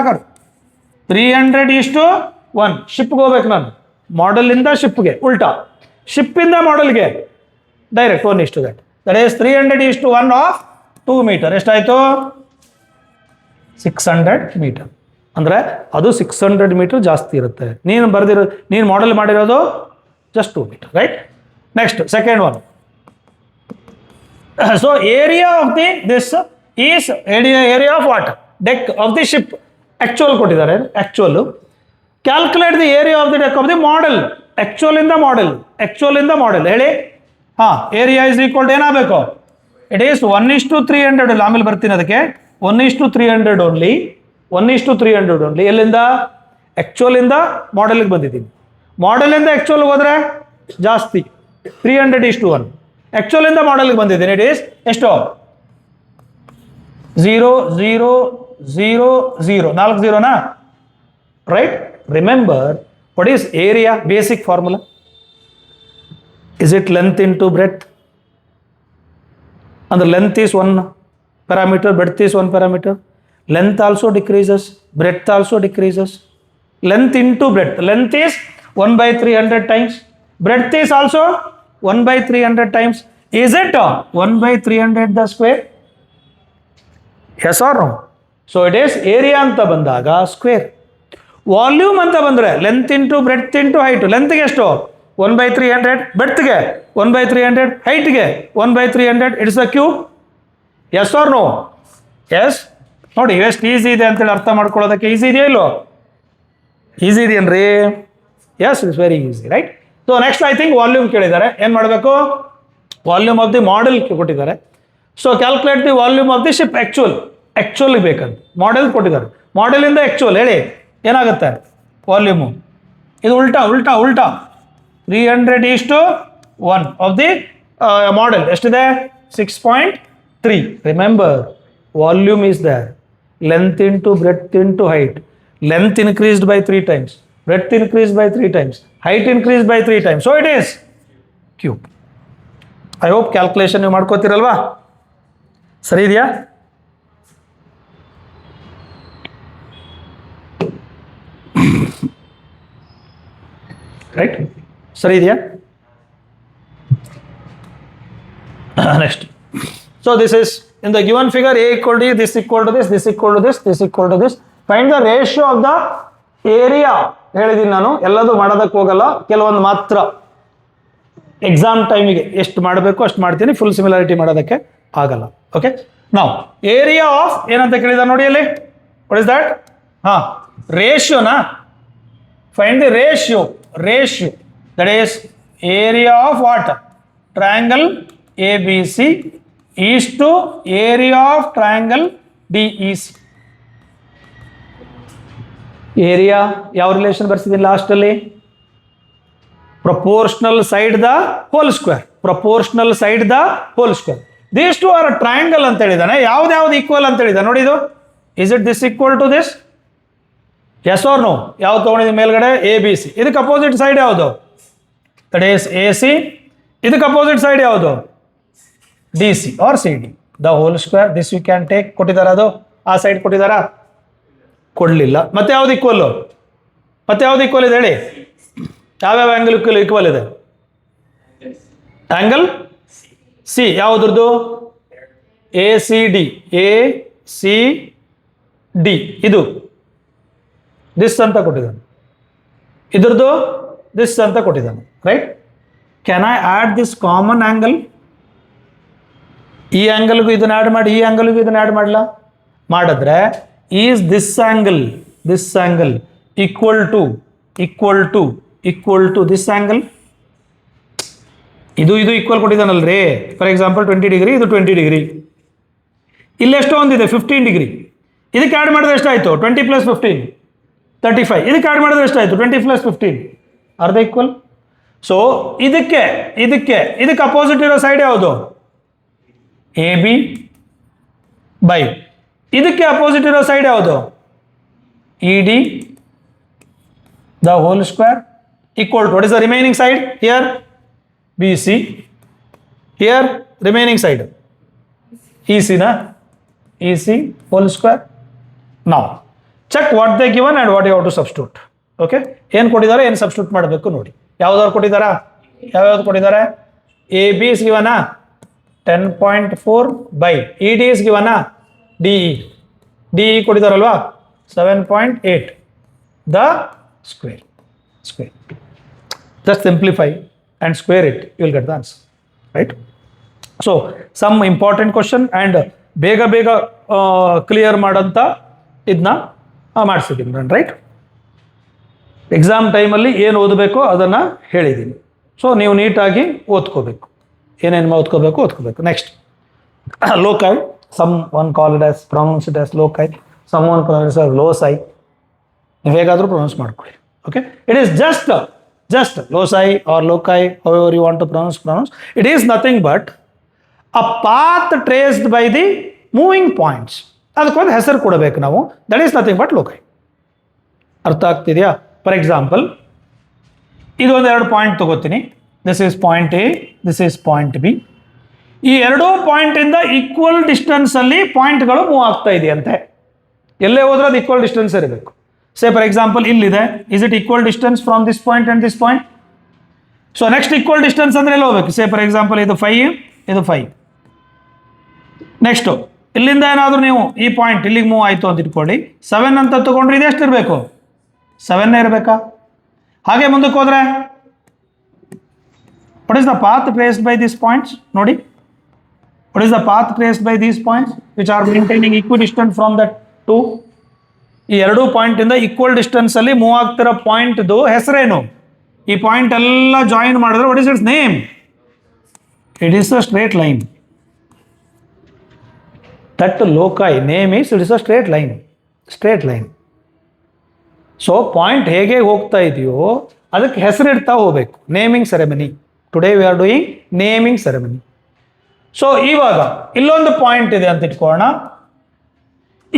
ಕರ್ 300:1. ಶಿಪ್ಗೆ ಹೋಗ್ಬೇಕು ನಾನು, ಮಾಡೆಲಿಂದ ಶಿಪ್ಗೆ ಉಲ್ಟಾ, ಶಿಪ್ಪಿಂದ ಮಾಡೆಲ್ಗೆ direct 1:that. That is 300:1 of 2 meter. ಎಷ್ಟಾಯಿತು? 600 ಮೀಟರ್. ಅಂದರೆ ಅದು 600 ಮೀಟರ್ ಜಾಸ್ತಿ ಇರುತ್ತೆ. ನೀನು ಮಾಡೆಲ್ ಮಾಡಿರೋದು just 2 meter, right? Next second one. So area of this is area of what? Deck of the ship. Actual ಕೊಟ್ಟಿದ್ದಾರೆ. Actual calculate the area of the deck of the model. Actual ಇಂದ model ಹೇಳಿ. Area is equal to ಏನಾಗಬೇಕು? It is 1:300. ಆಮೇಲೆ ಬರ್ತೀನಿ ಅದಕ್ಕೆ. 1:300 only. 1:300 only. ಎಲ್ಲಿಂದ? Actual ಇಂದ ಮಾಡೆಲ್ಗೆ ಬಂದಿದ್ದೀನಿ. ಮಾಡೆಲಿಂದ ಆಕ್ಚುಯಲ್ ಹೋದ್ರೆ ಜಾಸ್ತಿ, 300:1. ಆಕ್ಚುಯಲ್ ಇಂದ ಮಾಡೆಲ್ಗೆ ಬಂದಿದ್ದೀನಿ. ಇಟ್ ಈಸ್ ಎಷ್ಟು? 0 0 0 0. 4 0ನಾ? Right? Remember what is area? Basic formula. Is it length into breadth? ಅಂದ್ರೆ length is 1 parameter, breadth is 1 parameter. Length also decreases, breadth also decreases. Length into breadth. Length is 1/300 times. Breadth is also 1/300 times. Is it 1/300 the square? Yes or no? So it is area anta bandaga square. Volume anta bandre length into breadth into height. Length ge estu? 1/300. Breadth ge 1/300. Height ge 1/300. It is a cube. Yes or no? Yes. ನೋಡಿ ಎಷ್ಟು easy ಇದೆ ಅಂತೇಳಿ ಅರ್ಥ ಮಾಡ್ಕೊಳ್ಳೋದಕ್ಕೆ. Easy ಇದೆಯಾ ಇಲ್ಲೋ? Easy ಇದೆಯೇನ್ರಿ? Yes, it's very easy, right? So next I think volume ಕೇಳಿದ್ದಾರೆ. ಏನು ಮಾಡಬೇಕು? ವಾಲ್ಯೂಮ್ ಆಫ್ ದಿ ಮಾಡೆಲ್ ಕೊಟ್ಟಿದ್ದಾರೆ. So calculate the volume of the ship. Actual ಬೇಕಂತ ಮಾಡೆಲ್ ಕೊಟ್ಟಿದ್ದಾರೆ. ಮಾಡೆಲಿಂದ ಆಕ್ಚುಲ್ ಹೇಳಿ ಏನಾಗುತ್ತೆ ವಾಲ್ಯೂಮು? ಇದು ಉಲ್ಟಾ 300:1 ಆಫ್ ದಿ ಮಾಡೆಲ್ ಎಷ್ಟಿದೆ? 6.3. Remember volume is there. Length into breadth into height. Length increased by 3 times. Breadth increased by 3 times. Height increased by 3 times. So it is cube. I hope calculation ನೀವು ಮಾಡ್ಕೋತೀರಲ್ವಾ? ಸರಿ ಇದೆಯಾ? Right? ಸರಿ ಇದೆಯಾ? Next. So this is in the given figure. A equal to this equal to this, this equal to this, this equal to this. Find the ratio of the area. ಹೇಳಿದ್ದೀನಿ ನಾನು, ಎಲ್ಲದೂ ಮಾಡೋದಕ್ಕೆ ಹೋಗಲ್ಲ, ಕೆಲವೊಂದು ಮಾತ್ರ ಎಕ್ಸಾಮ್ ಟೈಮಿಗೆ ಎಷ್ಟು ಮಾಡಬೇಕು ಅಷ್ಟು ಮಾಡ್ತೀನಿ. ಫುಲ್ ಸಿಮಿಲಾರಿಟಿ ಮಾಡೋದಕ್ಕೆ ಆಗಲ್ಲ. ಓಕೆ, ನಾವು ಏರಿಯಾ ಆಫ್ ಏನಂತ ಕೇಳಿದ ನೋಡಿ ಅಲ್ಲಿ. What is that? ರೇಷಿಯೋನಾ? Find the ratio. That is area of what? Triangle ABC is to area of triangle DEC. Area ಯಾವ ರಿಲೇಷನ್ ಬರ್ಸಿದ್ದೀನಿ ಲಾಸ್ಟಲ್ಲಿ? Proportional side the whole square. These two are triangle ಅಂತ ಹೇಳಿದಾನೆ. ಯಾವ್ದು ಈಕ್ವಲ್ ಅಂತ ಹೇಳಿದಾನೆ ನೋಡಿ. ಇದು is it this equal to this? Yes or no? ಯಾವ್ದು ತಗೊಂಡಿದ್ದೀವಿ ಮೇಲ್ಗಡೆ? ABC. ಇದಕ್ಕೆ ಅಪೋಸಿಟ್ ಸೈಡ್ ಯಾವುದು? That is AC. ಇದಕ್ಕೆ ಅಪೋಸಿಟ್ ಸೈಡ್ ಯಾವುದು? DC or CD. The whole square. This you can take. ಕೊಟ್ಟಿದ್ದಾರ? ಅದು ಆ ಸೈಡ್ ಕೊಟ್ಟಿದ್ದಾರಾ? ಕೊಡಲಿಲ್ಲ. ಮತ್ತೆ ಯಾವ್ದು ಈಕ್ವಲ್ ಇದೆ ಹೇಳಿ? ಯಾವ್ಯಾವ ಆಂಗಲ್ ಈಕ್ವಲ್ ಇದೆ? Angle C. ಯಾವುದ್ರದ್ದು? ACD. ಇದು ದಿಸ್ ಅಂತ ಕೊಟ್ಟಿದ್ದಾನೆ. ಇದ್ರದ್ದು ದಿಸ್ ಅಂತ ಕೊಟ್ಟಿದ್ದಾನೆ, right? Can I add this common angle? ಈ ಆ್ಯಂಗಲ್ಗೂ ಇದನ್ನ ಆ್ಯಡ್ ಮಾಡಿ, ಈ ಆ್ಯಂಗಲ್ಗೂ ಇದನ್ನ ಆ್ಯಡ್ ಮಾಡಲ್ಲ? ಮಾಡಿದ್ರೆ is this angle equal to this angle? ಇದು ಈಕ್ವಲ್ ಕೊಟ್ಟಿದ್ದಾನಲ್ರಿ. ಫಾರ್ ಎಕ್ಸಾಂಪಲ್ 20 ಡಿಗ್ರಿ, ಇದು 20 ಡಿಗ್ರಿ. ಇಲ್ಲೆಷ್ಟೋ ಒಂದಿದೆ 15 ಡಿಗ್ರಿ. ಇದಕ್ಕೆ ಆ್ಯಡ್ ಮಾಡಿದ್ರೆ ಎಷ್ಟಾಯಿತು 20 + 15 35. ಇದಕ್ಕೆ ಆ್ಯಡ್ ಮಾಡಿದ್ರೆ ಎಷ್ಟಾಯಿತು 20 + 15 ಅರ್ಧ ಈಕ್ವಲ್. ಸೊ ಇದಕ್ಕೆ ಅಪೋಸಿಟ್ ಇರೋ ಸೈಡ್ ಯಾವುದು AB ಬೈ ಇದಕ್ಕೆ ಅಪೋಸಿಟ್ ಇರೋ ಸೈಡ್ ಯಾವುದು ED the whole square equal to what is the remaining side here BC, here remaining side EC na EC whole square. Now check what they given and what you have to substitute. Okay, ಏನು ಕೊಟ್ಟಿದ್ದಾರೆ ಏನು substitute ಮಾಡಬೇಕು ನೋಡಿ. ಯಾವ್ದಾದ್ರು ಕೊಟ್ಟಿದ್ದಾರಾ? ಯಾವ್ಯಾವ್ದು ಕೊಟ್ಟಿದ್ದಾರೆ? AB is given 10.4 by ED is given DE ಕೊಟ್ಟಿದ್ದಾರಲ್ವಾ 7.8 the square. Just simplify and square it, you will get the answer, right? So some important question and ಬೇಗ clear ಮಾಡಂತ ಇದನ್ನ ಮಾಡಿಸಿದ್ದೀನಿ ನಾನು, ರೈಟ್? ಎಕ್ಸಾಮ್ ಟೈಮಲ್ಲಿ ಏನು ಓದಬೇಕೋ ಅದನ್ನು ಹೇಳಿದ್ದೀನಿ. ಸೊ ನೀವು ನೀಟಾಗಿ ಓದ್ಕೋಬೇಕು, ಏನೇನು ಓದ್ಕೋಬೇಕು. Next loci, someone call it as pronounce it as loci, someone pronounce as loci. ನೀವು ಹೇಗಾದರೂ ಪ್ರೊನೌನ್ಸ್ ಮಾಡ್ಕೊಳ್ಳಿ. Okay, it is just loci or loci, however you want to pronounce. It is nothing but a path traced by the moving points. ಅದಕ್ಕೊಂದು ಹೆಸರು ಕೊಡಬೇಕು ನಾವು. That is nothing but loci. ಅರ್ಥ ಆಗ್ತಿದೆಯಾ? For example ಇದು ಒಂದು 2 point ತಗೋತೀನಿ. This is point A, this is point B. ಈ ಎರಡೂ ಪಾಯಿಂಟಿಂದ ಈಕ್ವಲ್ ಡಿಸ್ಟೆನ್ಸಲ್ಲಿ ಪಾಯಿಂಟ್ಗಳು ಮೂವ್ ಆಗ್ತಾ ಇದೆಯಂತೆ. ಎಲ್ಲೇ ಹೋದ್ರೆ ಅದು ಈಕ್ವಲ್ ಡಿಸ್ಟೆನ್ಸ್ ಇರಬೇಕು. ಸೇ ಫಾರ್ ಎಕ್ಸಾಂಪಲ್ ಇಲ್ಲಿದೆ, is it equal distance from this point and this point? So next equal distance ಅಂದರೆ ಎಲ್ಲ ಹೋಗ್ಬೇಕು. ಸೇ ಫಾರ್ ಎಕ್ಸಾಂಪಲ್ ಇದು 5, ಇದು 5. ನೆಕ್ಸ್ಟು ಇಲ್ಲಿಂದ ಏನಾದರೂ ನೀವು ಈ ಪಾಯಿಂಟ್ ಇಲ್ಲಿಗೆ ಮೂವ್ ಆಯಿತು ಅಂತ ಇಟ್ಕೊಳ್ಳಿ, 7 ಅಂತ ತೊಗೊಂಡ್ರೆ ಇದು ಎಷ್ಟು ಇರಬೇಕು? 7 ಇರಬೇಕಾ? ಹಾಗೆ ಮುಂದಕ್ಕೆ ಹೋದರೆ what is the path traced by these points? ನೋಡಿ, what is the path traced by these points which are maintaining equidistance from that 2. ಈ ಎರಡೂ ಪಾಯಿಂಟಿಂದ ಈಕ್ವಲ್ ಡಿಸ್ಟೆನ್ಸಲ್ಲಿ ಮೂವ್ ಆಗ್ತಿರೋ ಪಾಯಿಂಟ್ದು ಹೆಸರೇನು? ಈ ಪಾಯಿಂಟ್ ಎಲ್ಲ ಜಾಯಿನ್ ಮಾಡಿದ್ರೆ what is its name? It is a straight line. That loci name is it is a straight line. So point ಹೇಗೆ ಹೋಗ್ತಾ ಇದೆಯೋ ಅದಕ್ಕೆ ಹೆಸರಿಡ್ತಾ ಹೋಗ್ಬೇಕು. Naming ceremony. Today we are doing naming ceremony. So ಇವಾಗ ಇಲ್ಲೊಂದು ಪಾಯಿಂಟ್ ಇದೆ ಅಂತ ಇಟ್ಕೊಳ್ಳೋಣ.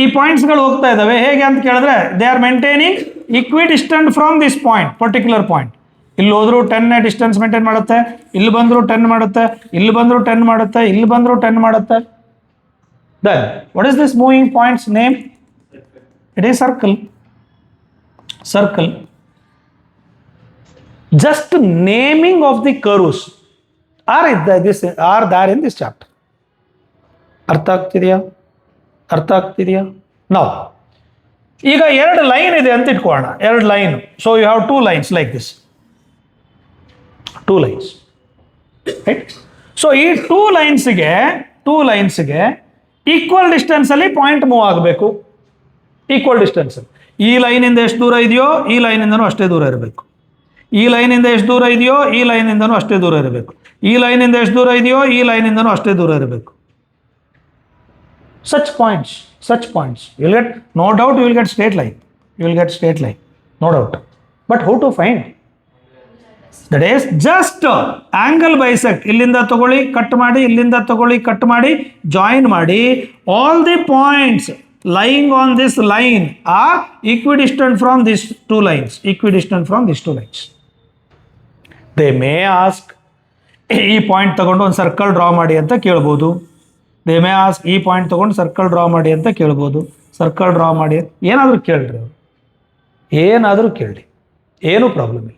ಈ ಪಾಯಿಂಟ್ಸ್ಗಳು ಹೋಗ್ತಾ ಇದ್ದಾವೆ ಹೇಗೆ ಅಂತ ಕೇಳಿದ್ರೆ they are maintaining equidistant from this point, particular point. ಇಲ್ಲಿ ಹೋದ್ರು 10 ಡಿಸ್ಟೆನ್ಸ್ ಮೇಂಟೈನ್ ಮಾಡುತ್ತೆ, ಇಲ್ಲಿ ಬಂದರೂ 10 ಮಾಡುತ್ತೆ, ಇಲ್ಲಿ ಬಂದರೂ 10 ಮಾಡುತ್ತೆ, ಇಲ್ಲಿ ಬಂದರೂ 10 ಮಾಡುತ್ತೆ. Then what is this moving point's name? It is circle. Just naming of the curves are there in this chapter. ಅರ್ಥ ಆಗ್ತಿದೆಯಾ? ನಾವು ಈಗ 2 ಲೈನ್ ಇದೆ ಅಂತ ಇಟ್ಕೊಳ್ಳೋಣ. 2 line. So you have 2 lines like this. 2 lines, right? So ಈ 2 ಲೈನ್ಸ್ಗೆ equal ಡಿಸ್ಟೆನ್ಸಲ್ಲಿ point move ಆಗಬೇಕು. ಈಕ್ವಲ್ ಡಿಸ್ಟೆನ್ಸಲ್ಲಿ ಈ ಲೈನಿಂದ ಎಷ್ಟು ದೂರ ಇದೆಯೋ ಈ ಲೈನಿಂದನೂ ಅಷ್ಟೇ ದೂರ ಇರಬೇಕು. ಈ ಲೈನಿಂದ ಎಷ್ಟು ದೂರ ಇದೆಯೋ ಈ ಲೈನಿಂದನೂ ಅಷ್ಟೇ ದೂರ ಇರಬೇಕು. ಈ ಲೈನಿಂದ ಎಷ್ಟು ದೂರ ಇದೆಯೋ ಈ ಲೈನಿಂದನೂ ಅಷ್ಟೇ ದೂರ ಇರಬೇಕು. such points you will get, no doubt you will get straight line, no doubt. But how to find? That is just angle bisect. ಇಲ್ಲಿಂದ ತಗೊಳ್ಳಿ ಕಟ್ ಮಾಡಿ, ಇಲ್ಲಿಂದ ತಗೊಳ್ಳಿ ಕಟ್ ಮಾಡಿ, ಜಾಯಿನ್ ಮಾಡಿ. all the points lying on this line are equidistant from these 2 lines. They may ask, ಈ point ತಗೊಂಡು ಒಂದು ಸರ್ಕಲ್ ಡ್ರಾ ಮಾಡಿ ಅಂತ ಕೇಳ್ಬೋದು. ದೇ ಮೇ ಆಸ್ಕ್, ಈ ಪಾಯಿಂಟ್ ತೊಗೊಂಡು ಸರ್ಕಲ್ ಡ್ರಾ ಮಾಡಿ ಅಂತ ಕೇಳ್ಬೋದು. ಸರ್ಕಲ್ ಡ್ರಾ ಮಾಡಿ ಏನಾದರೂ ಕೇಳ್ರಿ, ಏನೂ ಪ್ರಾಬ್ಲಮ್ ಇಲ್ಲ.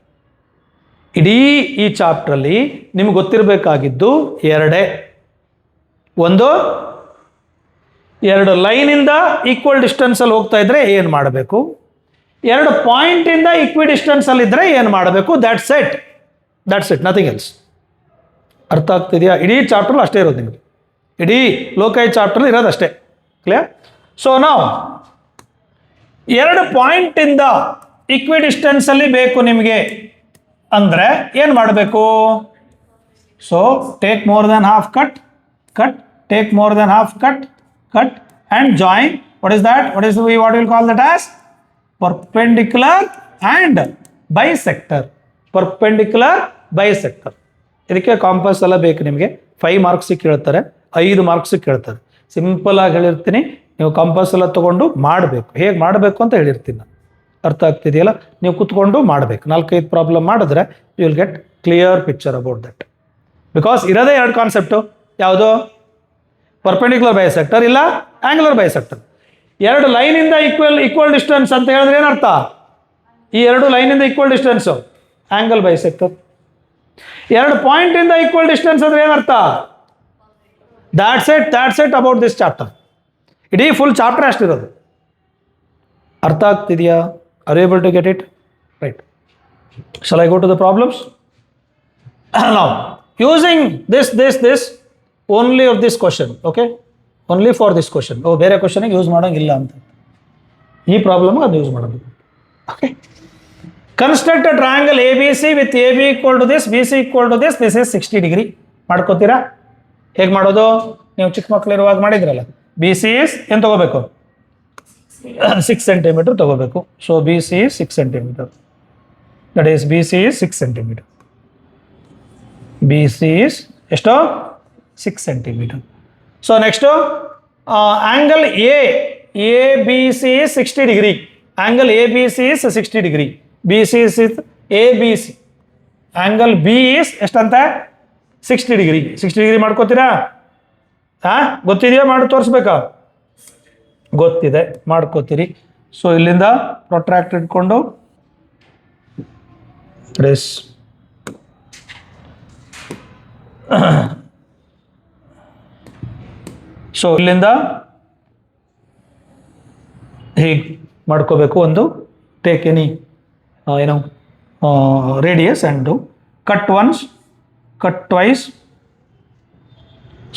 ಇಡೀ ಈ ಚಾಪ್ಟ್ರಲ್ಲಿ ನಿಮ್ಗೆ ಗೊತ್ತಿರಬೇಕಾಗಿದ್ದು 2. ಒಂದು, 2 ಲೈನಿಂದ ಈಕ್ವಲ್ ಡಿಸ್ಟೆನ್ಸಲ್ಲಿ ಹೋಗ್ತಾ ಇದ್ರೆ ಏನು ಮಾಡಬೇಕು, 2 ಪಾಯಿಂಟಿಂದ ಈಕ್ವಿ ಡಿಸ್ಟೆನ್ಸಲ್ಲಿ ಇದ್ದರೆ ಏನು ಮಾಡಬೇಕು. That's it, nothing else. ಅರ್ಥ ಆಗ್ತಿದೆಯಾ? ಇಡೀ ಚಾಪ್ಟ್ರಲ್ಲಿ ಅಷ್ಟೇ ಇರೋದು ನಿಮಗೆ. ಇಡೀ ಲೋಕಾಯ್ ಚಾಪ್ಟರ್ಲಿ ಇರೋದಷ್ಟೇ. ಕ್ಲಿಯರ್? ಸೊ ನಾವು 2 ಪಾಯಿಂಟಿಂದ ಈಕ್ವಿ ಡಿಸ್ಟೆನ್ಸಲ್ಲಿ ಬೇಕು ನಿಮಗೆ ಅಂದರೆ ಏನು ಮಾಡಬೇಕು? So take more than half cut, take more than half cut and join What is that? What we'll call that as perpendicular and bisector. Perpendicular bisector. ಇದಕ್ಕೆ ಕಾಂಪಸ್ ಎಲ್ಲ ಬೇಕು ನಿಮಗೆ. 5 ಮಾರ್ಕ್ಸ್ ಕೇಳ್ತಾರೆ, 5 ಮಾರ್ಕ್ಸ್ ಕೇಳ್ತಾರೆ. ಸಿಂಪಲ್ ಆಗಿ ಹೇಳಿರ್ತೀನಿ, ನೀವು ಕಾಂಪಸ್ ಎಲ್ಲ ತಗೊಂಡು ಮಾಡಬೇಕು. ಹೇಗೆ ಮಾಡಬೇಕು ಅಂತ ಹೇಳಿರ್ತೀನಿ ನಾನು. ಅರ್ಥ ಆಗ್ತಿದೆಯಲ್ಲ? ನೀವು ಕುತ್ಕೊಂಡು ಮಾಡಬೇಕು. 4-5 ಪ್ರಾಬ್ಲಮ್ ಮಾಡಿದ್ರೆ you will get clear picture about that. Because ಇರೋದೇ 2 ಕಾನ್ಸೆಪ್ಟು. ಯಾವುದು? ಪರ್ಪೆಂಡಿಕ್ಯುಲರ್ ಬೈಸೆಕ್ಟರ್ ಇಲ್ಲ ಆಂಗ್ಯುಲರ್ ಬೈಸೆಕ್ಟರ್. 2 ಲೈನಿಂದ ಈಕ್ವಲ್ ಡಿಸ್ಟೆನ್ಸ್ ಅಂತ ಹೇಳಿದ್ರೆ ಏನರ್ಥ? ಈ 2 ಲೈನಿಂದ ಈಕ್ವಲ್ ಡಿಸ್ಟೆನ್ಸು ಆಂಗಲ್ ಬೈಸೆಕ್ಟರ್. 2 ಪಾಯಿಂಟಿಂದ ಈಕ್ವಲ್ ಡಿಸ್ಟೆನ್ಸ್ ಅಂದ್ರೆ ಏನರ್ಥ? That's it about this chapter. ಇಡೀ ಫುಲ್ ಚಾಪ್ಟರ್ ಅಷ್ಟಿರೋದು. ಅರ್ಥ ಆಗ್ತಿದೆಯಾ? Are you able to get it? Right. Shall I go to the problems? Now, using this only of this question, okay? Only for this question. Oh, ಬೇರೆ ಕ್ವಶನ್ಗೆ use ಮಾಡೋಂಗಿಲ್ಲ ಅಂತ. ಈ problem ಅದು ಯೂಸ್ ಮಾಡೋದು. Okay? Construct a triangle ABC with AB equal to this, BC equal to this. This is 60 degree. ಮಾಡ್ಕೋತೀರಾ? ಹೇಗೆ ಮಾಡೋದು? ನೀವು ಚಿಕ್ಕ ಮಕ್ಕಳಿರುವಾಗ ಮಾಡಿದ್ರಲ್ಲ. BC is ಏನು ತಗೋಬೇಕು? 6 centimeter ತಗೋಬೇಕು. So BC is 6 centimeter. That is BC is 6 centimeter. BC is ಎಷ್ಟು? 6 centimeter. So next angle ABC is 60 degree. Angle ABC is 60 degree. BC is ABC. Angle B is ಎಷ್ಟಂತ? 60 degree. 60 degree ಮಾಡ್ಕೋತೀರಾ? ಗೊತ್ತಿದೆಯಾ? ಮಾಡಿ ತೋರಿಸ್ಬೇಕಾ? ಗೊತ್ತಿದೆ, ಮಾಡ್ಕೋತೀರಿ. So ಇಲ್ಲಿಂದ ಪ್ರೊಟ್ರಾಕ್ಟ್ ಇಟ್ಕೊಂಡು so ಇಲ್ಲಿಂದ ಹೀಗೆ ಮಾಡ್ಕೋಬೇಕು. ಒಂದು take any radius and do cut once, cut twice.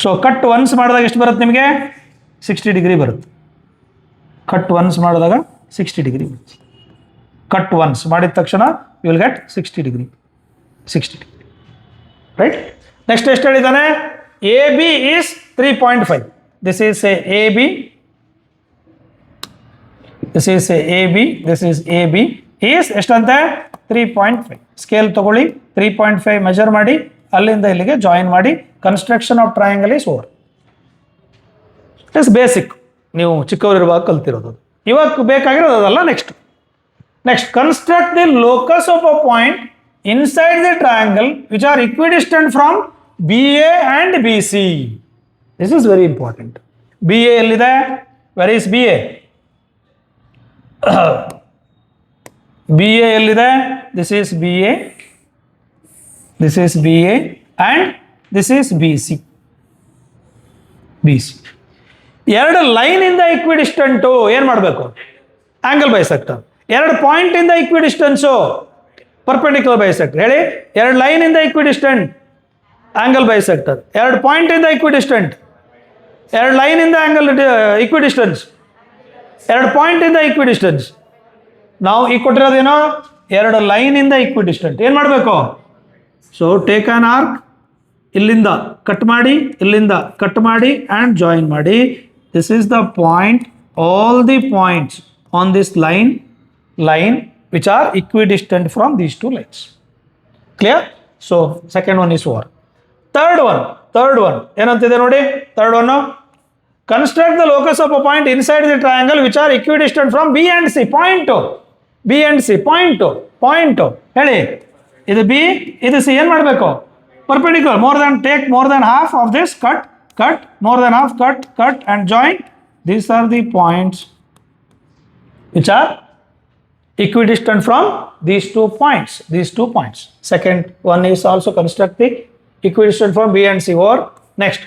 So cut once ಮಾಡಿದಾಗ ಎಷ್ಟು ಬರುತ್ತೆ ನಿಮಗೆ? 60 ಡಿಗ್ರಿ ಬರುತ್ತೆ. ಕಟ್ ಒನ್ಸ್ ಮಾಡಿದಾಗ 60 ಡಿಗ್ರಿ ಬರುತ್ತೆ. ಕಟ್ ಒನ್ಸ್ ಮಾಡಿದ ತಕ್ಷಣ you will get 60 degree. Right. Next ಎಷ್ಟು ಹೇಳಿದ್ದಾನೆ? AB is 3.5. This is a AB. This is a AB. This is AB. is ಎಷ್ಟಂತೆ? 3.5. ಸ್ಕೇಲ್ ತಗೊಳ್ಳಿ, 3.5 ಮೆಜರ್ ಮಾಡಿ, ಅಲ್ಲಿಂದ ಇಲ್ಲಿಗೆ ಜಾಯಿನ್ ಮಾಡಿ. Construction of triangle is over. It is basic. ನೀವು ಚಿಕ್ಕವರಿರುವಾಗ ಕಲ್ತಿರೋದು. ಇವಾಗ ಬೇಕಾಗಿರೋದು ಅದಲ್ಲ. Next construct the locus of a point inside the triangle which are equidistant from BA and BC. This is very important. BA ಎಲ್ಲಿದೆ? Where is BA? BA ಎಲ್ಲಿದೆ? This is BA. This is BA and this is BC. ಎರಡು line ಇಂದ ಇಕ್ವಿಡಿಸ್ಟೆಂಟು ಏನು ಮಾಡಬೇಕು? Angle bisector. 2 point ಇಂದ ಇಕ್ವಿಡಿಸ್ಟೆನ್ಸು perpendicular bisector. ಹೇಳಿ. 2 line ಇಂದ ಇಕ್ವಿಡಿಸ್ಟೆಂಟ್ angle bisector. 2 point ಇಂದ ಇಕ್ವಿಡಿಸ್ಟೆಂಟ್. 2 ಲೈನ್ ಇಂದ ಆಂಗಲ್ ಇಕ್ವಿಡಿಸ್ಟೆನ್ಸ್. 2 ಪಾಯಿಂಟ್ ಇಂದ ಇಕ್ವಿಡಿಸ್ಟೆನ್ಸ್. ನಾವು ಈಗ ಕೊಟ್ಟಿರೋದೇನೋ 2 ಲೈನ್ ಇಂದ ಇಕ್ವಿಡಿಸ್ಟೆಂಟ್. ಏನು ಮಾಡಬೇಕು? ಸೊ ಟೇಕ್ ಆನ್ ಆರ್ಕ್, ಇಲ್ಲಿಂದ ಕಟ್ ಮಾಡಿ, ಇಲ್ಲಿಂದ ಕಟ್ ಮಾಡಿ ಆ್ಯಂಡ್ ಜಾಯಿನ್ ಮಾಡಿ. This is the point. All the points on this line which are equidistant from these 2 lines. Clear? So second one is over. Third one ಏನಂತಿದೆ ನೋಡಿ. Third one, construct the locus of a point inside the triangle which are equidistant from B and C. Point ಹೇಳಿ. ಇದು B, ಇದು C. ಏನು ಮಾಡಬೇಕು? perpendicular. Take more than half of this, cut, more than half, cut and join. These are the points which are equidistant from these 2 points. Second one is also construct the equidistant from B and C. Or next,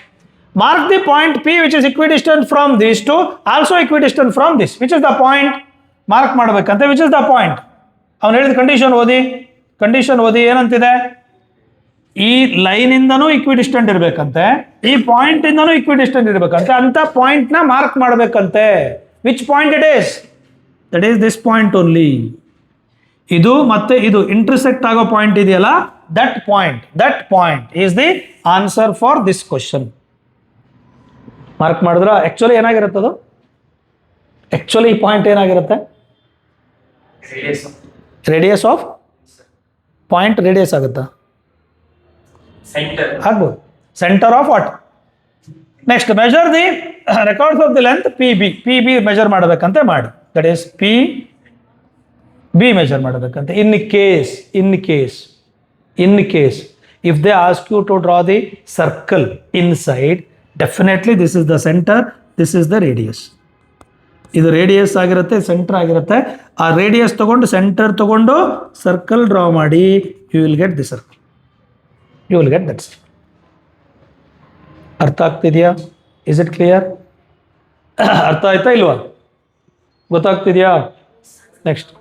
mark the point P which is equidistant from these 2, also equidistant from this. Which is the point? Mark ಮಾಡಬೇಕಂತೆ. Which is the point? ಅವನು ಹೇಳಿದ condition ಓದಿ ಏನಂತಿದೆ? ಈ line ಇಂದನೂ ಇಕ್ವಿಡಿಸ್ಟೆಂಟ್ ಇರಬೇಕಂತೆ, ಈ point ಇಂದನೂ ಇಕ್ವಿಡಿಸ್ಟೆಂಟ್ ಇರಬೇಕಂತೆ. ಅಂತ point ನ mark ಮಾಡಬೇಕಂತೆ. Which point it is? That is this point only. ಇದು ಮತ್ತೆ ಇದು ಇಂಟರ್ಸೆಕ್ಟ್ ಆಗೋ ಪಾಯಿಂಟ್ ಇದೆಯಲ್ಲ, that point is the answer for this question. Mark ಮಾಡಿದ್ರ ಆಕ್ಚುಲಿ ಏನಾಗಿರುತ್ತದು? ಆ್ಯಕ್ಚುಲಿ ಈ ಪಾಯಿಂಟ್ ಏನಾಗಿರುತ್ತೆ? ರೇಡಿಯಸ್ ಆಫ್ ಪಾಯಿಂಟ್ ರೇಡಿಯಸ್ ಆಗುತ್ತಾ? ಆಗ್ಬೋದು. Centre of what? Next measure the records of the length P B measure ಮಾಡಬೇಕಂತೆ ಮಾಡಿ. That is P B measure ಮಾಡಬೇಕಂತೆ. In case if they ask you to draw the circle inside, definitely this is the center, this is the radius. ಇದು radius ಆಗಿರುತ್ತೆ, centre ಆಗಿರುತ್ತೆ. ಆ radius ತಗೊಂಡು centre ತಗೊಂಡು circle draw ಮಾಡಿ, you will get the circle, you will get that circle. ಅರ್ಥ ಆಗ್ತಿದೆಯಾ? Is it clear? ಅರ್ಥ ಆಯ್ತಾ ಇಲ್ವಾ? ಗೊತ್ತಾಗ್ತಿದೆಯಾ? ನೆಕ್ಸ್ಟ್